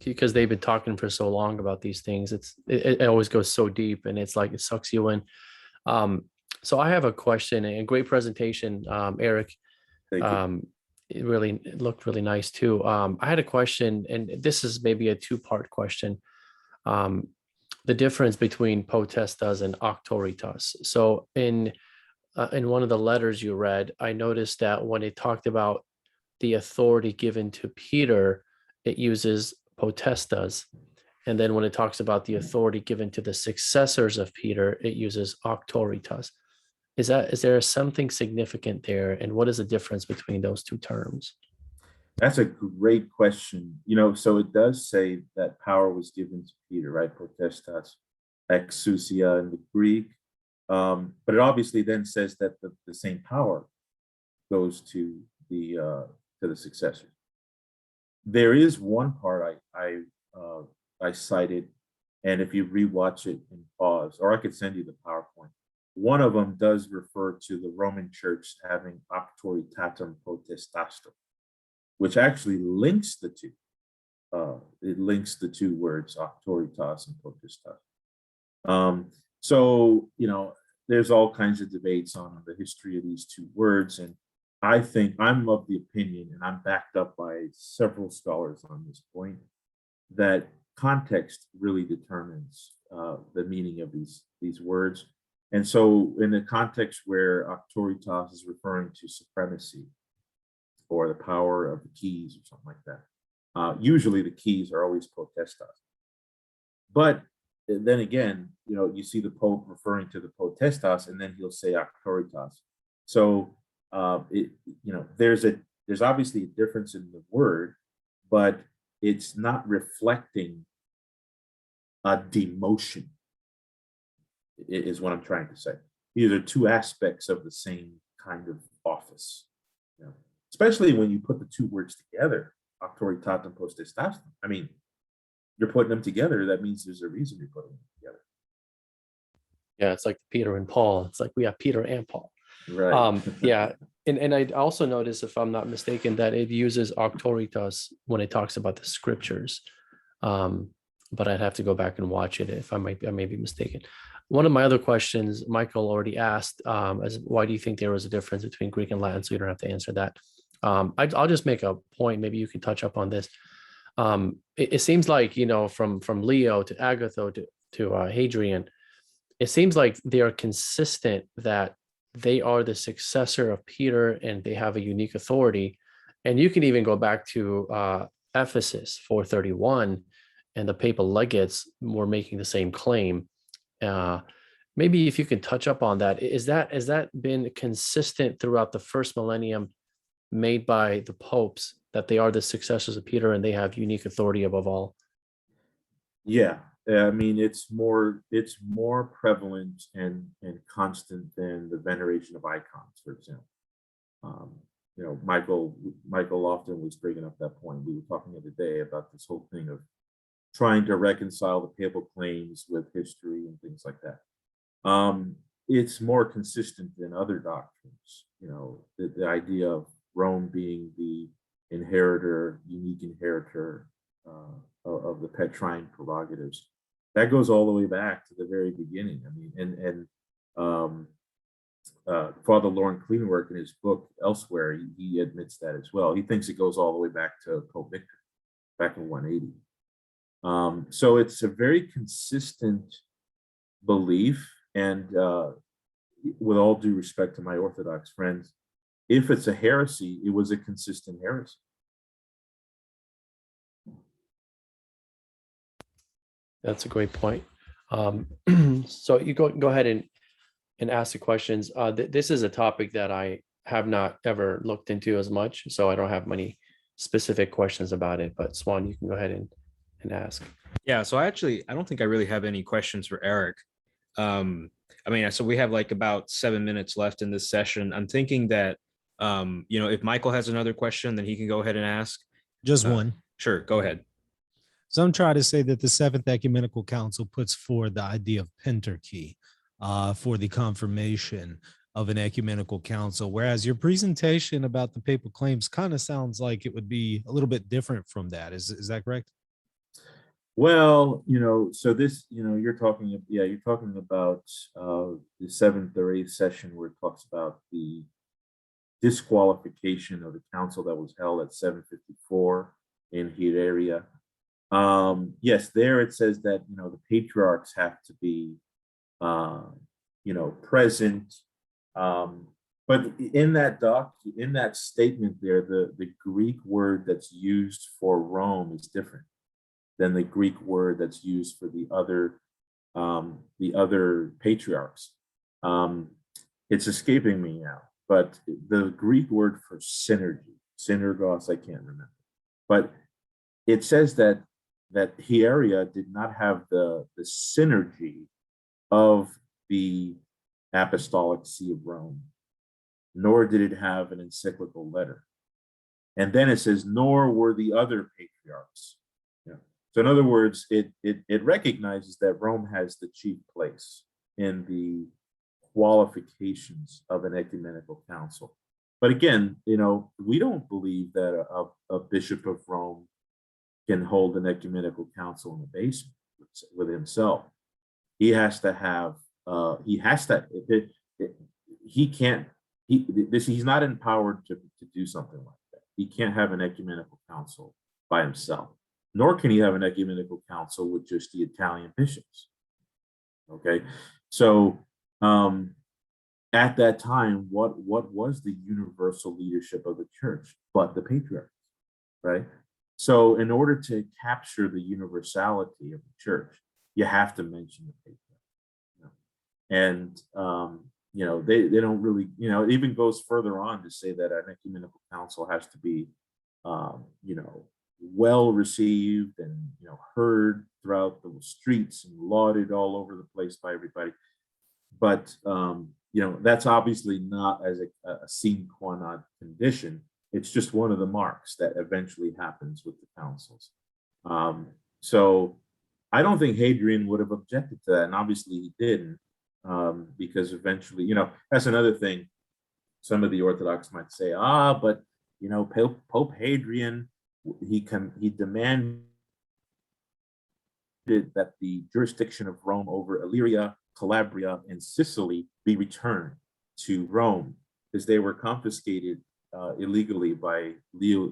because they've been talking for so long about these things. It always goes so deep, and it's like it sucks you in. So I have a question, and a great presentation, Erick. Thank you. It looked really nice too. I had a question, and this is maybe a two-part question. The difference between potestas and auctoritas. So in one of the letters you read, I noticed that when it talked about the authority given to Peter, it uses potestas. And then when it talks about the authority given to the successors of Peter, it uses auctoritas. Is there something significant there? And what is the difference between those two terms? That's a great question. So it does say that power was given to Peter, right? Potestas, exousia in the Greek. But it obviously then says that the same power goes to the successor. There is one part I cited, and if you rewatch it and pause, or I could send you the PowerPoint. One of them does refer to the Roman Church having auctoritatem potestatum, which actually links the two. It links the two words, auctoritas and potestas. So, there's all kinds of debates on the history of these two words. And I think I'm of the opinion, and I'm backed up by several scholars on this point, that context really determines the meaning of these words. And so in the context where auctoritas is referring to supremacy or the power of the keys or something like that, usually the keys are always potestas. But then again, you see the Pope referring to the potestas, and then he'll say auctoritas. So there's obviously a difference in the word, but it's not reflecting a demotion, is what I'm trying to say. These are two aspects of the same kind of office, especially when you put the two words together, auctoritatem potestatum. I mean, you're putting them together. That means there's a reason you're putting them together. Yeah, it's like Peter and Paul. It's like we have Peter and Paul. Right. Yeah. And I also noticed, if I'm not mistaken, that it uses auctoritas when it talks about the scriptures. But I'd have to go back and watch it if I may be mistaken. One of my other questions, Michael already asked, is why do you think there was a difference between Greek and Latin? So you don't have to answer that. I'll just make a point. Maybe you can touch up on this. It seems like, you know, from Leo to Agatho to Hadrian, it seems like they are consistent that they are the successor of Peter and they have a unique authority. And you can even go back to Ephesus 431, and the papal legates were making the same claim. Maybe if you can touch up on that, has that been consistent throughout the first millennium, made by the popes, that they are the successors of Peter and they have unique authority above all? Yeah, I mean, it's more prevalent and constant than the veneration of icons, for example. You know, Michael Lofton was bringing up that point. We were talking the other day about this whole thing of trying to reconcile the papal claims with history and things like that. It's more consistent than other doctrines. You know, the idea of Rome being the unique inheritor of the Petrine prerogatives. That goes all the way back to the very beginning. I mean, Father Lauren Kleinwerk in his book elsewhere, he admits that as well. He thinks it goes all the way back to Pope Victor, back in 180. So it's a very consistent belief, and with all due respect to my Orthodox friends, if it's a heresy, it was a consistent heresy. That's a great point. So you go ahead and ask the questions. This is a topic that I have not ever looked into as much, so I don't have many specific questions about it. But Swan, you can go ahead and ask. Yeah, so I don't think I really have any questions for Eric. I mean, so we have like about 7 minutes left in this session. I'm thinking that, you know, if Michael has another question, then he can go ahead and ask. Just one. Sure, go ahead. So I'm trying to say that the Seventh Ecumenical Council puts forward the idea of pentarchy for the confirmation of an ecumenical council, whereas your presentation about the papal claims kind of sounds like it would be a little bit different from that. Is that correct? Well, you know, so this, you know, you're talking about the 7th or 8th session where it talks about the disqualification of the council that was held at 754 in Hieraria. Yes, there it says that, you know, the patriarchs have to be, you know, present. But in that statement there, the Greek word that's used for Rome is different than the Greek word that's used for the other patriarchs. It's escaping me now, but the Greek word for synergos, I can't remember, but it says that Hieraria did not have the synergy of the Apostolic See of Rome, nor did it have an encyclical letter. And then it says, nor were the other patriarchs. So in other words, it recognizes that Rome has the chief place in the qualifications of an ecumenical council. But again, you know, we don't believe that a bishop of Rome can hold an ecumenical council in the basement with himself. He has to have, he's not empowered to do something like that. He can't have an ecumenical council by himself, nor can he have an ecumenical council with just the Italian bishops. Okay, so at that time, what was the universal leadership of the church but the patriarchs, right? So in order to capture the universality of the church, you have to mention the patriarchs. And you know, they don't really, you know, it even goes further on to say that an ecumenical council has to be you know, well received and, you know, heard throughout the streets and lauded all over the place by everybody. But you know, that's obviously not as a sine qua non condition. It's just one of the marks that eventually happens with the councils. So I don't think Hadrian would have objected to that, and obviously he didn't, because eventually, you know, that's another thing. some of the Orthodox might say, but Pope Hadrian, he demanded that the jurisdiction of Rome over Illyria, Calabria, and Sicily be returned to Rome because they were confiscated illegally by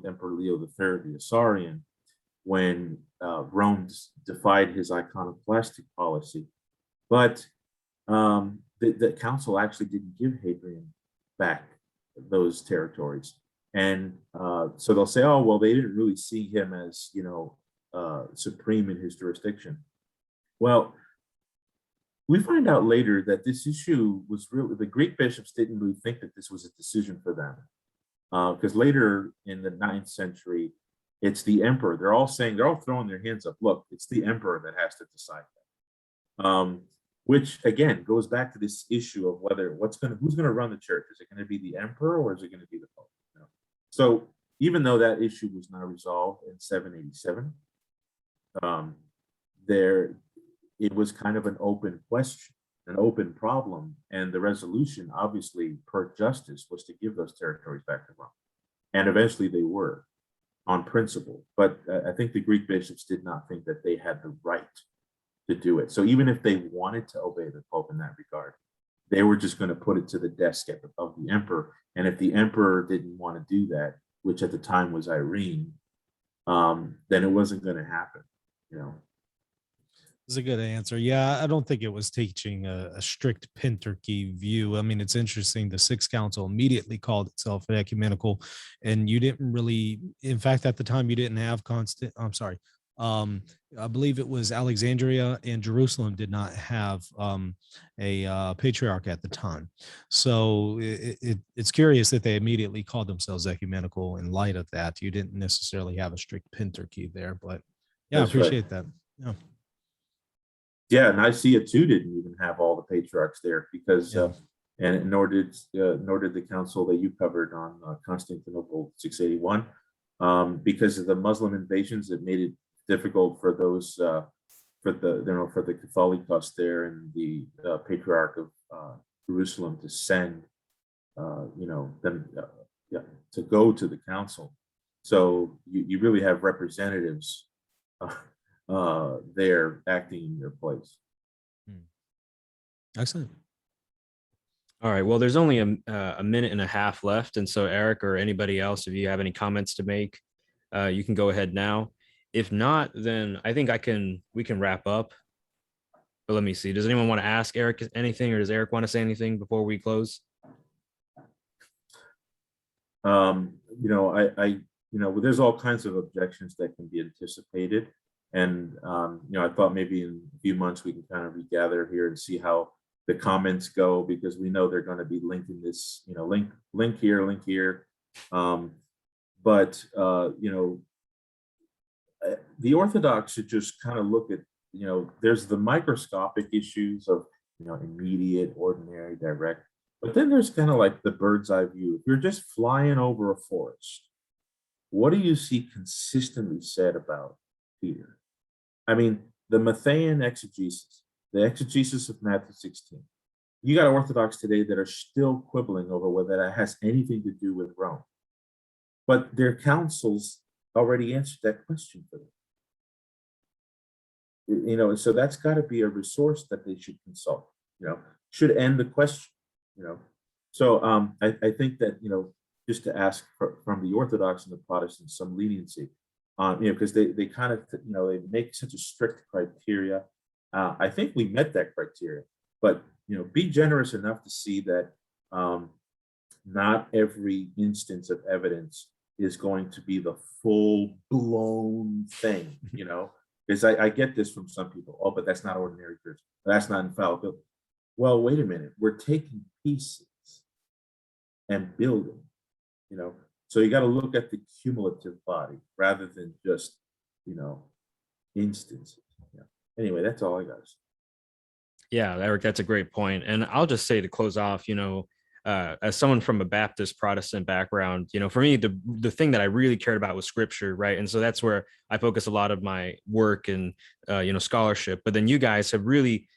Emperor Leo III, the Isaurian, when Rome defied his iconoclastic policy. But the council actually didn't give Hadrian back those territories. And so they'll say, oh, well, they didn't really see him as, supreme in his jurisdiction. Well, we find out later that this issue was really, the Greek bishops didn't really think that this was a decision for them. Because later in the 9th century, it's the emperor. They're all throwing their hands up. Look, it's the emperor that has to decide that. Which again goes back to this issue of who's going to run the church? Is it going to be the emperor or is it going to be the pope? So even though that issue was not resolved in 787, it was kind of an open question, an open problem, and the resolution, obviously, per justice, was to give those territories back to Rome, and eventually they were, on principle. But I think the Greek bishops did not think that they had the right to do it. So even if they wanted to obey the Pope in that regard, they were just going to put it to the desk of the emperor. And if the emperor didn't want to do that, which at the time was Irene, then it wasn't going to happen, It's a good answer. Yeah, I don't think it was teaching a strict pentarchy view. I mean, it's interesting. The Sixth Council immediately called itself an ecumenical, and you didn't really, in fact, at the time, you didn't have I believe it was Alexandria and Jerusalem did not have a patriarch at the time. So it's curious that they immediately called themselves ecumenical in light of that. You didn't necessarily have a strict pentarchy there, but yeah, That's I appreciate right. that. Yeah. Yeah, Nicaea too didn't even have all the patriarchs there because, and nor did the council that you covered on Constantinople 681, because of the Muslim invasions. It made it difficult for those for the Catholicos there and the Patriarch of Jerusalem to send them to go to the council. So you really have representatives there acting in your place. Excellent. All right. Well, there's only a minute and a half left. And so Eric or anybody else, if you have any comments to make, you can go ahead now. If not, then I think we can wrap up. But let me see. Does anyone want to ask Eric anything, or does Eric want to say anything before we close? There's all kinds of objections that can be anticipated. And, I thought maybe in a few months we can kind of regather here and see how the comments go, because we know they're going to be linking this, link here. The Orthodox should just kind of look at, there's the microscopic issues of, immediate, ordinary, direct, but then there's kind of like the bird's eye view. If you're just flying over a forest, what do you see consistently said about Peter? I mean, the Matthean exegesis, the exegesis of Matthew 16. You got Orthodox today that are still quibbling over whether that has anything to do with Rome. But their councils already answered that question for them. So that's got to be a resource that they should consult, should end the question, So I think that, just to ask from the Orthodox and the Protestants some leniency, because they kind of, they make such a strict criteria. I think we met that criteria, but, be generous enough to see that not every instance of evidence is going to be the full-blown thing, because I get this from some people. Oh, but that's not ordinary church. That's not infallible. Well, wait a minute. We're taking pieces and building, So you got to look at the cumulative body rather than just, instances. Anyway, that's all I got to say. Yeah, Eric, that's a great point. And I'll just say to close off, as someone from a Baptist Protestant background, for me, the thing that I really cared about was scripture, right? And so that's where I focus a lot of my work and, scholarship. But then you guys have really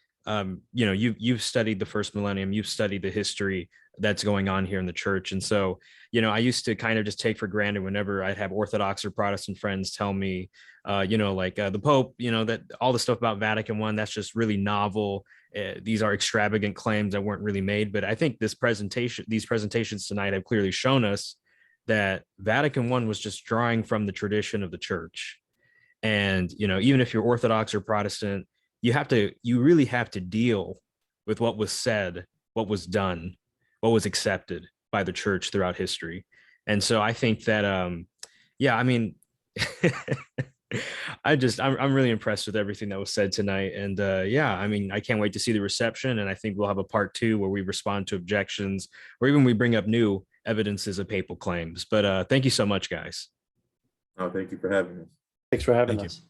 you've studied the first millennium, you've studied the history that's going on here in the church. And so, I used to kind of just take for granted whenever I'd have Orthodox or Protestant friends tell me, the Pope, that all the stuff about Vatican I, that's just really novel. These are extravagant claims that weren't really made. But I think these presentations tonight have clearly shown us that Vatican I was just drawing from the tradition of the church. And, even if you're Orthodox or Protestant, you really have to deal with what was said, what was done, what was accepted by the church throughout history. And so I think that, I'm really impressed with everything that was said tonight. And I can't wait to see the reception. And I think we'll have a part 2 where we respond to objections, or even we bring up new evidences of papal claims. But thank you so much, guys. Oh, thank you for having us. Thanks for having Thank us.